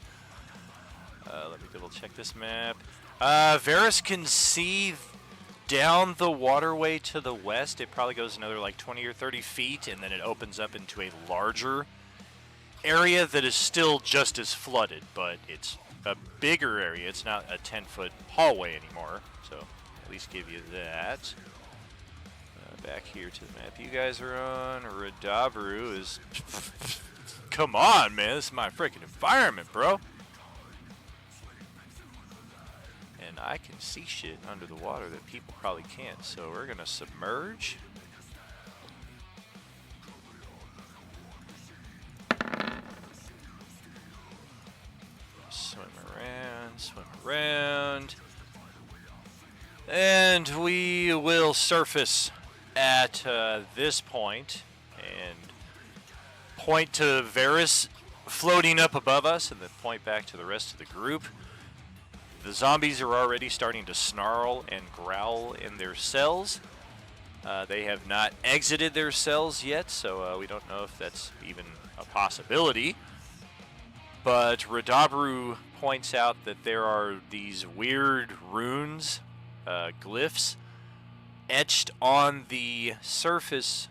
Let me double check this map. Varus can see down the waterway to the west. It probably goes another like 20 or 30 feet, and then it opens up into a larger area that is still just as flooded, but it's a bigger area. It's not a 10-foot hallway anymore, so at least give you that. Back here to the map you guys are on. Radabru is... Come on, man. This is my freaking environment, bro. And I can see shit under the water that people probably can't, so we're going to submerge. Swim around. And we will surface at this point and point to Varus floating up above us, and then point back to the rest of the group. The zombies are already starting to snarl and growl in their cells. They have not exited their cells yet, so we don't know if that's even a possibility. But Radabru points out that there are these weird runes, glyphs, etched on the surface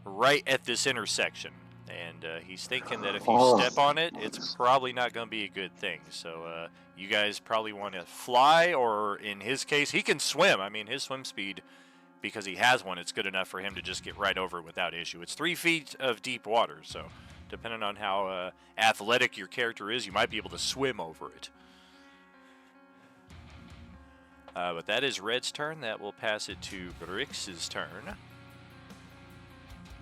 right at this intersection. And he's thinking that if you step on it, it's probably not going to be a good thing. So you guys probably want to fly, or in his case, he can swim. I mean, his swim speed because he has one, it's good enough for him to just get right over it without issue. It's 3 feet of deep water, so depending on how athletic your character is, you might be able to swim over it. But that is Red's turn. That will pass it to Brix's turn.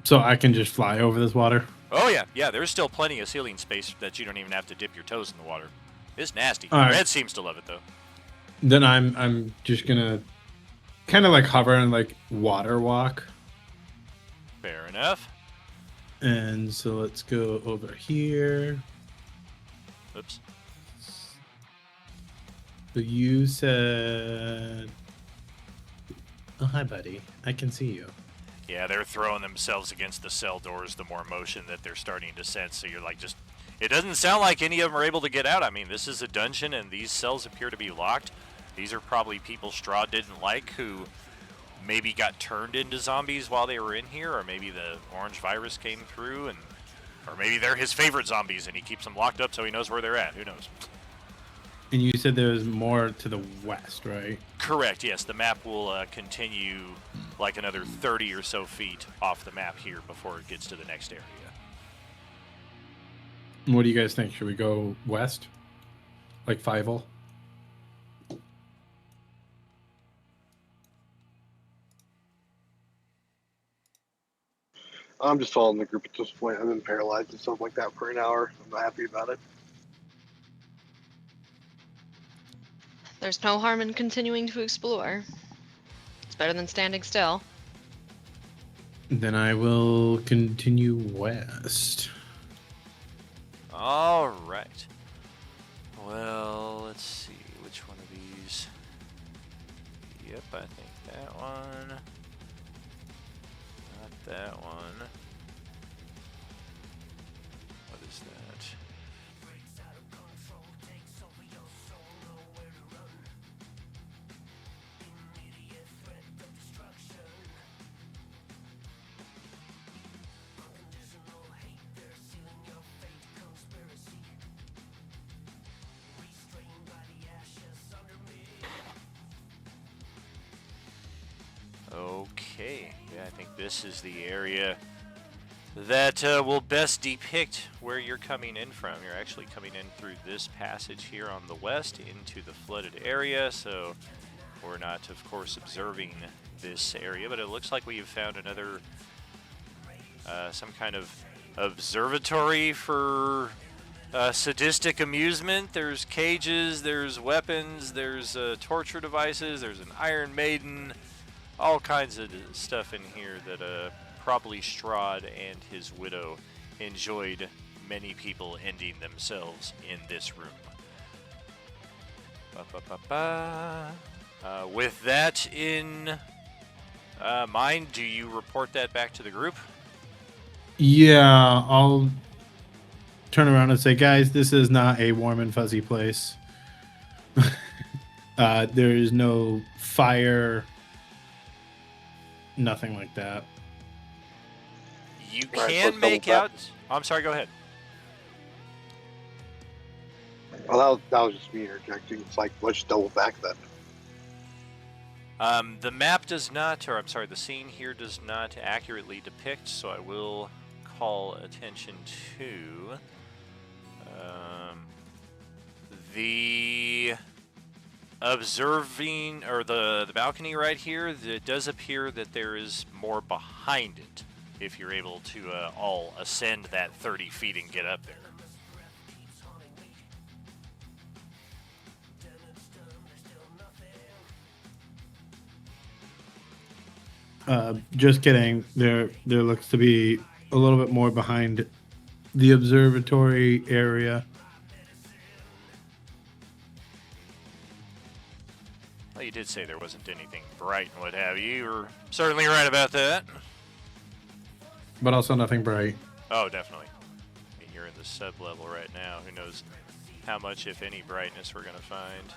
So I can just fly over this water? Oh, yeah. There's still plenty of ceiling space that you don't even have to dip your toes in the water. It's nasty. All right. Red seems to love it, though. Then I'm just gonna kind of like hover and like water walk. Fair enough. And so let's go over here. Oops. So you said, "Oh, hi, buddy. I can see you." Yeah, they're throwing themselves against the cell doors the more motion that they're starting to sense. So you're like, just, it doesn't sound like any of them are able to get out. I mean, this is a dungeon and these cells appear to be locked. These are probably people Strahd didn't like who maybe got turned into zombies while they were in here, or maybe the orange virus came through, or maybe they're his favorite zombies and he keeps them locked up so he knows where they're at. Who knows? And you said there's more to the west, right? Correct, yes. The map will continue like another 30 or so feet off the map here before it gets to the next area. What do you guys think? Should we go west? Like Fievel? I'm just following the group at this point. I've been paralyzed and stuff like that for an hour. I'm not happy about it. There's no harm in continuing to explore. It's better than standing still. Then I will continue west. All right. Well, let's see. Which one of these? Yep, I think that one. Not that one. What is that? Okay, yeah, I think this is the area that will best depict where you're coming in from. You're actually coming in through this passage here on the west into the flooded area, so we're not, of course, observing this area, but it looks like we have found another, some kind of observatory for sadistic amusement. There's cages, there's weapons, there's torture devices, there's an Iron Maiden, all kinds of stuff in here that probably Strahd and his widow enjoyed many people ending themselves in this room. With that in mind, do you report that back to the group? Yeah, I'll turn around and say, guys, this is not a warm and fuzzy place. There is no fire, nothing like that. You Right, can let's make double out. Oh, I'm sorry, go ahead. Well, that was just me interjecting. It's like, let's double back then. The map does not, or I'm sorry, the scene here does not accurately depict, so I will call attention to the observing, or the balcony right here. It does appear that there is more behind it if you're able to all ascend that 30 feet and get up there. Just kidding. There looks to be a little bit more behind the observatory area. Well, you did say there wasn't anything bright and what have you. You're certainly right about that. But also nothing bright. Oh, definitely. I mean, you're in the sub-level right now. Who knows how much, if any, brightness we're going to find.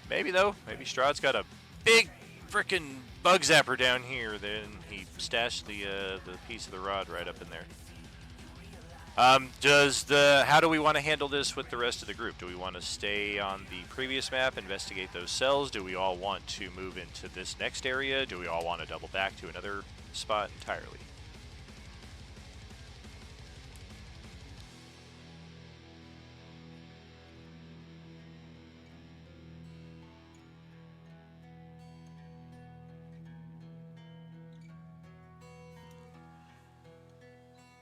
Maybe, though. Maybe Strahd's got a big frickin' bug zapper down here. Then he stashed the piece of the rod right up in there. How do we want to handle this with the rest of the group? Do we want to stay on the previous map, investigate those cells? Do we all want to move into this next area? Do we all want to double back to another spot entirely?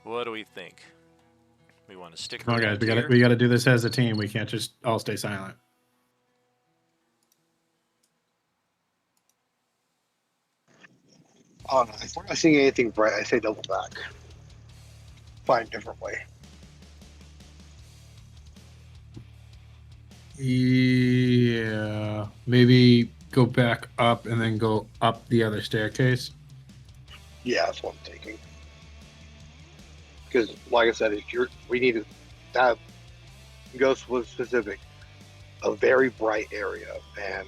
What do we think? We want to stick Come on, around guys. here? We gotta do this as a team. We can't just all stay silent. Oh no, if we're not seeing anything bright, I say double back. Find a different way. Yeah, maybe go back up and then go up the other staircase. Yeah, that's what I'm taking. Because, like I said, we need to have Ghost was specific, a very bright area, and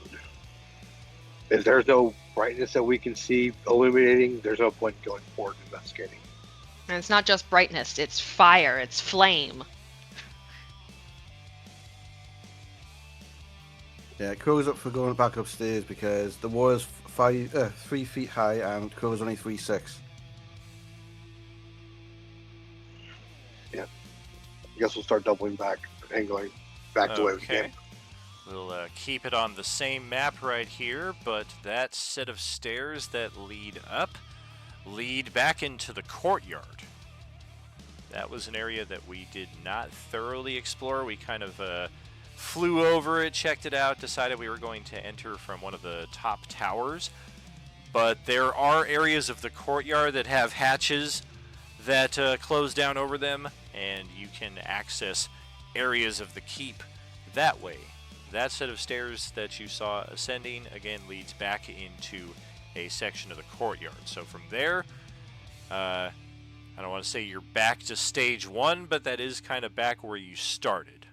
if there's no brightness that we can see illuminating, there's no point in going forward and investigating. And it's not just brightness, it's fire, it's flame. Yeah, Crow's up for going back upstairs because the wall is 3 feet high and Crow's only 3'6". Yeah, I guess we'll start doubling back and going back the way we came. We'll keep it on the same map right here, but that set of stairs that lead up lead back into the courtyard. That was an area that we did not thoroughly explore. We kind of flew over it, checked it out, decided we were going to enter from one of the top towers. But there are areas of the courtyard that have hatches that close down over them, and you can access areas of the keep that way. That set of stairs that you saw ascending, again, leads back into a section of the courtyard. So from there, I don't want to say you're back to stage 1, but that is kind of back where you started.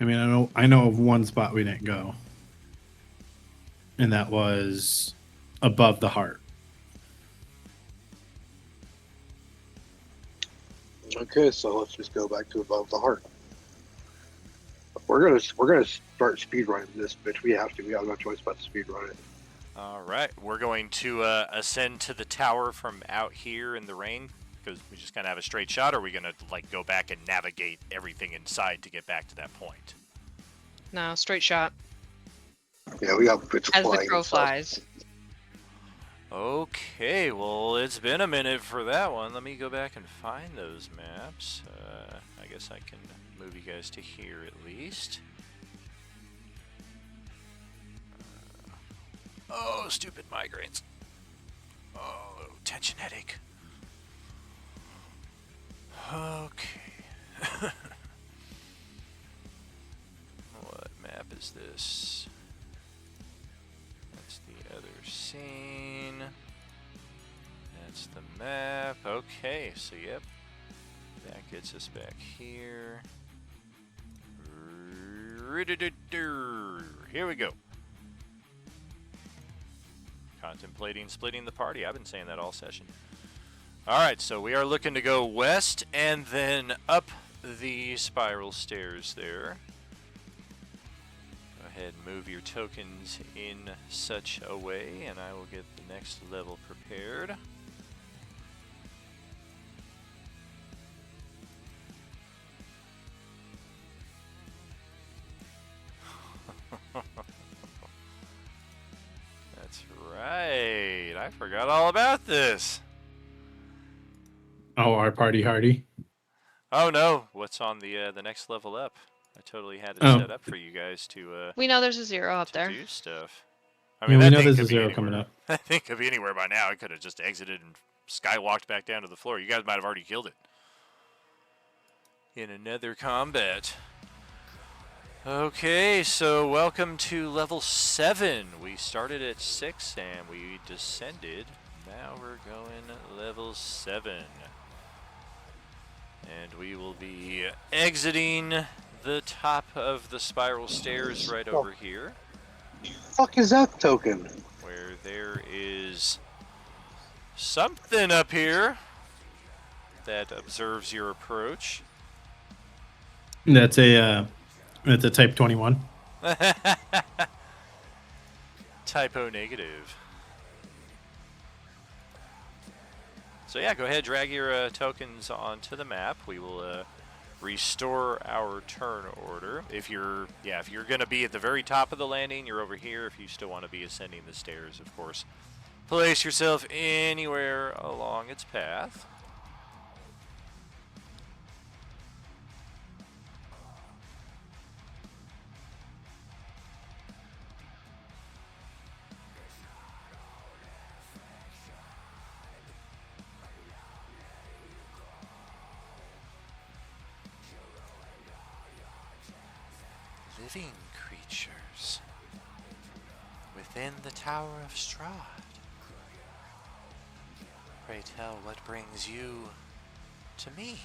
I mean, I know of one spot we didn't go, and that was above the heart. Okay, so let's just go back to above the heart. We're gonna start speedrunning this bitch. We have to. We have no choice but to speedrun it. All right, we're going to ascend to the tower from out here in the rain because we just kind of have a straight shot. Or are we gonna like go back and navigate everything inside to get back to that point? No, straight shot. Yeah, we got bits As flying the crow and stuff. flies. Okay, well, it's been a minute for that one. Let me go back and find those maps. I guess I can move you guys to here at least. Oh, stupid migraines. Oh, tension headache. Okay. What map is this? That's the other scene. That's the map. Okay, so yep. That gets us back here. Here we go. Contemplating splitting the party. I've been saying that all session. Alright, so we are looking to go west and then up the spiral stairs there. Go ahead and move your tokens in such a way, and I will get the next level prepared. That's right. I forgot all about this. Oh, our party hardy. Oh no, what's on the next level up? I totally had it Oh. set up for you guys to We know there's a 0 up there. do stuff. I Yeah, mean, we that know thing there's could a be 0 coming anywhere. up. That thing could be anywhere by now. I could have just exited and skywalked back down to the floor. You guys might have already killed it. In another combat. Okay, so welcome to level 7. We started at 6 and we descended. Now we're going level 7. And we will be exiting the top of the spiral stairs right over here, Fuck is that token? where there is something up here that observes your approach. That's a type 21. Typo negative. So yeah, go ahead, drag your tokens onto the map. We will restore our turn order. If you're gonna be at the very top of the landing, you're over here. If you still want to be ascending the stairs, of course, place yourself anywhere along its path. Living creatures within the Tower of Strahd. Pray tell, what brings you to me?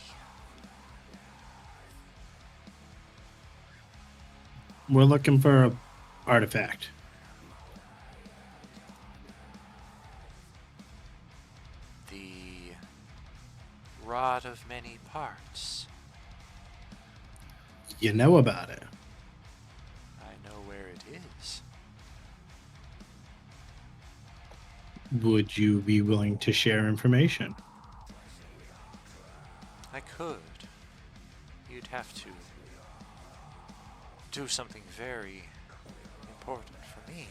We're looking for a artifact. The Rod of Many Parts. You know about it. I know where it is. Would you be willing to share information? I could. You'd have to do something very important for me.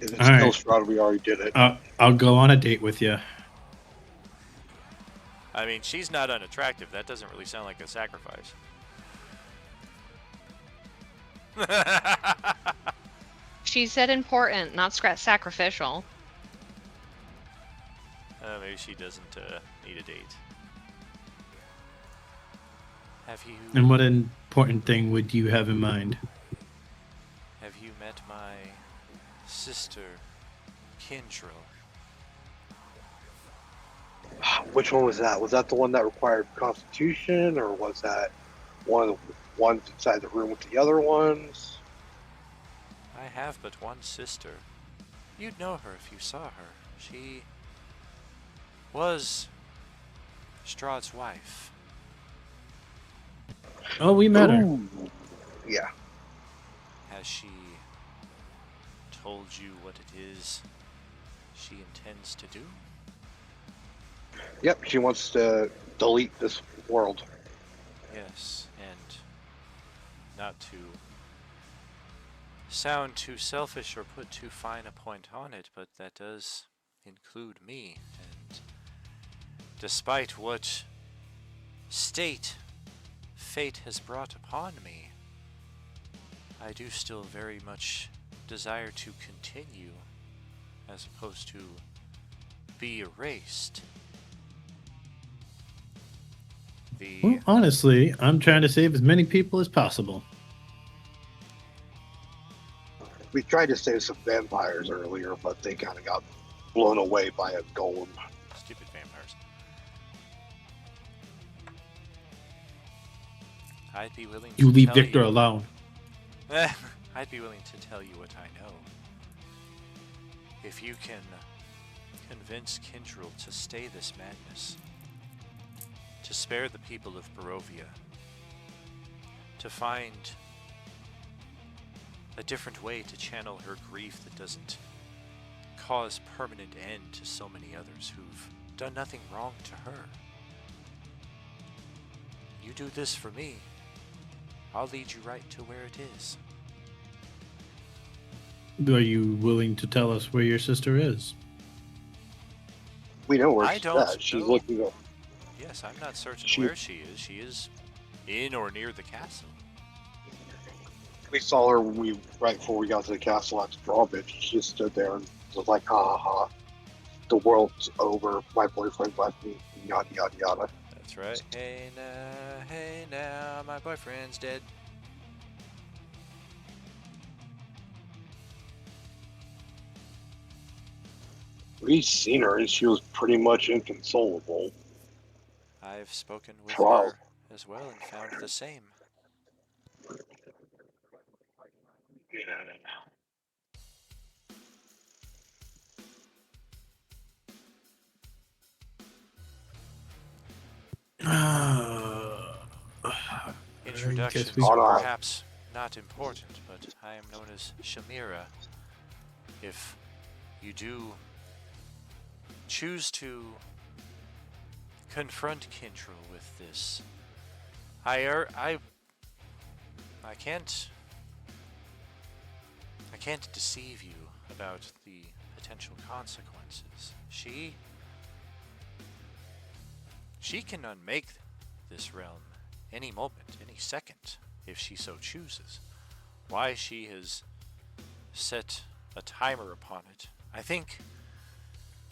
If it's All right. Kill Strahd, we already did it. I'll go on a date with you. I mean, she's not unattractive. That doesn't really sound like a sacrifice. She said important, not sacrificial. Maybe she doesn't need a date. Have you And what important thing would you have in mind? have you met my sister, Kindrel? Which one was that? Was that the one that required Constitution, or was that one of the ones inside the room with the other ones? I have but one sister. You'd know her if you saw her. She was Strahd's wife. Oh, we met her. Ooh. Yeah. Has she told you what it is she intends to do? Yep, she wants to delete this world. Yes, and not to sound too selfish or put too fine a point on it, but that does include me. And despite what state fate has brought upon me, I do still very much desire to continue as opposed to be erased. Well, honestly, I'm trying to save as many people as possible. We tried to save some vampires earlier, but they kind of got blown away by a golem. Stupid vampires. I'd be willing to You leave tell Victor you. alone. I'd be willing to tell you what I know. If you can convince Kindrel to stay this madness, to spare the people of Barovia, to find a different way to channel her grief that doesn't cause permanent end to so many others who've done nothing wrong to her. You do this for me, I'll lead you right to where it is. Are you willing to tell us where your sister is? We know where I she's don't at. She's know. looking up. Yes, I'm not certain She- where she is. She is in or near the castle. We saw her right before we got to the castle at the drawbridge. She just stood there and was like, ha ha ha. The world's over. My boyfriend left me. Yada yada yada. That's right. Hey now, my boyfriend's dead. We've seen her and she was pretty much inconsolable. I've spoken with Wow. her as well and found the same. Yeah. Introductions we- are Hold on. perhaps not important, but I am known as Shamira. If you do choose to confront Kindrel with this, I can't deceive you about the potential consequences. She can unmake this realm any moment, any second, if she so chooses. Why she has set a timer upon it, I think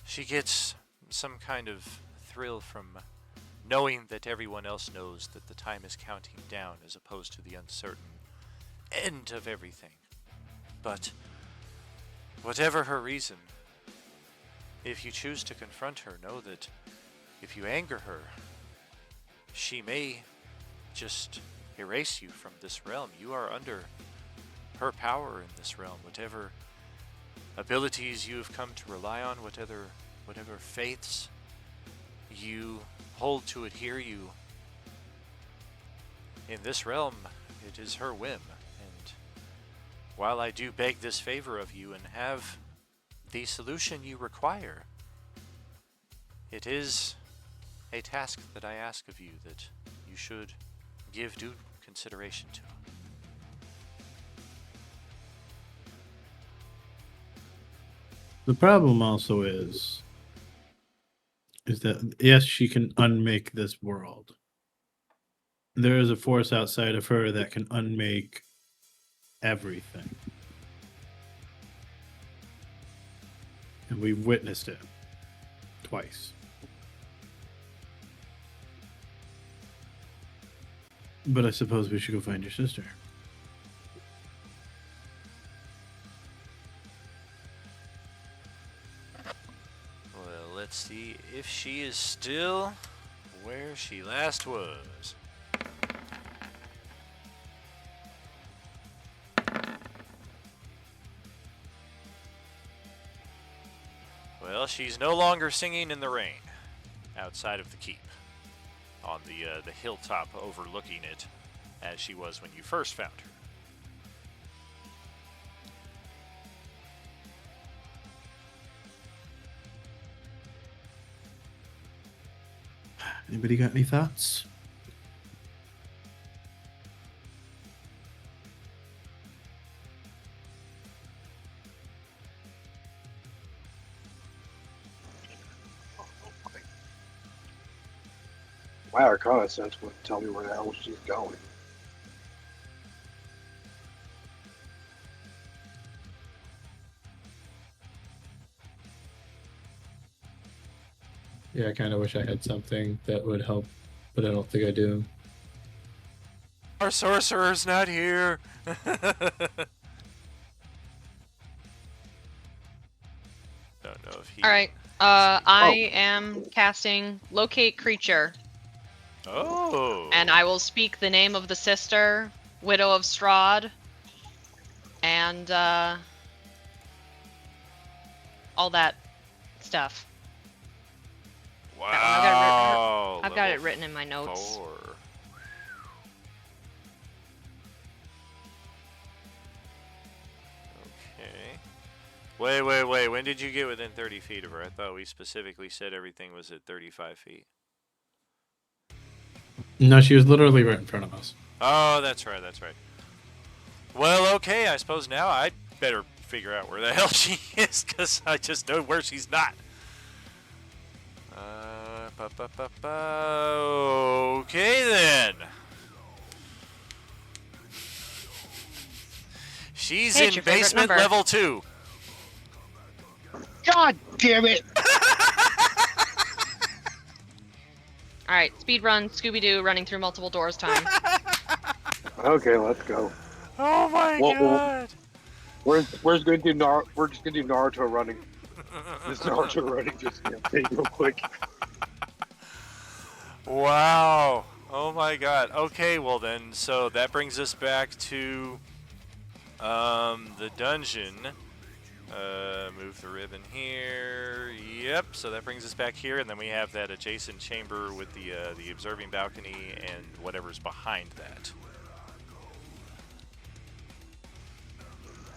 she gets some kind of thrill from knowing that everyone else knows that the time is counting down as opposed to the uncertain end of everything. But whatever her reason, if you choose to confront her, know that if you anger her, she may just erase you from this realm. You are under her power in this realm. Whatever abilities you have come to rely on, whatever faiths you hold to adhere you in this realm, it is her whim. And while I do beg this favor of you and have the solution you require, it is a task that I ask of you that you should give due consideration to. The problem also is that yes, she can unmake this world. There is a force outside of her that can unmake everything. And we've witnessed it twice. But I suppose we should go find your sister. Well, let's see if she is still where she last was. Well, she's no longer singing in the rain outside of the keep on the hilltop overlooking it as she was when you first found her. Anybody got any thoughts? My Arcana sense would tell me where the hell she's going. Yeah, I kind of wish I had something that would help, but I don't think I do. Our sorcerer's not here. Don't know if he. All right. I am casting Locate Creature, Oh. and I will speak the name of the sister, Widow of Strahd, and all that stuff. Wow. I've got it written in my notes. 4. Okay. Wait. When did you get within 30 feet of her? I thought we specifically said everything was at 35 feet. No, she was literally right in front of us. Oh, that's right. Well, okay, I suppose now I'd better figure out where the hell she is, because I just know where she's not. Okay, then. She's Hey, it's in your favorite basement number. level 2. God damn it! All right, speed run, Scooby-Doo, running through multiple doors time. Okay, let's go. Oh my Well, god. We're just gonna do Naruto running. This Naruto running just real quick. Wow. Oh my god. Okay, well then, so that brings us back to The dungeon. Move the ribbon here. Yep. So that brings us back here, and then we have that adjacent chamber with the observing balcony and whatever's behind that.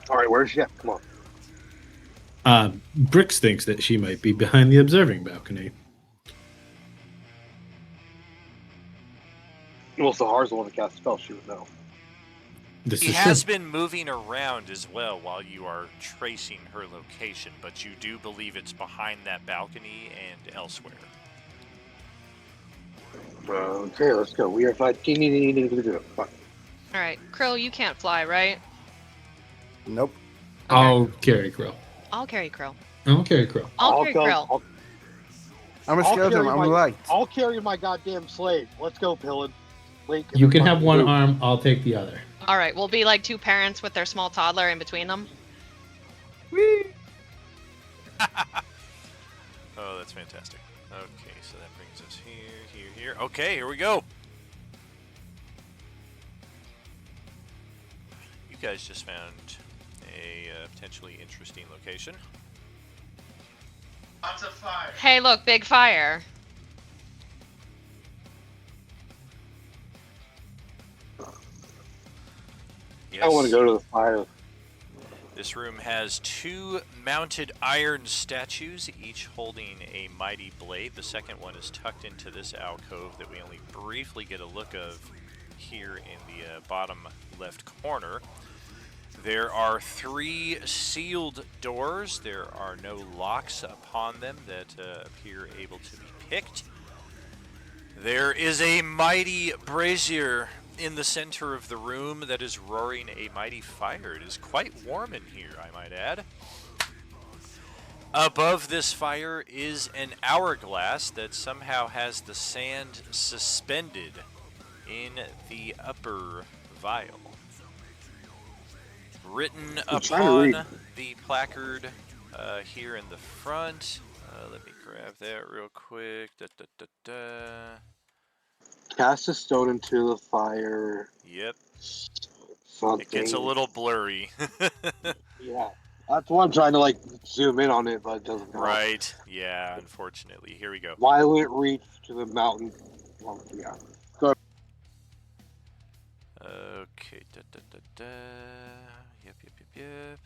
All right, where's she at? Come on. Brix thinks that she might be behind the observing balcony. Well, Sahar's the one that cast spell. She would know. This He is has true. been moving around as well while you are tracing her location, but you do believe it's behind that balcony and elsewhere. Okay, let's go. We are fighting. All right, Krill, you can't fly, right? Nope. Okay. I'll carry Krill. I'll carry Krill. I'll carry Krill. I'll carry Krill. I'm a skeleton. I'm right. I'll carry my goddamn slave. Let's go, Pillin. Link. You can have one arm. I'll take the other. All right, we'll be like two parents with their small toddler in between them. Whee! Oh, that's fantastic. Okay, so that brings us here. Okay, here we go. You guys just found a potentially interesting location. Lots of fire. Hey, look, big fire. Yes. I want to go to the fire. This room has two mounted iron statues, each holding a mighty blade. The second one is tucked into this alcove that we only briefly get a look of here in the bottom left corner. There are three sealed doors. There are no locks upon them that appear able to be picked. There is a mighty brazier in the center of the room that is roaring a mighty fire. It is quite warm in here, I might add. Above this fire is an hourglass that somehow has the sand suspended in the upper vial. Written upon the placard here in the front. Let me grab that real quick. Cast a stone into the fire. Yep. Something. It gets a little blurry. Yeah. That's why I'm trying to like zoom in on it, but it doesn't. Right. Yeah, unfortunately. Here we go. Violent reach to the mountain. Well, yeah. Go. Okay. Yep.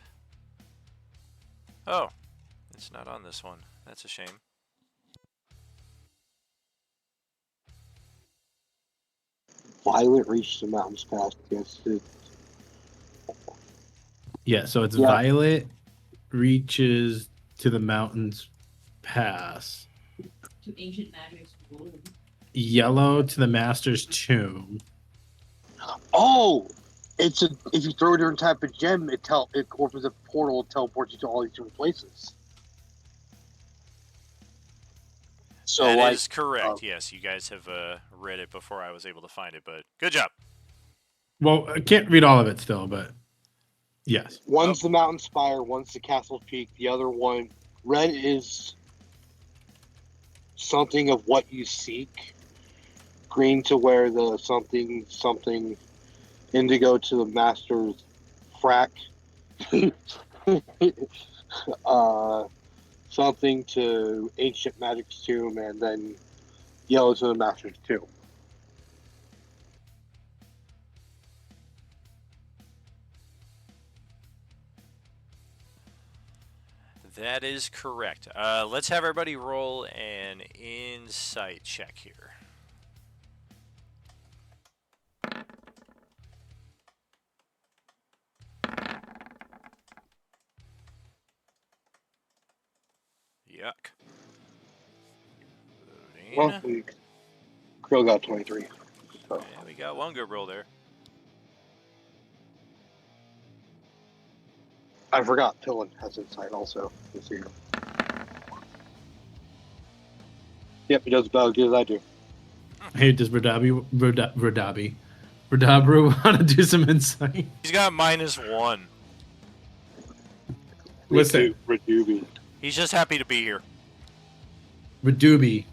Oh, it's not on this one. That's a shame. Violent reach to the mountains past. Yes. Yeah, so it's Yeah. violet reaches to the mountains pass. To ancient magic's womb. Yellow to the master's tomb. Oh, it's a. If you throw a different type of gem, it opens a portal, and teleports you to all these different places. So That is correct. Yes, you guys have read it before I was able to find it, but good job. Well, I can't read all of it still, but yes. One's the mountain spire, one's the castle peak. The other one, red is something of what you seek. Green to where the something. Indigo to the master's frack. Something to ancient magic's tomb, and then yellow to the master's tomb. That is correct. Let's have everybody roll an insight check here. Yuck. Well, Krill got 23. So. Yeah, we got one good roll there. I forgot Pillin has insight also. This year. Yep, he does about as good as I do. Hey, does Verdabru want to do some insight? He's got -1. What's that? Redubi. He's just happy to be here. Redubi.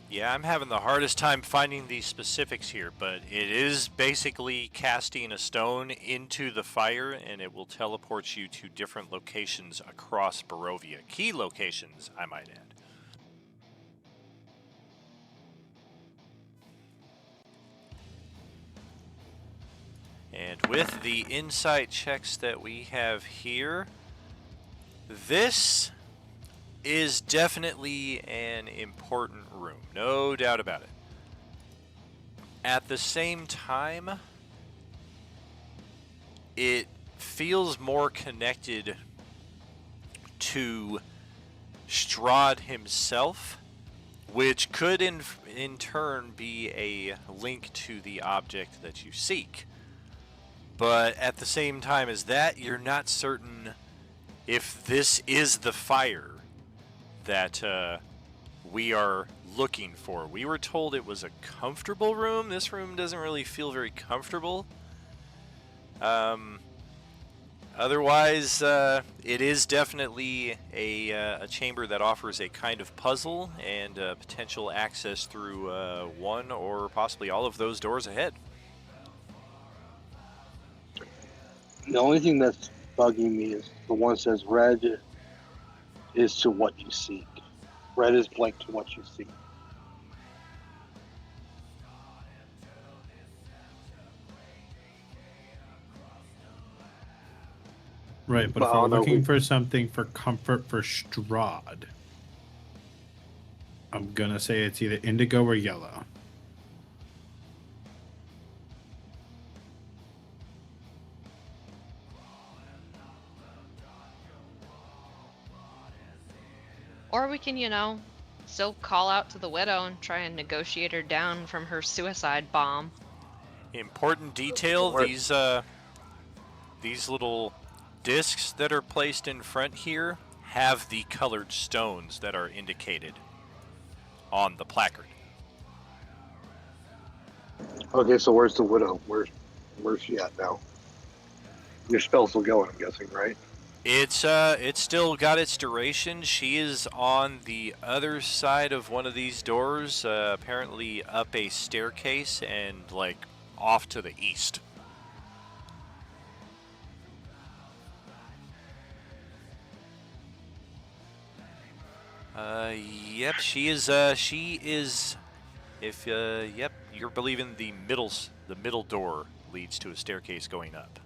Yeah, I'm having the hardest time finding the specifics here, but it is basically casting a stone into the fire, and it will teleport you to different locations across Barovia. Key locations, I might add. And with the insight checks that we have here, this is definitely an important room, no doubt about it. At the same time, it feels more connected to Strahd himself, which could in turn be a link to the object that you seek. But at the same time as that, you're not certain if this is the fire that we are looking for. We were told it was a comfortable room. This room doesn't really feel very comfortable. Otherwise, it is definitely a chamber that offers a kind of puzzle and potential access through one or possibly all of those doors ahead. The only thing that's bugging me is the one that says red is to what you seek. Red is blank to what you seek. Right, but But if I we're don't know if looking we, for something for comfort for Strahd, I'm gonna say it's either indigo or yellow. Or we can, still call out to the widow and try and negotiate her down from her suicide bomb. Important detail: these little discs that are placed in front here have the colored stones that are indicated on the placard. okay, so where's the widow? Where's she at now? Your spell's still going, I'm guessing, right? It's still got its duration. She is on the other side of one of these doors, apparently up a staircase and like off to the east. Yep, she is. She is. If yep, you're believing the middle door leads to a staircase going up.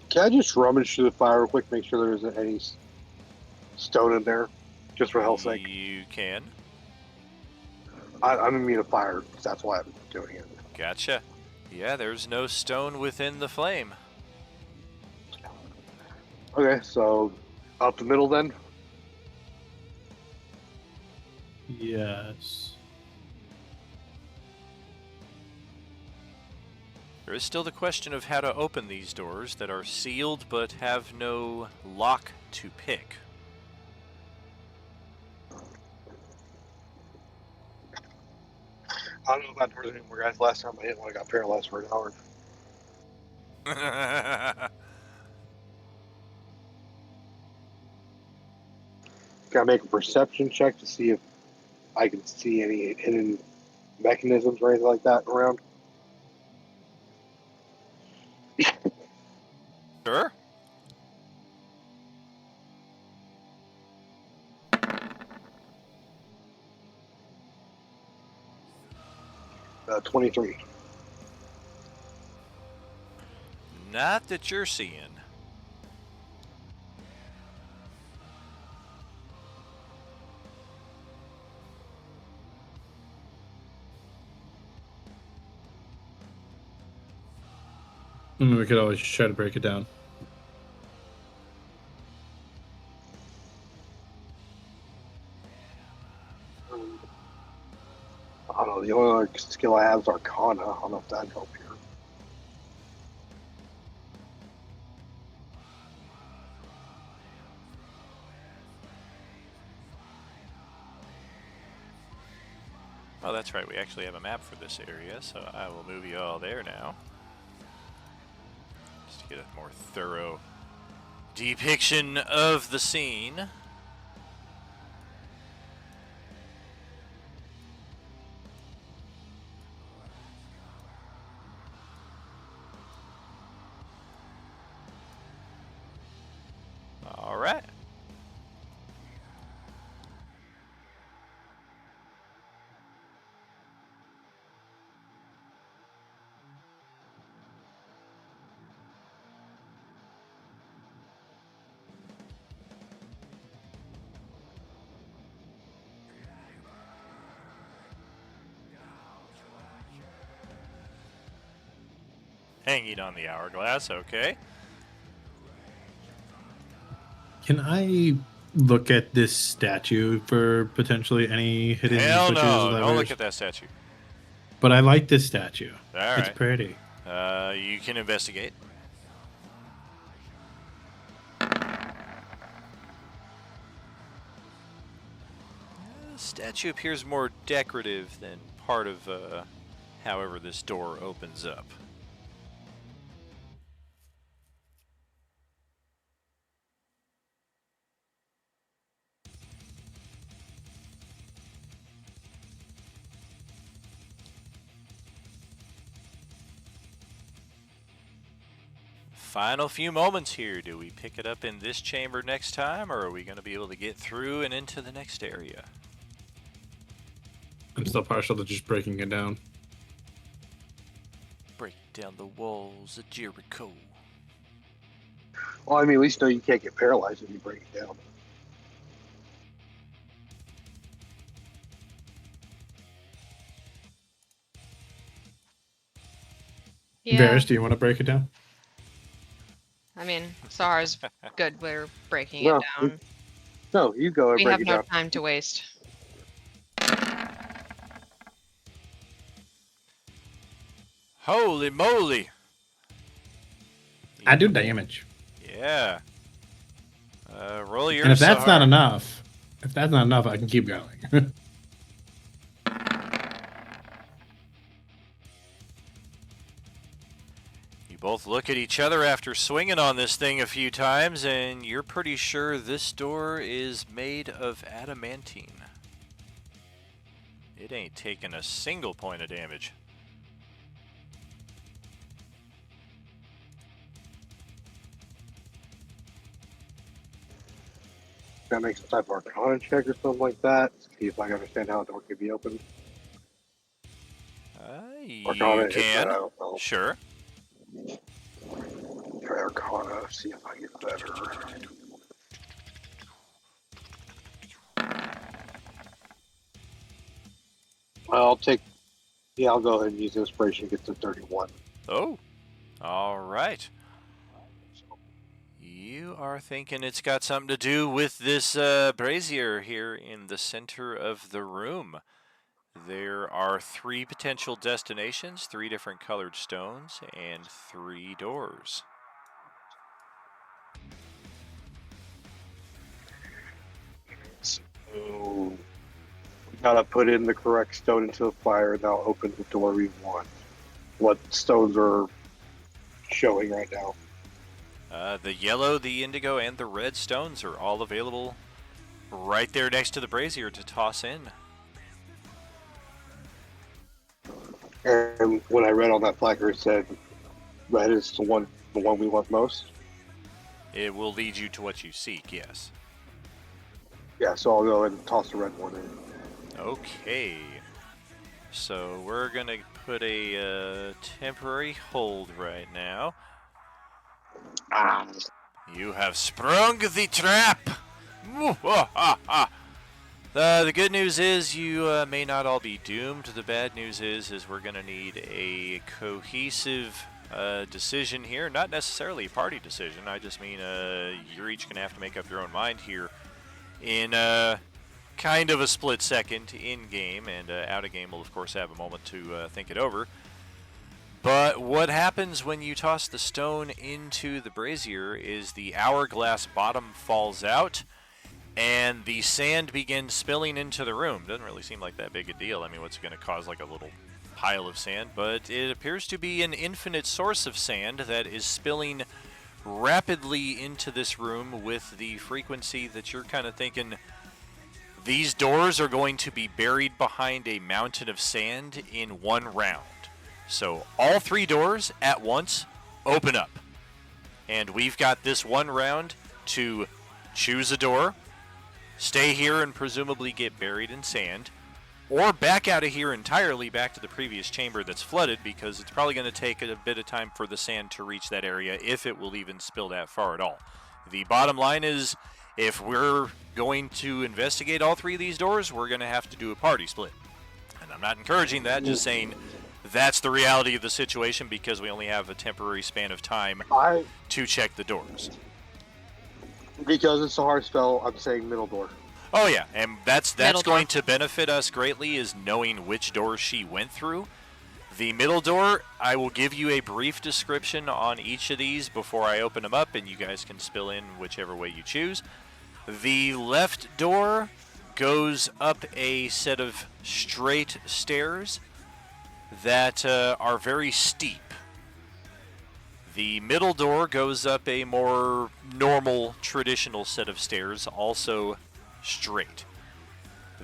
Can I just rummage through the fire real quick, make sure there isn't any stone in there, just for hell's sake? You can. I'm immune to fire, so that's why I'm doing it. Gotcha. Yeah, there's no stone within the flame. Okay, so up the middle then. Yes. There is still the question of how to open these doors that are sealed but have no lock to pick. I don't know about doors anymore, guys. Last time I hit one, I got paralyzed for an hour. Can I make a perception check to see if I can see any hidden mechanisms or anything like that around? Sure. 23. Not that you're seeing. We could always try to break it down. I don't know. The only other skill I have is Arcana. I don't know if that'd help here. Oh, that's right. We actually have a map for this area, so I will move you all there now. Just to get a more thorough depiction of the scene. Hanging on the hourglass, okay. Can I look at this statue for potentially any hidden Hell switches, no, levers? don't look at that statue. But I like this statue. All It's right. pretty. You can investigate. The statue appears more decorative than part of however this door opens up. Final few moments here. Do we pick it up in this chamber next time, or are we going to be able to get through and into the next area? I'm still partial to just breaking it down. Break down the walls of Jericho. Well, I mean, at least know you can't get paralyzed if you break it down. Yeah. Varys, do you want to break it down? I mean, Sar's good. We're breaking No, it down. No, you go and We break have it no down. time to waste. Holy moly! I do damage. Yeah. Roll your. And if that's not enough, I can keep going. You both look at each other after swinging on this thing a few times, and you're pretty sure this door is made of adamantine. It ain't taking a single point of damage. Can I make some type of arcana check or something like that? See if I can understand how a door can be opened. You Arcana, can. I don't know. Sure. Try arcana, see if I get better. I'll go ahead and use inspiration to get to 31. Oh. All right. You are thinking it's got something to do with this brazier here in the center of the room. There are 3 potential destinations, 3 different colored stones, and 3 doors. So we gotta put in the correct stone into the fire, and that'll open the door we want. What stones are showing right now? The yellow, the indigo, and the red stones are all available right there next to the brazier to toss in. And when I read on that placard, it said red is the one we want most. It will lead you to what you seek, yes. Yeah, so I'll go ahead and toss the red one in. Okay. So we're going to put a temporary hold right now. Ah, You have sprung the trap! The good news is you may not all be doomed. The bad news is we're going to need a cohesive decision here. Not necessarily a party decision. I just mean you're each going to have to make up your own mind here in kind of a split second in-game. And out-of-game will, of course, have a moment to think it over. But what happens when you toss the stone into the brazier is the hourglass bottom falls out and the sand begins spilling into the room. Doesn't really seem like that big a deal. I mean, what's going to cause like a little pile of sand? But it appears to be an infinite source of sand that is spilling rapidly into this room with the frequency that you're kind of thinking these doors are going to be buried behind a mountain of sand in one round. So all 3 doors at once open up. And we've got this one round to choose a door, stay here and presumably get buried in sand, or back out of here entirely back to the previous chamber that's flooded, because it's probably going to take a bit of time for the sand to reach that area, if it will even spill that far at all. The bottom line is, if we're going to investigate all 3 of these doors, we're going to have to do a party split. And I'm not encouraging that, just saying that's the reality of the situation because we only have a temporary span of time to check the doors. Because it's a hard spell, I'm saying middle door. Oh yeah, and that's Middle going door. to benefit us greatly is knowing which door she went through. The middle door, I will give you a brief description on each of these before I open them up, and you guys can spill in whichever way you choose. The left door goes up a set of straight stairs that are very steep. The middle door goes up a more normal, traditional set of stairs, also straight.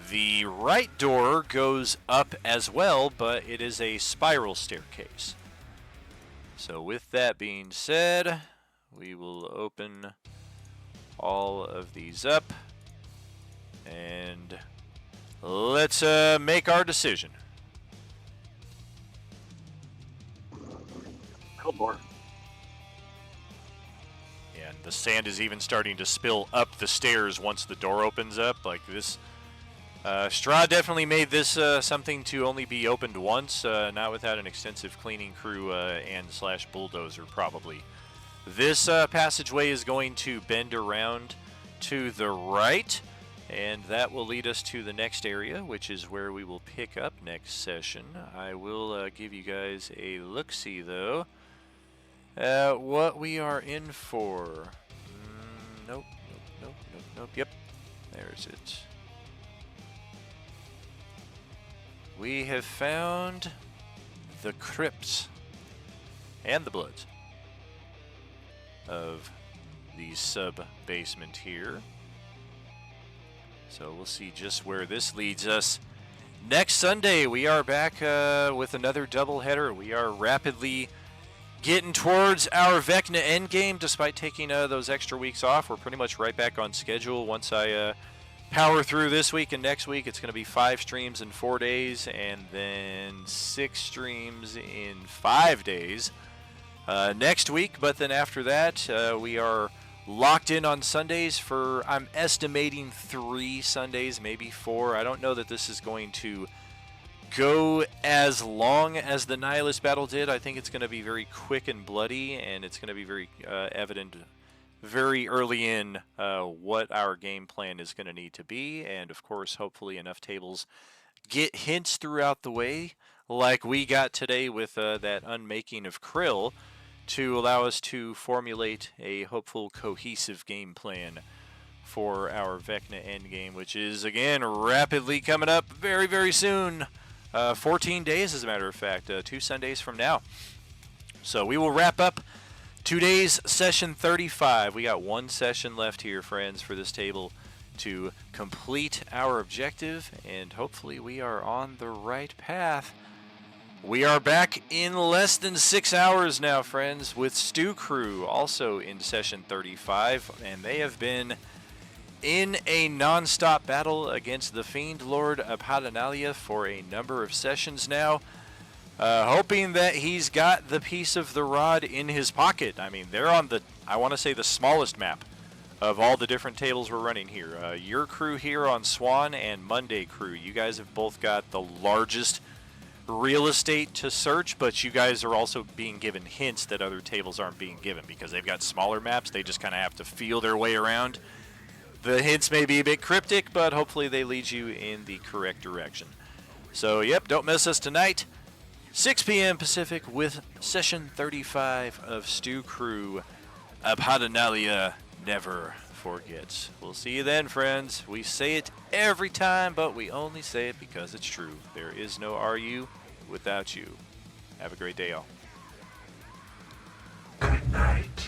The right door goes up as well, but it is a spiral staircase. So with that being said, we will open all of these up and let's make our decision. Middle door. And the sand is even starting to spill up the stairs once the door opens up. Like this, Strahd definitely made this something to only be opened once, not without an extensive cleaning crew and / bulldozer probably. This passageway is going to bend around to the right, and that will lead us to the next area, which is where we will pick up next session. I will give you guys a look-see, though, at what we are in for. Nope. Yep, there's it. We have found the crypts and the bloods of the sub-basement here. So we'll see just where this leads us. Next Sunday, we are back with another doubleheader. We are rapidly getting towards our Vecna endgame, despite taking those extra weeks off. We're pretty much right back on schedule. Once I power through this week and next week, it's going to be 5 streams in 4 days, and then 6 streams in 5 days next week. But then after that, we are locked in on Sundays for, I'm estimating 3 Sundays, maybe 4. I don't know that this is going to go as long as the Nihilist battle did. I think it's going to be very quick and bloody, and it's going to be very evident very early in what our game plan is going to need to be. And of course, hopefully enough tables get hints throughout the way, like we got today with that unmaking of Krill, to allow us to formulate a hopeful cohesive game plan for our Vecna endgame, which is, again, rapidly coming up very, very soon. 14 days, as a matter of fact, 2 Sundays from now. So we will wrap up today's session 35. We got 1 session left here, friends, for this table to complete our objective, and hopefully we are on the right path. We are back in less than 6 hours now, friends, with Stew Crew also in session 35, and they have been in a non-stop battle against the Fiend Lord Apadanalia for a number of sessions now, hoping that he's got the piece of the rod in his pocket. I mean, they're on the, I want to say, the smallest map of all the different tables we're running here. Your crew here on Swan and Monday crew, you guys have both got the largest real estate to search, but you guys are also being given hints that other tables aren't being given because they've got smaller maps. They just kind of have to feel their way around. The hints may be a bit cryptic, but hopefully they lead you in the correct direction. So, yep, don't miss us tonight, 6 p.m. Pacific, with session 35 of Stew Crew. Apadanalia never forgets. We'll see you then, friends. We say it every time, but we only say it because it's true. There is no RU without you. Have a great day, all. Good night.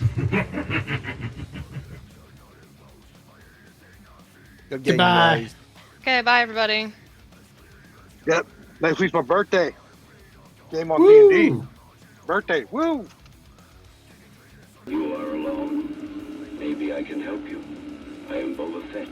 Good game, Goodbye. guys. Okay, bye everybody. Yep. Next week's my birthday. Game on Woo! D&D. Birthday. Woo! You are alone. Maybe I can help you. I am Boba Fett.